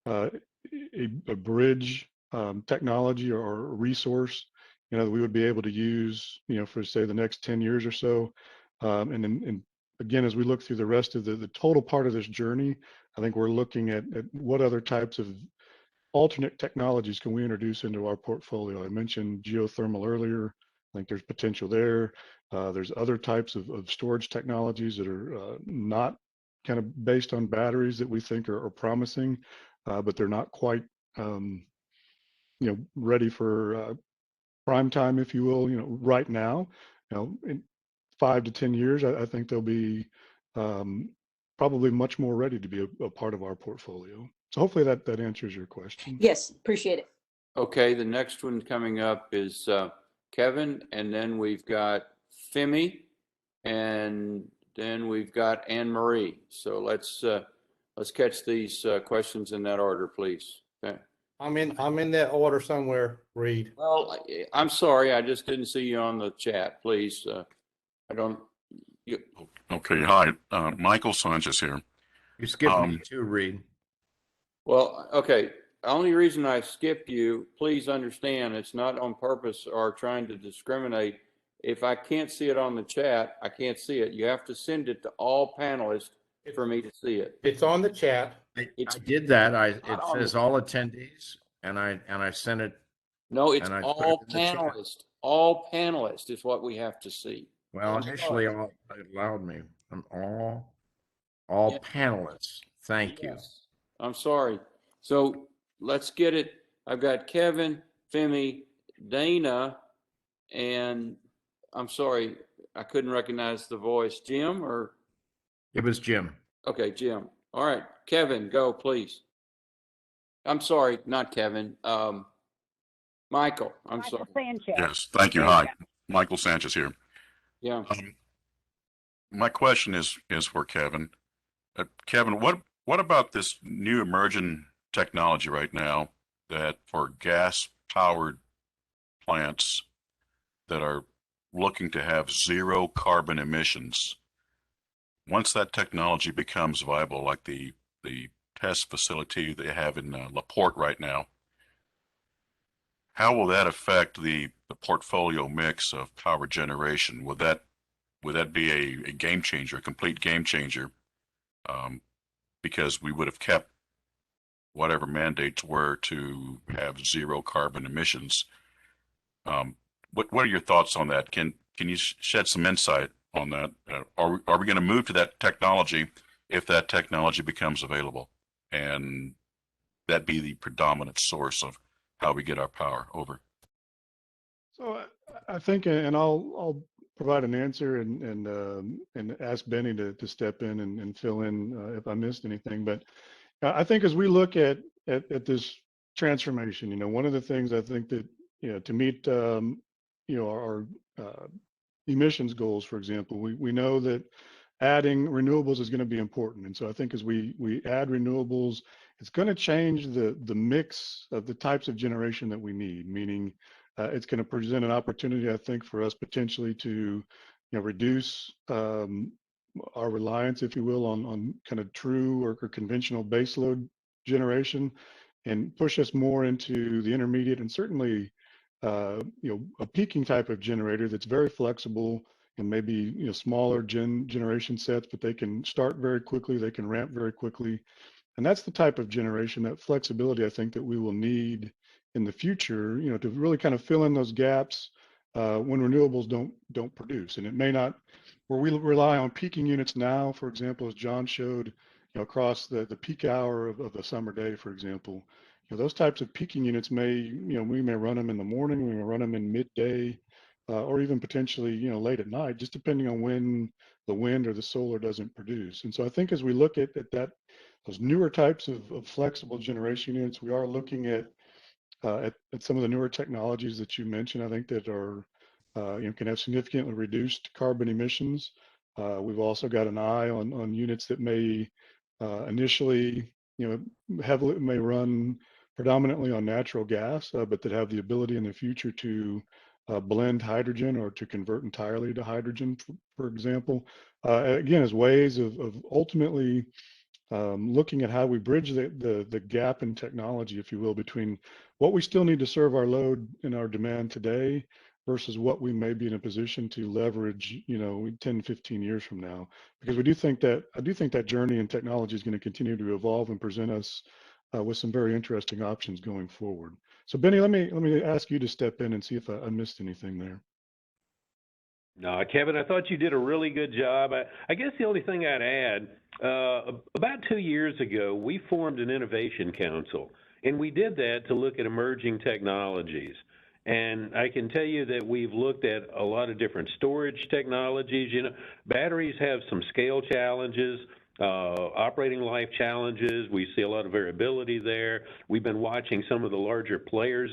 a bridge technology or a resource, that we would be able to use, for say the next 10 years or so. And again, as we look through the rest of the total part of this journey, I think we're looking at what other types of alternate technologies can we introduce into our portfolio. I mentioned geothermal earlier. I think there's potential there. There's other types of storage technologies that are not kind of based on batteries that we think are promising, but they're not quite, ready for prime time, if you will, right now. In 5 to 10 years, I think they'll be probably much more ready to be a part of our portfolio. So hopefully that answers your question. Yes, appreciate it. Okay, the next one coming up is Kevin, and then we've got Femi, and then we've got Anne Marie. So let's catch these questions in that order, please. Okay. I'm in that order somewhere, Reed. Well, I'm sorry, I just didn't see you on the chat. Please, I don't. Okay, hi, Michael Sanchez here. You skipped me too, Reed. Well, okay. Only reason I skipped you, please understand, it's not on purpose or trying to discriminate. if I can't see it on the chat, I can't see it. You have to send it to all panelists for me to see it. It's on the chat. I did that. It not on says the- all attendees, and I sent it. No, it's and I put it all in the chat. panelists. All panelists is what we have to see. Well, I'm initially, sorry. it allowed me. All Yeah. panelists. Thank you. Yes. I'm sorry. So let's get it. I've got Kevin, Femi, Dana, and I'm sorry, I couldn't recognize the voice. Jim or? It was Jim. Okay, Jim. All right, Kevin, go please. I'm sorry, not Kevin. Michael, I'm sorry. Sanchez. Yes, thank you. Hi, Michael Sanchez here. Yeah. My question is for Kevin. Kevin, what about this new emerging technology right now that for gas-powered plants that are looking to have zero carbon emissions? Once that technology becomes viable, like the test facility they have in LaPorte right now, how will that affect the portfolio mix of power generation? Would that be a game changer, a complete game changer? Because we would have kept whatever mandates were to have zero carbon emissions. What are your thoughts on that? Can you shed some insight on that? Are we going to move to that technology if that technology becomes available, and that be the predominant source of how we get our power? Over. So I think, and I'll provide an answer and ask Benny to step in and fill in if I missed anything. But I think as we look at this transformation, one of the things I think that, to meet, our emissions goals, for example, we know that adding renewables is going to be important. And so I think as we add renewables, it's going to change the mix of the types of generation that we need, meaning it's going to present an opportunity, I think, for us potentially to, reduce our reliance, if you will, on kind of true or conventional baseload generation, and push us more into the intermediate and certainly, a peaking type of generator that's very flexible and maybe, smaller generation sets, but they can start very quickly, they can ramp very quickly. And that's the type of generation, that flexibility, I think, that we will need in the future, to really kind of fill in those gaps when renewables don't produce. And it may not, where we rely on peaking units now, for example, as John showed, across the peak hour of the summer day, for example, those types of peaking units may, we may run them in the morning, we may run them in midday, or even potentially, late at night, just depending on when the wind or the solar doesn't produce. And so I think as we look at that, those newer types of flexible generation units, we are looking at some of the newer technologies that you mentioned, I think that are, can have significantly reduced carbon emissions. We've also got an eye on units that may initially, heavily may run predominantly on natural gas, but that have the ability in the future to blend hydrogen or to convert entirely to hydrogen, for example. Again, as ways of ultimately looking at how we bridge the gap in technology, if you will, between what we still need to serve our load and our demand today versus what we may be in a position to leverage, 10, 15 years from now. Because I do think that journey in technology is going to continue to evolve and present us with some very interesting options going forward. So Benny, let me ask you to step in and see if I missed anything there. No, Kevin, I thought you did a really good job. I guess the only thing I'd add, about 2 years ago, we formed an innovation council, and we did that to look at emerging technologies. And I can tell you that we've looked at a lot of different storage technologies. Batteries have some scale challenges, operating life challenges. We see a lot of variability there. We've been watching some of the larger players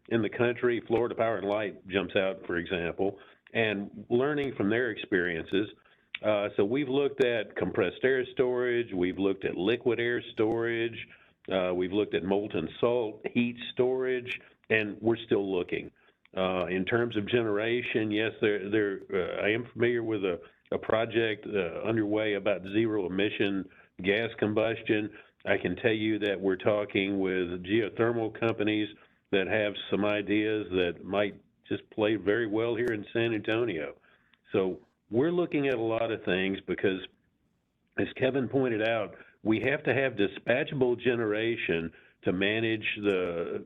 in the country. Florida Power and Light jumps out, for example, and learning from their experiences. So we've looked at compressed air storage, we've looked at liquid air storage, we've looked at molten salt heat storage, and we're still looking. In terms of generation, yes, I am familiar with a project underway about zero emission gas combustion. I can tell you that we're talking with geothermal companies that have some ideas that might just play very well here in San Antonio. So we're looking at a lot of things because, as Kevin pointed out, we have to have dispatchable generation to manage the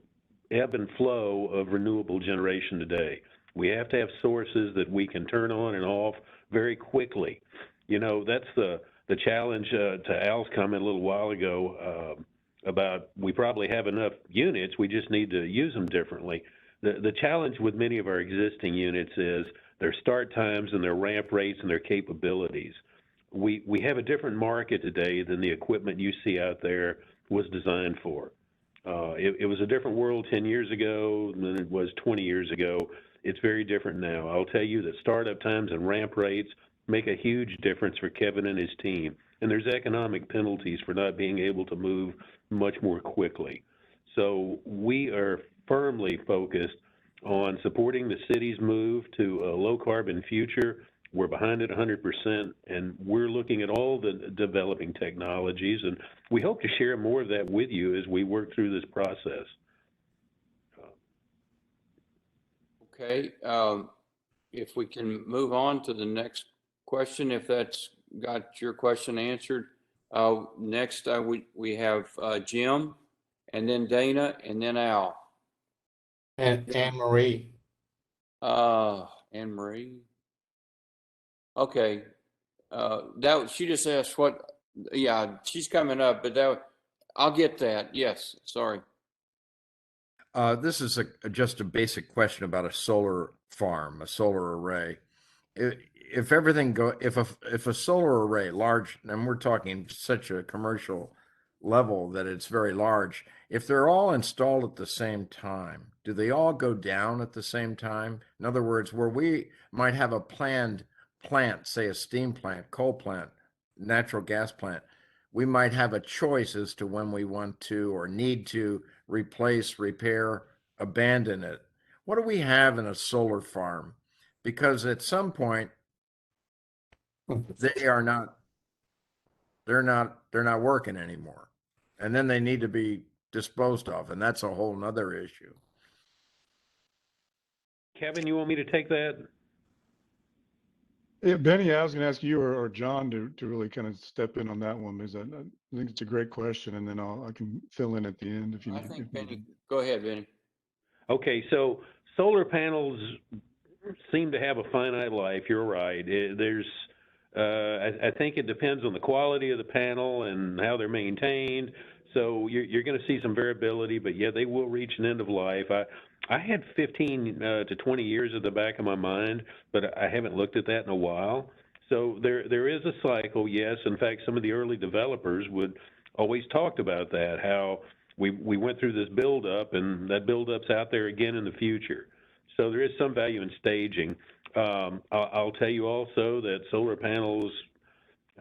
ebb and flow of renewable generation today. We have to have sources that we can turn on and off very quickly. You know, that's the challenge to Al's comment a little while ago about we probably have enough units, we just need to use them differently. The challenge with many of our existing units is their start times and their ramp rates and their capabilities. We have a different market today than the equipment you see out there was designed for. It was a different world 10 years ago than it was 20 years ago. It's very different now. I'll tell you that startup times and ramp rates make a huge difference for Kevin and his team. And there's economic penalties for not being able to move much more quickly. So we are firmly focused on supporting the city's move to a low carbon future. We're behind it 100%, and we're looking at all the developing technologies, and we hope to share more of that with you as we work through this process. Okay, if we can move on to the next question, if that's got your question answered. Next, we have Jim, and then Dana, and then Al. And Anne Marie. Anne Marie. Okay, she just asked what. Yeah, she's coming up, but I'll get that. Yes, sorry. This is just a basic question about a solar farm, a solar array. If a solar array large, and we're talking such a commercial level that it's very large, if they're all installed at the same time, do they all go down at the same time? In other words, where we might have a planned plant, say a steam plant, coal plant, natural gas plant, we might have a choice as to when we want to or need to replace, repair, abandon it. What do we have in a solar farm? Because at some point, they're not working anymore. And then they need to be disposed of, and that's a whole nother issue. Kevin, you want me to take that? Yeah, Benny, I was going to ask you or John to really kind of step in on that one, because I think it's a great question, and then I can fill in at the end if you need. Benny, go ahead, Benny. Okay, so solar panels seem to have a finite life. You're right. I think it depends on the quality of the panel and how they're maintained. So you're going to see some variability, but yeah, they will reach an end of life. I had 15 to 20 years at the back of my mind, but I haven't looked at that in a while. So there is a cycle, yes. In fact, some of the early developers would always talked about that, how we went through this buildup, and that buildup's out there again in the future. So there is some value in staging. I'll tell you also that solar panels,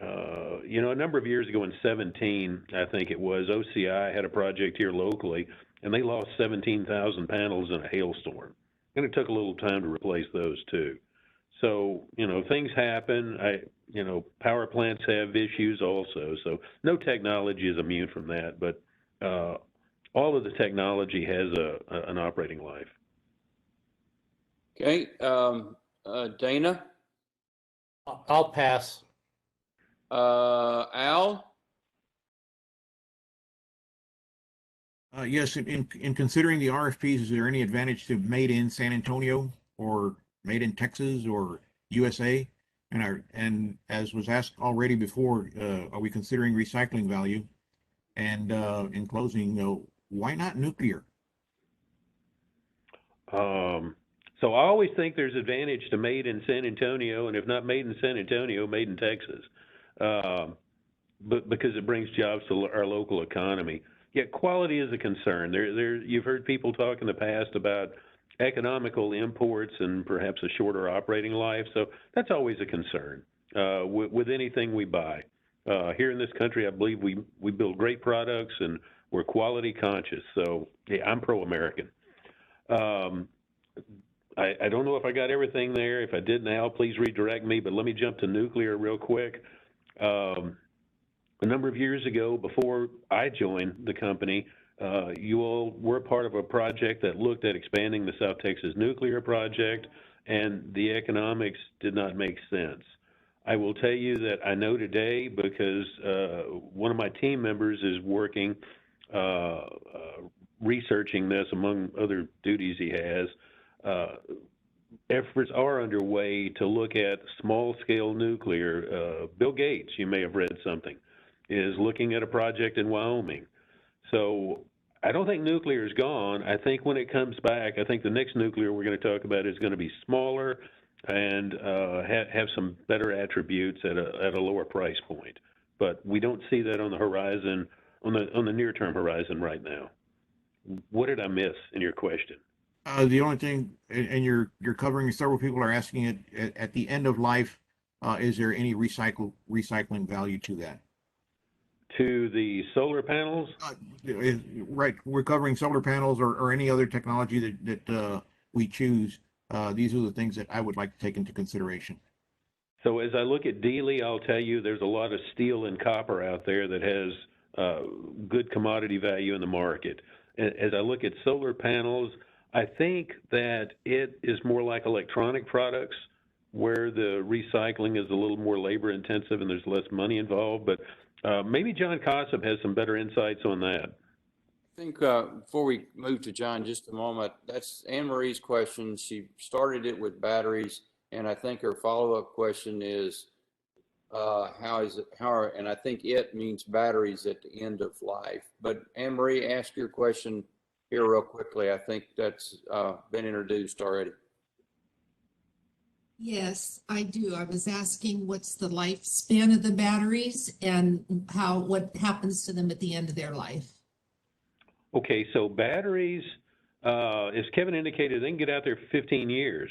a number of years ago in 17, I think it was, OCI had a project here locally, and they lost 17,000 panels in a hailstorm. And it took a little time to replace those too. So, things happen. Power plants have issues also. So no technology is immune from that, but all of the technology has an operating life. Okay, Dana? I'll pass. Al? Yes, in considering the RFPs, is there any advantage to made in San Antonio or made in Texas or USA? And as was asked already before, are we considering recycling value? And in closing, why not nuclear? So I always think there's advantage to made in San Antonio, and if not made in San Antonio, made in Texas, but because it brings jobs to our local economy. Yet quality is a concern. You've heard people talk in the past about economical imports and perhaps a shorter operating life. So that's always a concern with anything we buy. Here in this country, I believe we build great products and we're quality conscious. So yeah, I'm pro-American. I don't know if I got everything there. If I did now, please redirect me, but let me jump to nuclear real quick. A number of years ago, before I joined the company, You all were part of a project that looked at expanding the South Texas nuclear project, and the economics did not make sense. I will tell you that I know today because one of my team members is working researching this among other duties he has. Efforts are underway to look at small-scale nuclear. Bill Gates, you may have read something, is looking at a project in Wyoming. So I don't think nuclear is gone. I think when it comes back, I think the next nuclear we're going to talk about is going to be smaller and have some better attributes at a lower price point. But we don't see that on the horizon, on the near-term horizon right now. What did I miss in your question? The only thing, and you're covering, several people are asking it at the end of life, is there any recycling value to that? To the solar panels? Right, we're covering solar panels or any other technology that we choose. These are the things that I would like to take into consideration. So as I look at Dealey, I'll tell you there's a lot of steel and copper out there that has good commodity value in the market. As I look at solar panels, I think that it is more like electronic products where the recycling is a little more labor intensive and there's less money involved, but maybe John Kossip has some better insights on that. I think before we move to John, just a moment, that's Anne Marie's question. She started it with batteries, and I think her follow-up question is, and I think it means batteries at the end of life. But Anne Marie, ask your question here real quickly. I think that's been introduced already. Yes, I do. I was asking what's the lifespan of the batteries and what happens to them at the end of their life. Okay, so batteries, as Kevin indicated, they can get out there for 15 years.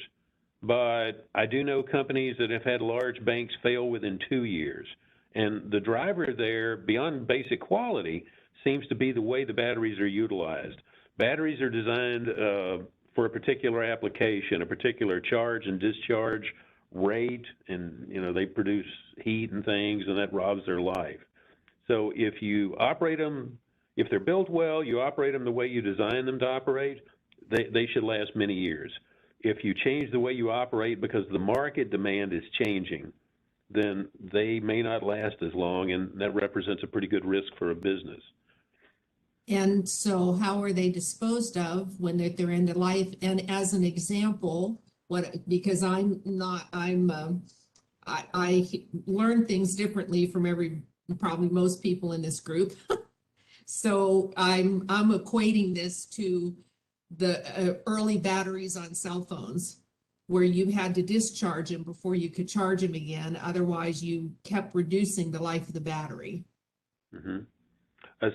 But I do know companies that have had large banks fail within 2 years. And the driver there, beyond basic quality, seems to be the way the batteries are utilized. Batteries are designed for a particular application, a particular charge and discharge rate, and they produce heat and things, and that robs their life. So if you operate them, if they're built well, you operate them the way you design them to operate, they should last many years. If you change the way you operate because the market demand is changing, then they may not last as long, and that represents a pretty good risk for a business. And so how are they disposed of when they're at their end of life? And as an example, because I learn things differently from probably most people in this group. So I'm equating this to the early batteries on cell phones, where you had to discharge them before you could charge them again. Otherwise, you kept reducing the life of the battery. Mm-hmm.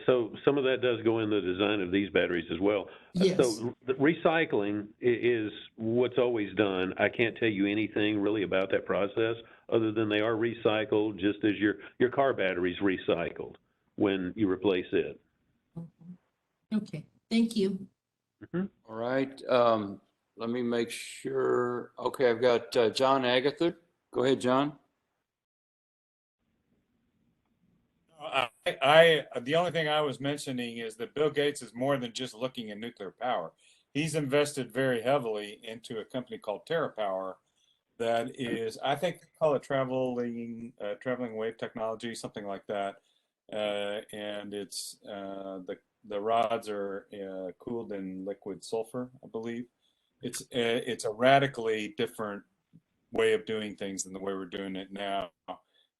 So some of that does go in the design of these batteries as well. Yes. So the recycling is what's always done. I can't tell you anything really about that process other than they are recycled, just as your car battery's recycled when you replace it. Okay, thank you. Mm-hmm. All right. Let me make sure. Okay, I've got John Agatha. Go ahead, John. The only thing I was mentioning is that Bill Gates is more than just looking at nuclear power. He's invested very heavily into a company called TerraPower that is, I think they call it traveling wave technology, something like that. And it's the rods are cooled in liquid sulfur, I believe. It's a radically different way of doing things than the way we're doing it now.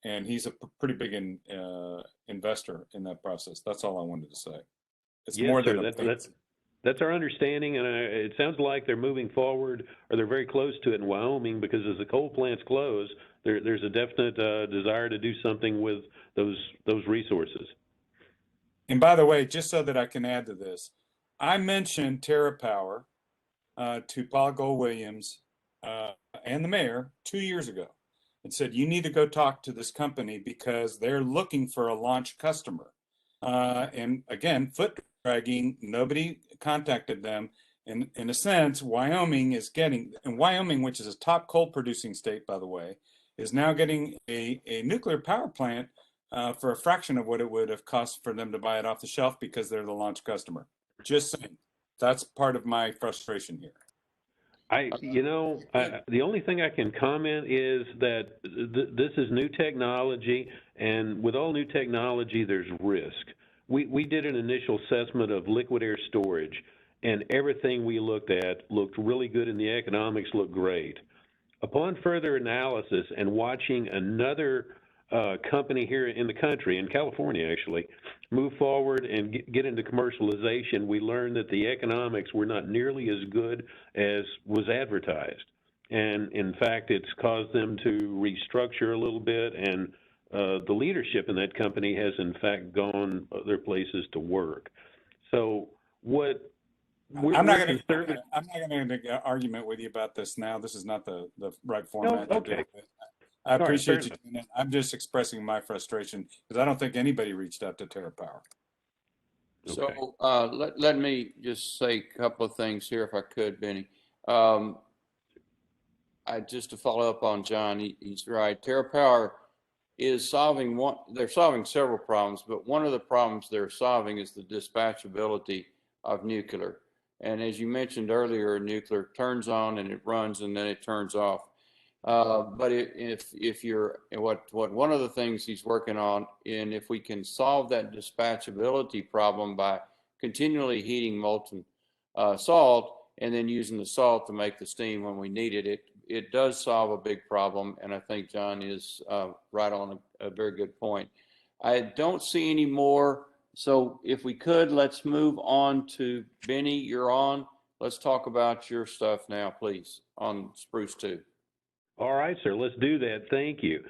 And he's a pretty big investor in that process. That's all I wanted to say. It's Yes, more sir. than That's our understanding, and it sounds like they're moving forward, or they're very close to it in Wyoming, because as the coal plants close, there's a definite desire to do something with those resources. And by the way, just so that I can add to this, I mentioned TerraPower to Paul Gold-Williams and the mayor 2 years ago, and said, you need to go talk to this company because they're looking for a launch customer. And again, foot dragging, nobody contacted them. And in a sense, Wyoming, which is a top coal producing state, by the way, is now getting a nuclear power plant for a fraction of what it would have cost for them to buy it off the shelf because they're the launch customer. Just saying, that's part of my frustration here. The only thing I can comment is that this is new technology, and with all new technology, there's risk. We did an initial assessment of liquid air storage, and everything we looked at looked really good, and the economics looked great. Upon further analysis and watching another company here in the country, in California actually, move forward and get into commercialization, we learned that the economics were not nearly as good as was advertised. And in fact, it's caused them to restructure a little bit, and the leadership in that company has in fact gone other places to work. So what I'm not going to get an argument with you about this now. This is not the right format to do it. I appreciate you doing it. I'm just expressing my frustration because I don't think anybody reached out to TerraPower. So let me just say a couple of things here, if I could, Benny. Just to follow up on John, he's right. TerraPower is solving they're solving several problems, but one of the problems they're solving is the dispatchability of nuclear. And as you mentioned earlier, nuclear turns on and it runs and then it turns off. But if you're what one of the things he's working on, and if we can solve that dispatchability problem by continually heating molten salt and then using the salt to make the steam when we need it, it does solve a big problem. And I think John is right on a very good point. I don't see any more. So if we could, let's move on to Benny. You're on. Let's talk about your stuff now, please, on Spruce 2. All right, sir, let's do that. Thank you.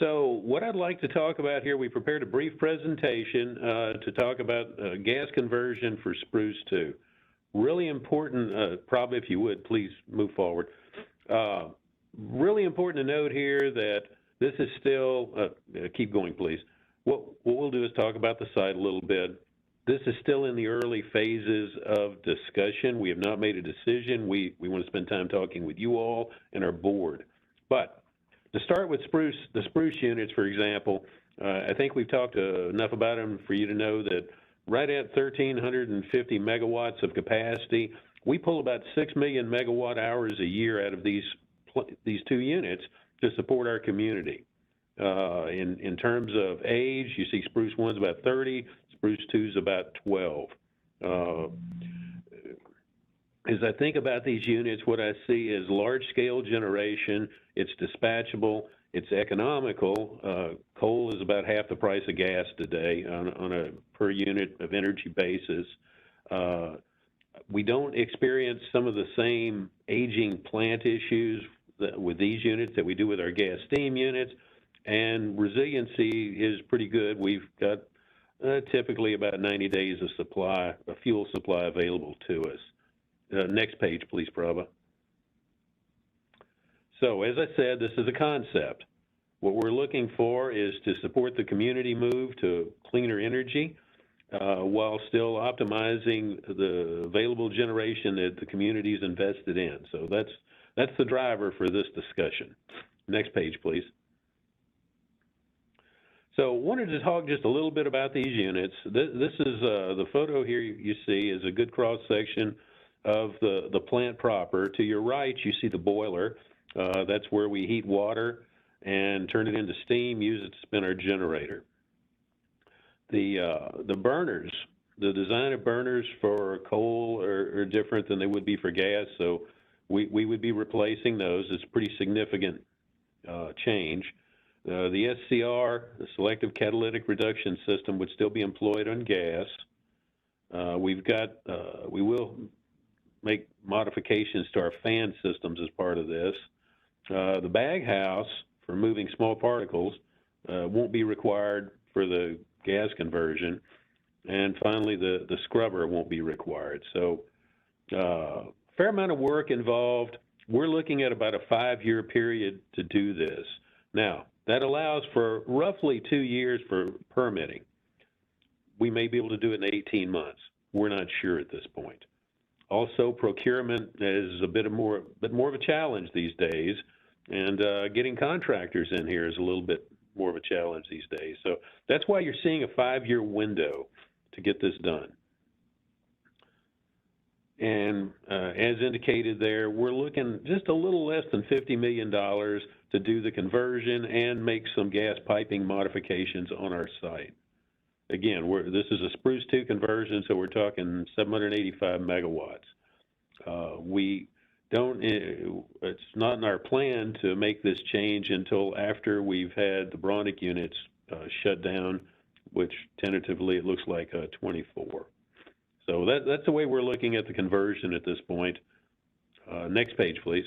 So what I'd like to talk about here, we prepared a brief presentation to talk about gas conversion for Spruce 2. Really important, probably if you would, please move forward. Really important to note here that this is still, keep going, please. What we'll do is talk about the site a little bit. This is still in the early phases of discussion. We have not made a decision. We want to spend time talking with you all and our board. But to start with the Spruce units, for example, I think we've talked enough about them for you to know that right at 1,350 megawatts of capacity, we pull about 6 million megawatt hours a year out of these two units to support our community. In terms of age, you see Spruce 1's about 30, Spruce 2's about 12. As I think about these units, what I see is large-scale generation. It's dispatchable. It's economical. Coal is about half the price of gas today on a per unit of energy basis. We don't experience some of the same aging plant issues with these units that we do with our gas steam units, and resiliency is pretty good. We've got typically about 90 days of supply, a fuel supply available to us. Next page, please, Prabha. So as I said, this is a concept. What we're looking for is to support the community move to cleaner energy while still optimizing the available generation that the community is invested in. So that's the driver for this discussion. Next page, please. So wanted to talk just a little bit about these units. This is the photo here you see is a good cross-section of the plant proper. To your right, you see the boiler. That's where we heat water and turn it into steam, use it to spin our generator. The burners, the design of burners for coal are different than they would be for gas, so we would be replacing those. It's a pretty significant change. The SCR, the Selective Catalytic Reduction System, would still be employed on gas. We will make modifications to our fan systems as part of this. The bag house for moving small particles won't be required for the gas conversion. And finally, the scrubber won't be required. So fair amount of work involved. We're looking at about a 5-year period to do this. Now, that allows for roughly 2 years for permitting. We may be able to do it in 18 months. We're not sure at this point. Also, procurement is a bit more of a challenge these days, and getting contractors in here is a little bit more of a challenge these days. So that's why you're seeing a 5-year window to get this done. And as indicated there, we're looking just a little less than $50 million to do the conversion and make some gas piping modifications on our site. Again, this is a Spruce 2 conversion, so we're talking 785 megawatts. It's not in our plan to make this change until after we've had the Bronick units shut down, which tentatively it looks like 24. So that's the way we're looking at the conversion at this point. Next page, please.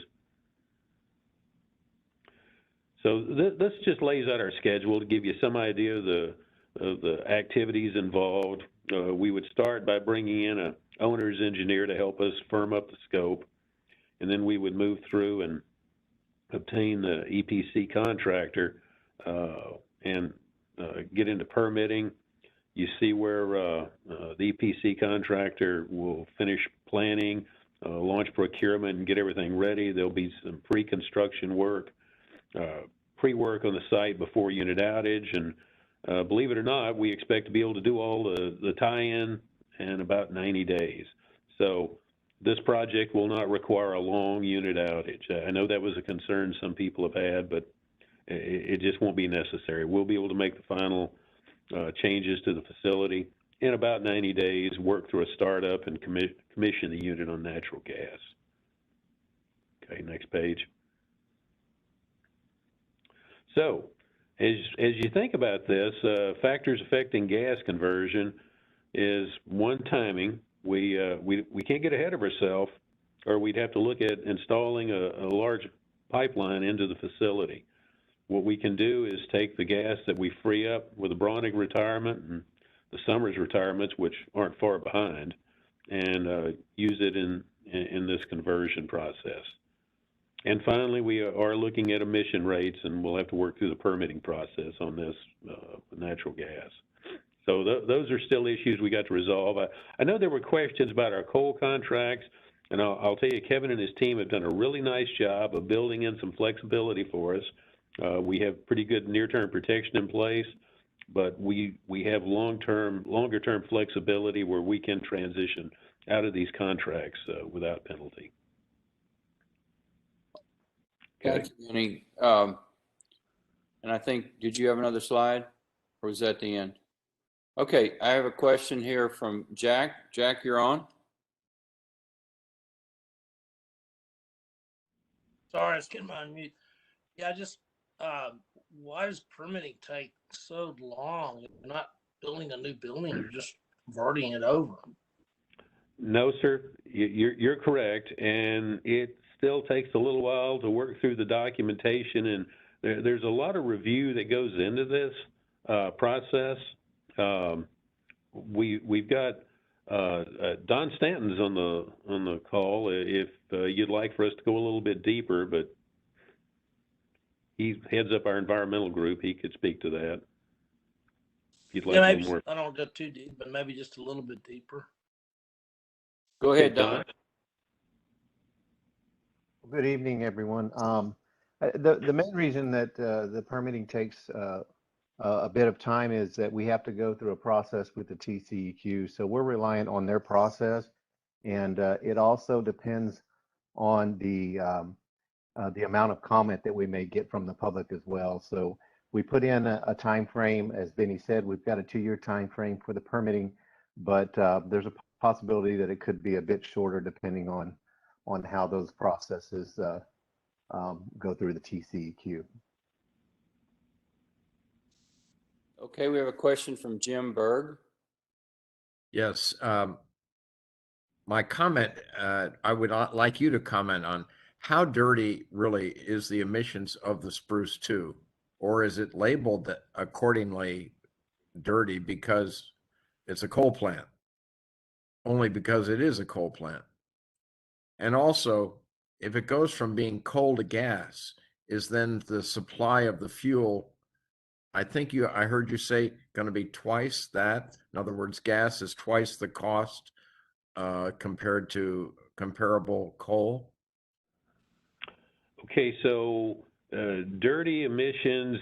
So this just lays out our schedule to give you some idea of the activities involved. We would start by bringing in an owner's engineer to help us firm up the scope, and then we would move through and obtain the EPC contractor and get into permitting. You see where the EPC contractor will finish planning, launch procurement, and get everything ready. There'll be some pre-construction work, pre-work on the site before unit outage, and believe it or not, we expect to be able to do all the tie-in in about 90 days. So this project will not require a long unit outage. I know that was a concern some people have had, but it just won't be necessary. We'll be able to make the final changes to the facility in about 90 days, work through a startup, and commission the unit on natural gas. Okay, next page. So, as you think about this, factors affecting gas conversion is one, timing. We can't get ahead of ourselves, or we'd have to look at installing a large pipeline into the facility. What we can do is take the gas that we free up with the Bronick retirement and the Summers retirements, which aren't far behind, and use it in this conversion process. And finally, we are looking at emission rates, and we'll have to work through the permitting process on this natural gas. So those are still issues we got to resolve. I know there were questions about our coal contracts, and I'll tell you, Kevin and his team have done a really nice job of building in some flexibility for us. We have pretty good near-term protection in place, but we have longer-term flexibility where we can transition out of these contracts without penalty. Okay. Thank you, Benny. And I think, did you have another slide, or was that the end? Okay, I have a question here from Jack. Jack, you're on. Sorry, I was getting my unmute. Yeah, just why does permitting take so long? You're not building a new building, you're just converting it over. No, sir, you're correct, and it still takes a little while to work through the documentation, and there's a lot of review that goes into this process. We've got Don Stanton's on the call if you'd like for us to go a little bit deeper, but he heads up our environmental group. He could speak to that. If you'd like maybe more. I don't go too deep, but maybe just a little bit deeper. Go ahead, Don. Good evening, everyone. The main reason that the permitting takes a bit of time is that we have to go through a process with the TCEQ. So we're reliant on their process, and it also depends on the amount of comment that we may get from the public as well. So we put in a time frame, as Benny said, we've got a 2-year time frame for the permitting, but there's a possibility that it could be a bit shorter depending on how those processes go through the TCEQ. Okay, we have a question from Jim Berg. Yes. My comment, I would like you to comment on how dirty really is the emissions of the Spruce 2, or is it labeled accordingly dirty because it's a coal plant, only because it is a coal plant? And also, if it goes from being coal to gas, is then the supply of the fuel, I heard you say, going to be twice that? In other words, gas is twice the cost compared to comparable coal? Okay, so dirty emissions,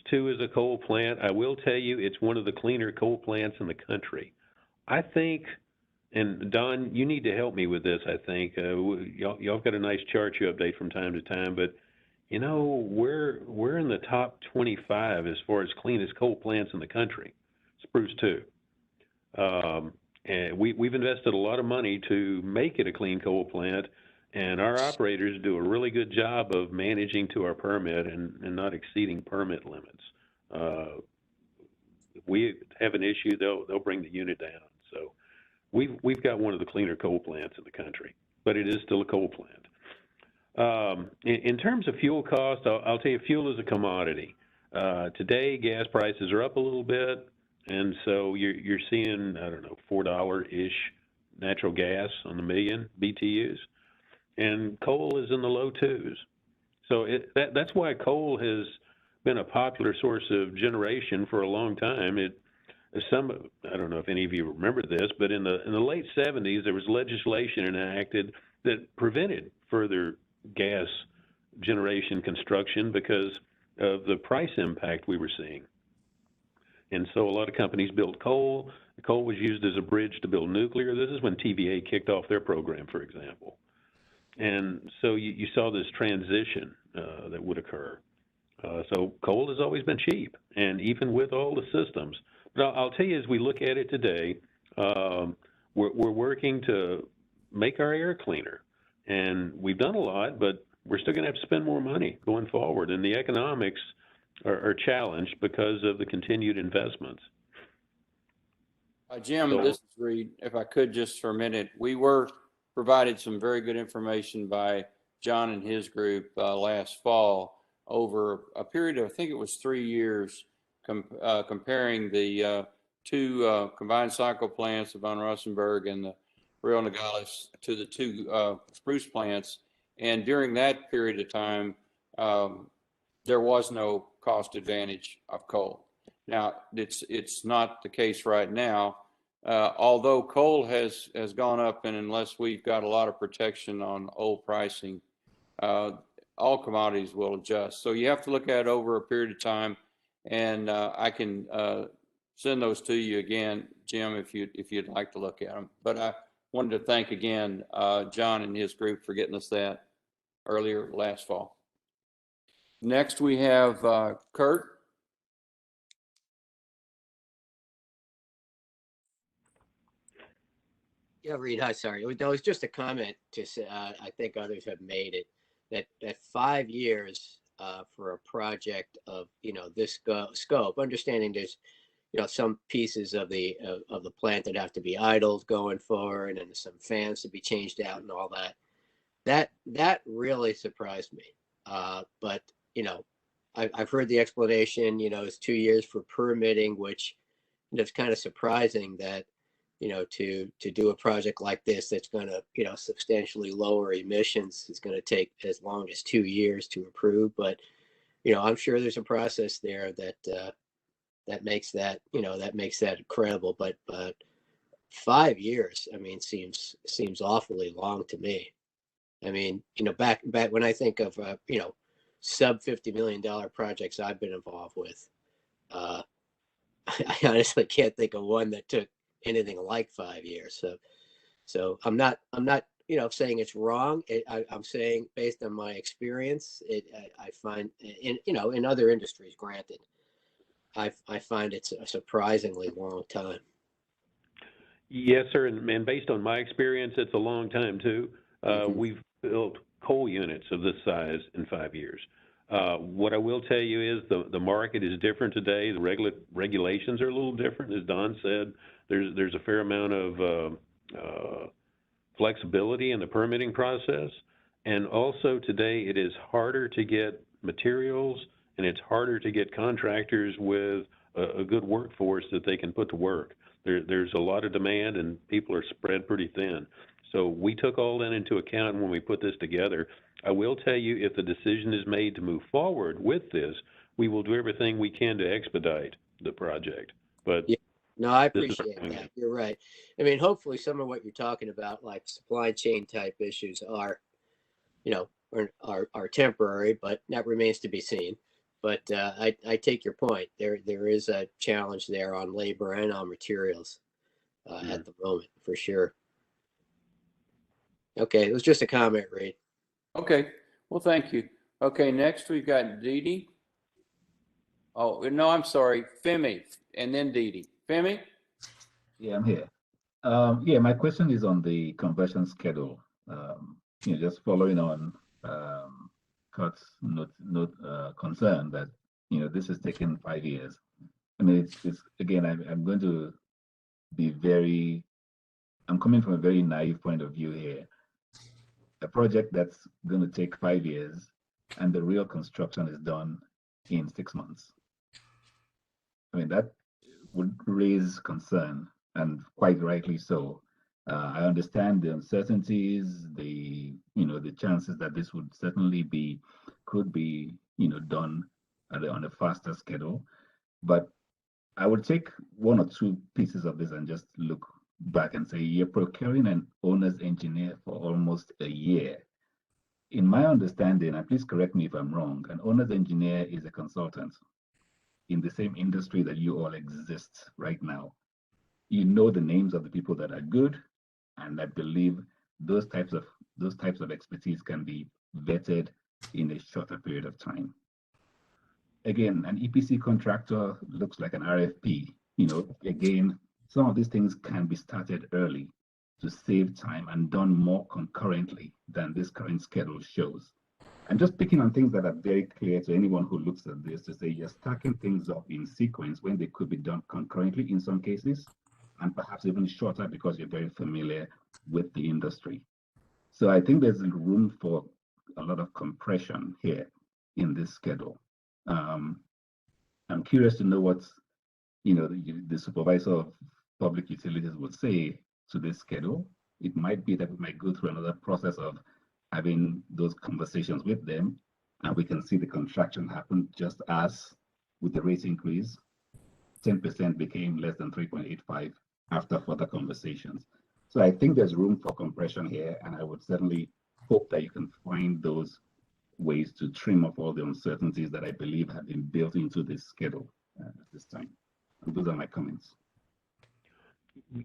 H2 is a coal plant. I will tell you, it's one of the cleaner coal plants in the country. I think, and Don, you need to help me with this, I think. Y'all got a nice chart you update from time to time, but you know, we're in the top 25 as far as cleanest coal plants in the country, Spruce 2. And we've invested a lot of money to make it a clean coal plant, and our operators do a really good job of managing to our permit and not exceeding permit limits. If we have an issue, they'll bring the unit down. So we've got one of the cleaner coal plants in the country, but it is still a coal plant. In terms of fuel cost, I'll tell you, fuel is a commodity. Today, gas prices are up a little bit, and so you're seeing, I don't know, $4-ish natural gas on the million BTUs, and coal is in the low twos. So that's why coal has been a popular source of generation for a long time. I don't know if any of you remember this, but in the late 70s, there was legislation enacted that prevented further gas generation construction because of the price impact we were seeing. And so a lot of companies built coal. Coal was used as a bridge to build nuclear. This is when TVA kicked off their program, for example. And so you saw this transition that would occur. So coal has always been cheap, and even with all the systems. But I'll tell you, as we look at it today, we're working to make our air cleaner. And we've done a lot, but we're still going to have to spend more money going forward. And the economics are challenged because of the continued investments. Jim, So, this is Reed. If I could just for a minute, we were provided some very good information by John and his group last fall over a period of, I think it was 3 years, comparing the two combined cycle plants of Von Russenberg and the Real Nogales to the two Spruce plants. And during that period of time, there was no cost advantage of coal. Now, it's not the case right now. Although coal has gone up, and unless we've got a lot of protection on oil pricing, all commodities will adjust. So you have to look at it over a period of time, and I can send those to you again, Jim, if you'd like to look at them. But I wanted to thank again John and his group for getting us that earlier last fall. Next, we have Kurt. Yeah, Reed, hi, sorry. It was just a comment to say, I think others have made it, that 5 years for a project of, this scope, understanding there's, some pieces of the plant that have to be idled going forward and some fans to be changed out and all that. That really surprised me. But, I've heard the explanation, it's 2 years for permitting, which it's kind of surprising that, to do a project like this that's going to, substantially lower emissions is going to take as long as 2 years to approve. But, I'm sure there's a process there that makes that, that makes that credible. But 5 years, I mean, seems awfully long to me. I mean, back when I think of, sub $50 million projects I've been involved with, I honestly can't think of one that took anything like 5 years. So I'm not, saying it's wrong. I'm saying based on my experience, I find in other industries, granted, I find it's a surprisingly long time. yes, sir. And based on my experience, it's a long time too. We've built coal units of this size in 5 years. What I will tell you is the market is different today. The regulations are a little different. As Don said, there's a fair amount of flexibility in the permitting process. And also today it is harder to get materials, and it's harder to get contractors with a good workforce that they can put to work. There's a lot of demand, and people are spread pretty thin. So we took all that into account when we put this together. I will tell you, if the decision is made to move forward with this, we will do everything we can to expedite the project. But yeah. No, I appreciate that. You're right. I mean, hopefully some of what you're talking about, like supply chain type issues are, are temporary, but that remains to be seen. but I take your point. There is a challenge there on labor and on materials at the moment, for sure. Okay, it was just a comment, Reed. Okay, well, thank you. Okay, next we've got Dee Dee. Oh, no, I'm sorry, Femi, and then Dee Dee. Femi? Yeah, I'm here. Yeah, my question is on the conversion schedule. Just following on Kurt's concern that this has taken 5 years. I mean, it's again, I'm going to be I'm coming from a very naive point of view here. A project that's going to take 5 years and the real construction is done in 6 months. I mean, that would raise concern, and quite rightly so. I understand the uncertainties, the chances that this would certainly could be done on a faster schedule. But I would take one or two pieces of this and just look back and say, you're procuring an owner's engineer for almost a year. In my understanding, and please correct me if I'm wrong, an owner's engineer is a consultant in the same industry that you all exist right now. You know the names of the people that are good, and I believe those types of expertise can be vetted in a shorter period of time. Again, an EPC contractor looks like an RFP. Again, some of these things can be started early to save time and done more concurrently than this current schedule shows. I'm just picking on things that are very clear to anyone who looks at this to say you're stacking things up in sequence when they could be done concurrently in some cases, and perhaps even shorter because you're very familiar with the industry. So I think there's room for a lot of compression here in this schedule. I'm curious to know what the supervisor of public utilities would say to this schedule. It might be that we might go through another process of having those conversations with them, and we can see the contraction happen just as with the rate increase, 10% became less than 3.85 after further conversations. So I think there's room for compression here, and I would certainly hope that you can find those ways to trim off all the uncertainties that I believe have been built into this schedule at this time. And those are my comments.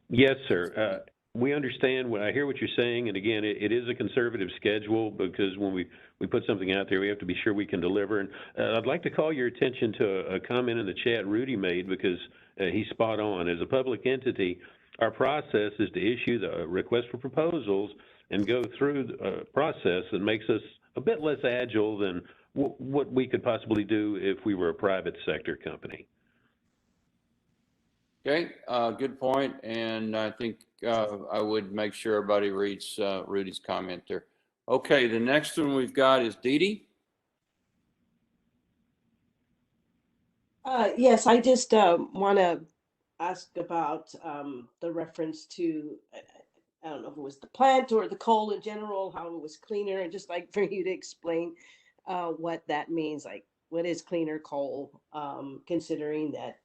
Yes, sir. We understand. I hear what you're saying, and again, it is a conservative schedule because when we put something out there, we have to be sure we can deliver. And I'd like to call your attention to a comment in the chat Rudy made, because he's spot on. As a public entity, our process is to issue the request for proposals and go through a process that makes us a bit less agile than what we could possibly do if we were a private sector company. Okay, good point, and I think I would make sure everybody reads Rudy's comment there. Okay, the next one we've got is Dee Dee. Yes, I just want to ask about the reference to, I don't know if it was the plant or the coal in general, how it was cleaner, and just like for you to explain what that means, like what is cleaner coal, considering that,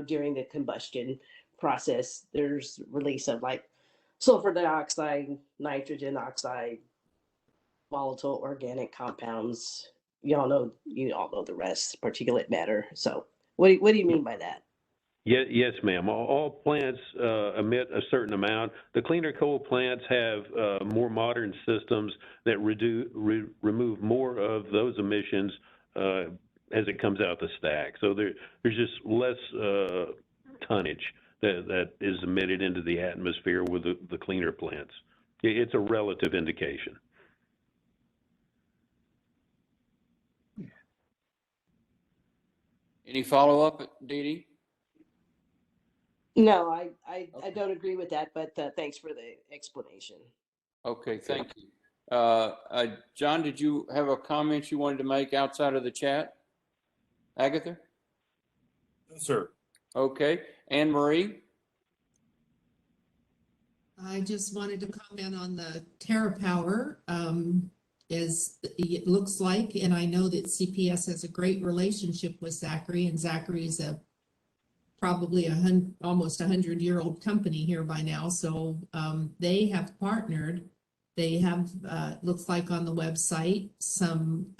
during the combustion process, there's release of like sulfur dioxide, nitrogen oxide, volatile organic compounds. You all know the rest, particulate matter. So what do you mean by that? Yes, ma'am. All plants emit a certain amount. The cleaner coal plants have more modern systems that remove more of those emissions as it comes out the stack. So there's just less tonnage that is emitted into the atmosphere with the cleaner plants. It's a relative indication. Any follow-up, Dee Dee? No, I don't agree with that, but thanks for the explanation. Okay, thank you. John, did you have a comment you wanted to make outside of the chat? Agatha? No, sir. Okay, Anne Marie? I just wanted to comment on the TerraPower. As it looks like, and I know that CPS has a great relationship with Zachary, and Zachary is probably almost 100-year-old company here by now. So they have partnered. They have, looks like on the website, some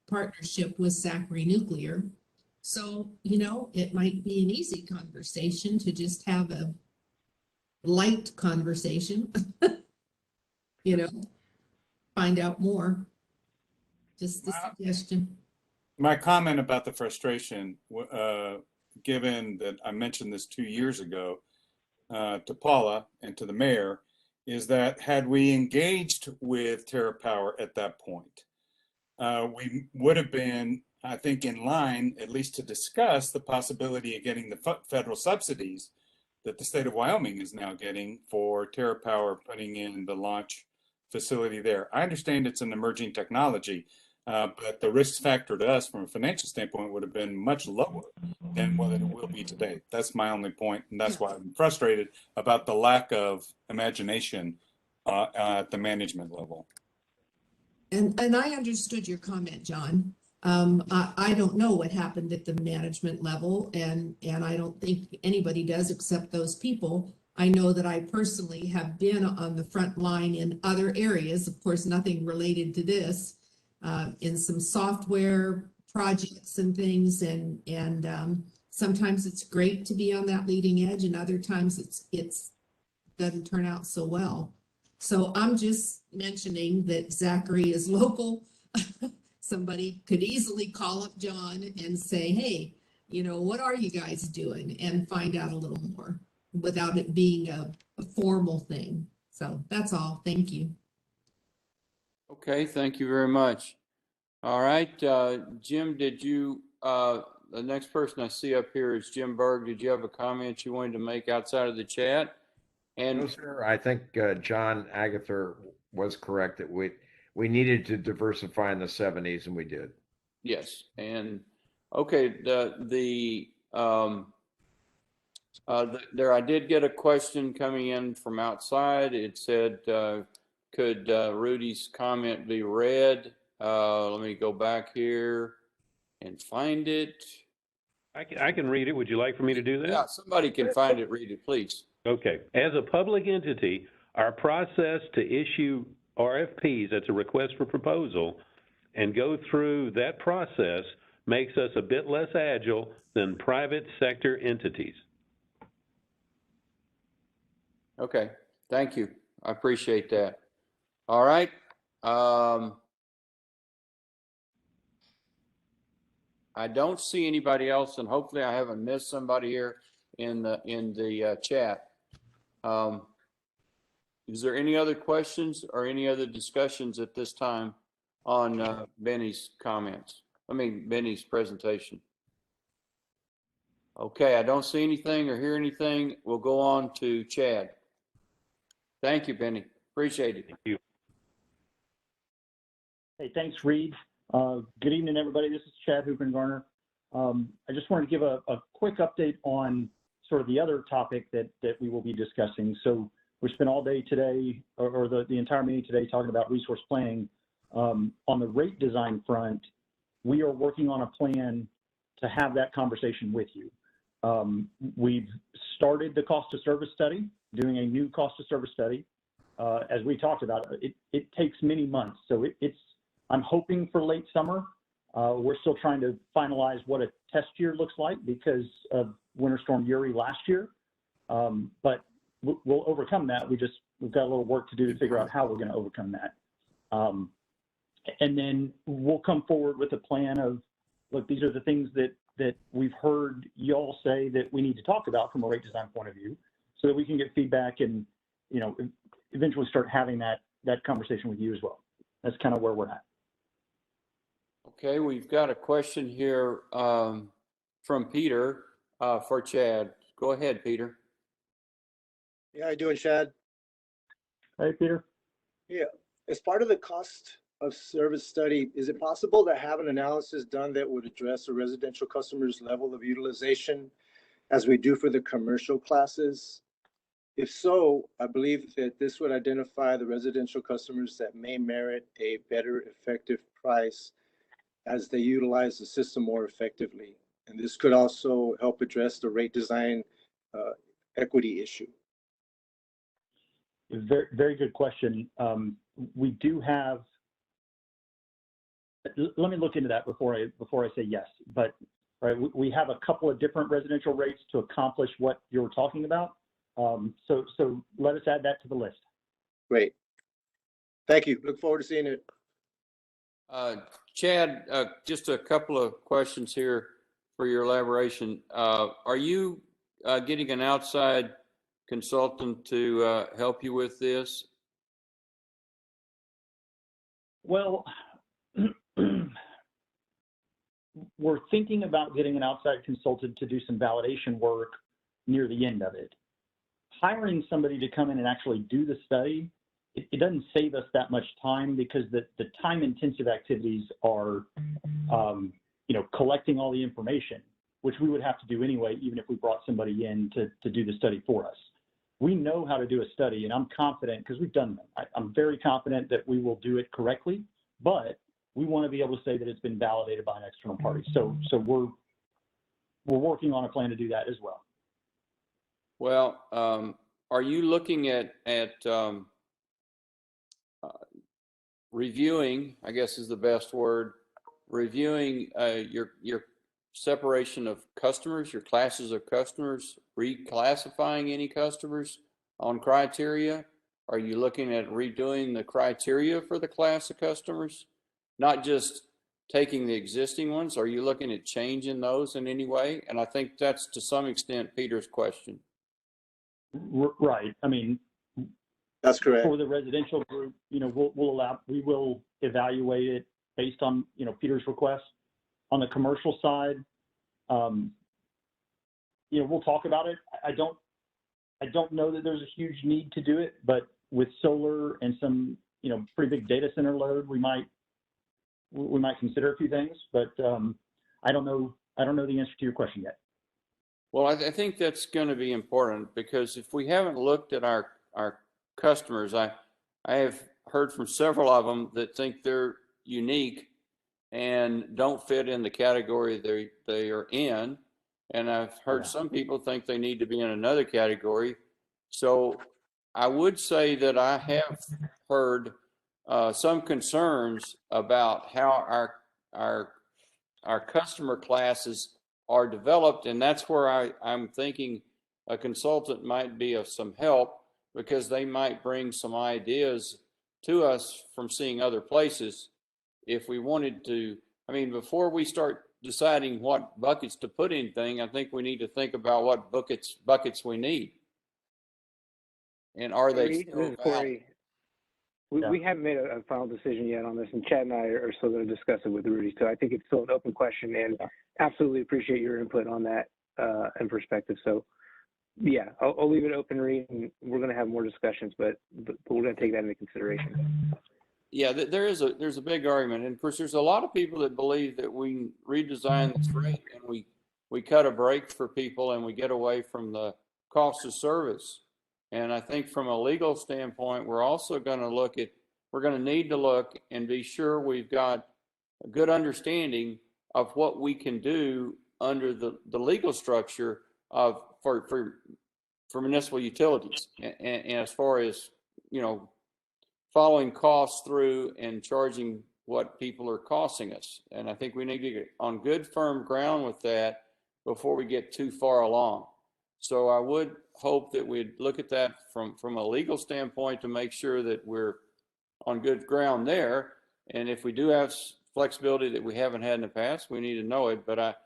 partnership with Zachary Nuclear. So, you know, it might be an easy conversation to just have a light conversation, you know, find out more. Just a suggestion. My comment about the frustration, given that I mentioned this 2 years ago to Paula and to the mayor, is that had we engaged with TerraPower at that point, we would have been, I think, in line at least to discuss the possibility of getting the federal subsidies that the state of Wyoming is now getting for TerraPower putting in the launch facility there. I understand it's an emerging technology, but the risk factor to us from a financial standpoint would have been much lower than what it will be today. That's my only point, and that's why I'm frustrated about the lack of imagination at the management level. And I understood your comment, John. I don't know what happened at the management level, and I don't think anybody does except those people. I know that I personally have been on the front line in other areas, of course, nothing related to this, in some software projects and things, and sometimes it's great to be on that leading edge, and other times it's doesn't turn out so well. So I'm just mentioning that Zachary is local. Somebody could easily call up John and say, hey, you know, what are you guys doing? And find out a little more without it being a formal thing. So that's all. Thank you. Okay, thank you very much. All right, Jim, did you, the next person I see up here is Jim Berg. Did you have a comment you wanted to make outside of the chat? And No, sir. I think John Agatha was correct that we needed to diversify in the 70s, and we did. yes, and okay, there I did get a question coming in from outside. It said, could Rudy's comment be read? Let me go back here and find it. I can read it. Would you like for me to do that? Yeah, somebody can find it, read it, please. Okay. As a public entity, our process to issue RFPs, that's a request for proposal, and go through that process makes us a bit less agile than private sector entities. Okay, thank you. I appreciate that. All right. I don't see anybody else, and hopefully I haven't missed somebody here in the chat. Is there any other questions or any other discussions at this time on Benny's comments? Benny's presentation. Okay, I don't see anything or hear anything. We'll go on to Chad. Thank you, Benny. Appreciate it. Thank you. Hey, thanks, Reed. Good evening, everybody. This is Chad Hoopengarner. I just wanted to give a quick update on sort of the other topic that we will be discussing. So we spent all day today, or the entire meeting today, talking about resource planning. On the rate design front, we are working on a plan to have that conversation with you. We've started the cost of service study, doing a new cost of service study. As we talked about, it takes many months. So I'm hoping for late summer. We're still trying to finalize what a test year looks like because of Winter Storm Uri last year. But we'll overcome that. We've got a little work to do to figure out how we're going to overcome that. And then we'll come forward with a plan of, look, these are the things that we've heard y'all say that we need to talk about from a rate design point of view, so that we can get feedback and, you know, eventually start having that conversation with you as well. That's kind of where we're at. Okay, we've got a question here from Peter for Chad. Go ahead, Peter. Yeah, how you doing, Chad? Hey, Peter. Yeah, as part of the cost of service study, is it possible to have an analysis done that would address a residential customer's level of utilization as we do for the commercial classes? If so, I believe that this would identify the residential customers that may merit a better effective price as they utilize the system more effectively. And this could also help address the rate design equity issue. Very, very good question. We do have let me look into that before I say yes. But right, we have a couple of different residential rates to accomplish what you're talking about. So let us add that to the list. Great. Thank you. Look forward to seeing it. Chad, just a couple of questions here for your elaboration. Are you getting an outside consultant to help you with this? Well, we're thinking about getting an outside consultant to do some validation work near the end of it. Hiring somebody to come in and actually do the study, it doesn't save us that much time, because the time-intensive activities are, collecting all the information, which we would have to do anyway, even if we brought somebody in to do the study for us. We know how to do a study, and I'm confident, because we've done them. I'm very confident that we will do it correctly, but we want to be able to say that it's been validated by an external party. So we're working on a plan to do that as well. Well, are you looking at reviewing, I guess is the best word, reviewing your separation of customers, your classes of customers, reclassifying any customers on criteria? Are you looking at redoing the criteria for the class of customers? Not just taking the existing ones? Are you looking at changing those in any way? And I think that's to some extent Peter's question. Right. I mean, that's correct. For the residential group, we will evaluate it based on, Peter's request. On the commercial side, we'll talk about it. I don't know that there's a huge need to do it, but with solar and some, pretty big data center load, we might consider a few things, but I don't know the answer to your question yet. Well, I think that's going to be important, because if we haven't looked at our customers, I have heard from several of them that think they're unique and don't fit in the category they are in. And I've heard some people think they need to be in another category. So I would say that I have heard some concerns about how our customer classes are developed, and that's where I'm thinking a consultant might be of some help, because they might bring some ideas to us from seeing other places. If we wanted to, before we start deciding what buckets to put anything, I think we need to think about what buckets we need. And are they still valid? We haven't made a final decision yet on this, and Chad and I are still going to discuss it with Rudy. So I think it's still an open question, and absolutely appreciate your input on that and perspective. So yeah, I'll leave it open, Reed, and we're going to have more discussions, but we're going to take that into consideration. Yeah, there's a big argument, and of course there's a lot of people that believe that we redesign the freight and we cut a break for people and we get away from the cost of service. And I think from a legal standpoint, we're also going to need to look and be sure we've got a good understanding of what we can do under the legal structure of for municipal utilities, and as far as following costs through and charging what people are costing us. And I think we need to get on good firm ground with that before we get too far along. So I would hope that we'd look at that from a legal standpoint to make sure that we're on good ground there. And if we do have flexibility that we haven't had in the past, we need to know it. But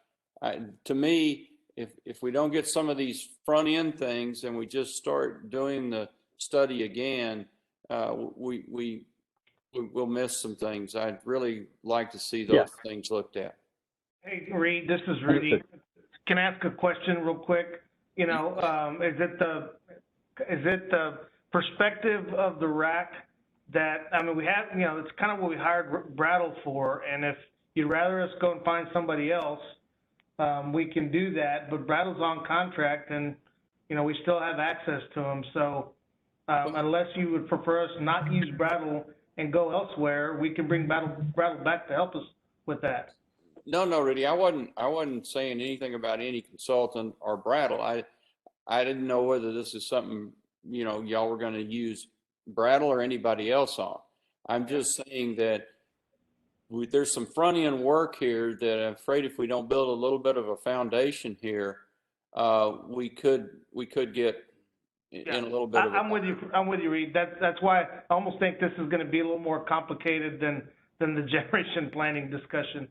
to me, if we don't get some of these front end things and we just start doing the study again, we'll miss some things. I'd really like to see those things looked at. Hey, Reed, this is Rudy. Can I ask a question real quick? Is it the perspective of the RAC that, we have, it's kind of what we hired Brattle for, and if you'd rather us go and find somebody else, we can do that, but Brattle's on contract and, we still have access to him. So unless you would prefer us not use Brattle and go elsewhere, we can bring Brattle back to help us with that. No, Rudy, I wasn't saying anything about any consultant or Brattle. I didn't know whether this is something, y'all were going to use Brattle or anybody else on. I'm just saying that there's some front end work here that I'm afraid if we don't build a little bit of a foundation here, we could get in a little bit of a. I'm with you. I'm with you, Reed. That's why I almost think this is going to be a little more complicated than the generation planning discussion.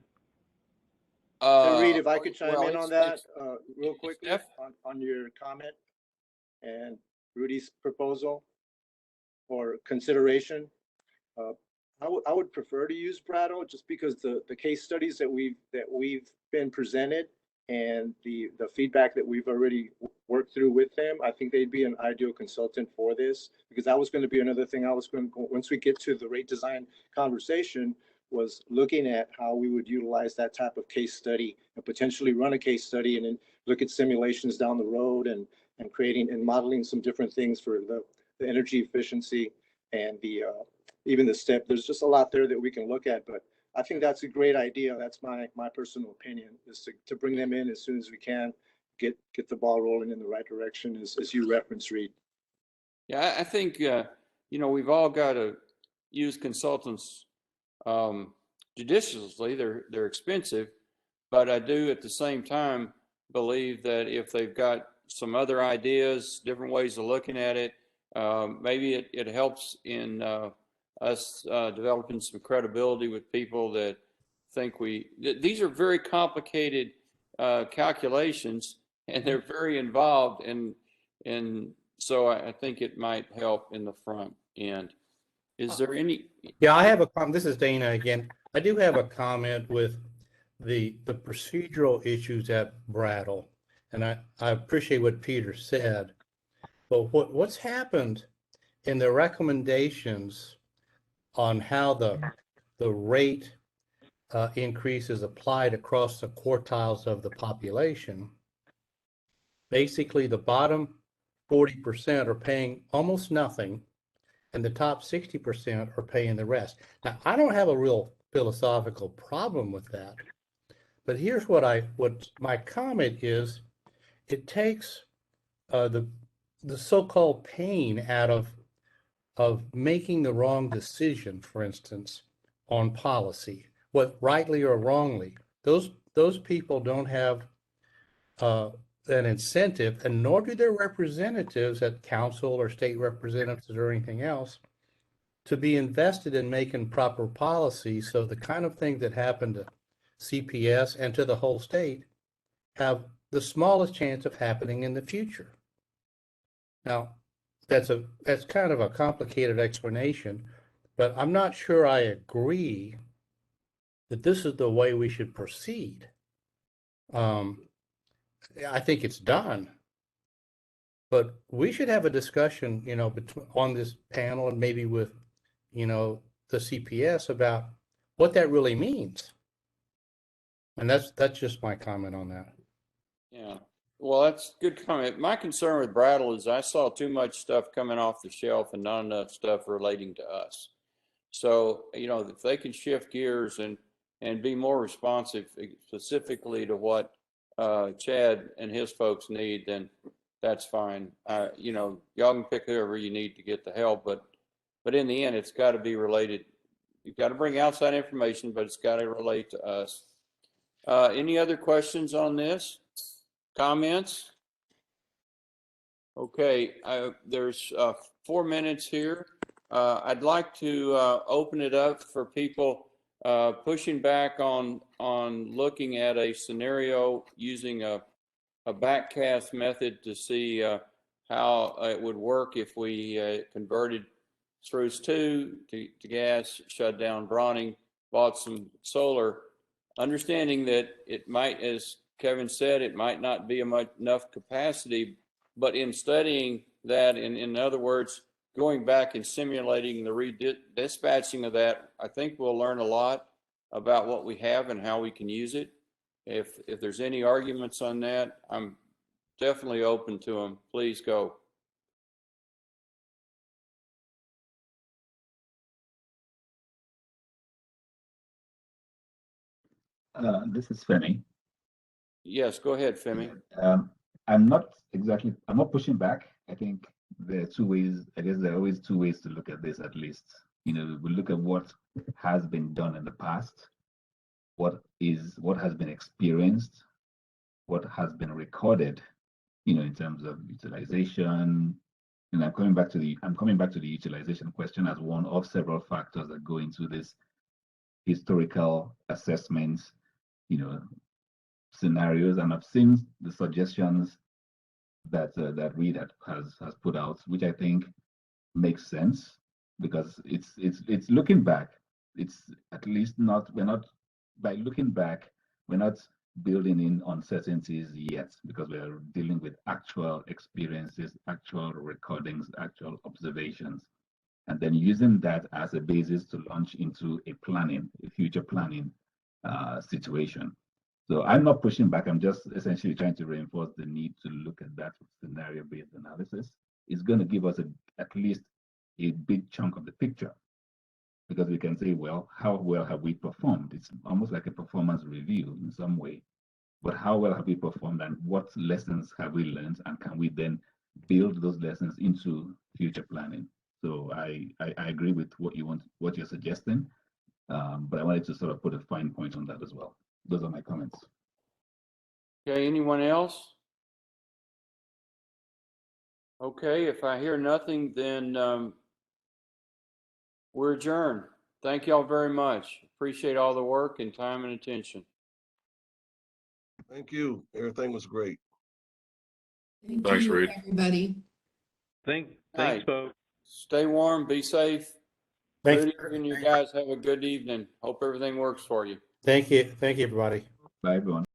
And Reed, if I could chime well, in on that real quickly on your comment and Rudy's proposal or consideration. I would prefer to use Brattle just because the case studies that we've been presented and the feedback that we've already worked through with them, I think they'd be an ideal consultant for this, because that was going to be another thing I was going to, once we get to the rate design conversation, was looking at how we would utilize that type of case study and potentially run a case study and then look at simulations down the road and creating and modeling some different things for the energy efficiency and the even the step. There's just a lot there that we can look at, but I think that's a great idea. That's my personal opinion, is to bring them in as soon as we can, get the ball rolling in the right direction, as you referenced, Reed. Yeah, I think, we've all got to use consultants judiciously. They're expensive, but I do at the same time believe that if they've got some other ideas, different ways of looking at it, maybe it helps in us developing some credibility with people that think these are very complicated calculations, and they're very involved, and so I think it might help in the front end. Is there any? Yeah, I have a comment. This is Dana again. I do have a comment with the procedural issues at Brattle, and I appreciate what Peter said, but what's happened in the recommendations on how the rate increase is applied across the quartiles of the population, basically the bottom 40% are paying almost nothing, and the top 60% are paying the rest. Now, I don't have a real philosophical problem with that, but here's what my comment is: it takes the so-called pain out of making the wrong decision, for instance, on policy, what rightly or wrongly. Those people don't have an incentive, and nor do their representatives at council or state representatives or anything else, to be invested in making proper policy. So the kind of things that happen to CPS and to the whole state have the smallest chance of happening in the future. Now, that's kind of a complicated explanation, but I'm not sure I agree that this is the way we should proceed. I think it's done, but we should have a discussion, on this panel and maybe with, the CPS about what that really means. And that's just my comment on that. Yeah. Well, that's a good comment. My concern with Brattle is I saw too much stuff coming off the shelf and not enough stuff relating to us. So, if they can shift gears and be more responsive specifically to what Chad and his folks need, then that's fine. Y'all can pick whoever you need to get the help, but in the end, it's got to be related. You've got to bring outside information, but it's got to relate to us. Any other questions on this? Comments? Okay, there's 4 minutes here. I'd like to open it up for people pushing back on looking at a scenario using a backcast method to see how it would work if we converted Spruce 2 to gas, shut down Brawning, bought some solar, understanding that it might, as Kevin said, it might not be enough capacity, but in studying that, in other words, going back and simulating the redispatching of that, I think we'll learn a lot about what we have and how we can use it. If there's any arguments on that, I'm definitely open to them. Please go. This is Femi. Yes, go ahead, Femi. I'm not pushing back. I think there are two ways. I guess there are always two ways to look at this, at least. We look at what has been done in the past, what has been experienced, what has been recorded, in terms of utilization. And I'm coming back to the utilization question as one of several factors that go into this historical assessments, scenarios. And I've seen the suggestions that Reed has put out, which I think makes sense, because it's looking back. It's at least not, by looking back, we're not building in uncertainties yet, because we are dealing with actual experiences, actual recordings, actual observations, and then using that as a basis to launch into a future planning situation. So I'm not pushing back. I'm just essentially trying to reinforce the need to look at that scenario-based analysis. It's going to give us at least a big chunk of the picture, because we can say, well, how well have we performed? It's almost like a performance review in some way. But how well have we performed, and what lessons have we learned, and can we then build those lessons into future planning? So I agree with what you're suggesting, but I wanted to sort of put a fine point on that as well. Those are my comments. Okay, anyone else? Okay, if I hear nothing, then we're adjourned. Thank y'all very much. Appreciate all the work and time and attention. Thank you. Everything was great. Thanks, you, Reed. everybody. Thanks, Right. folks. Stay warm, be safe. Thank Rudy and you guys have a good evening. Hope everything works for you. you, everybody. Bye, everyone.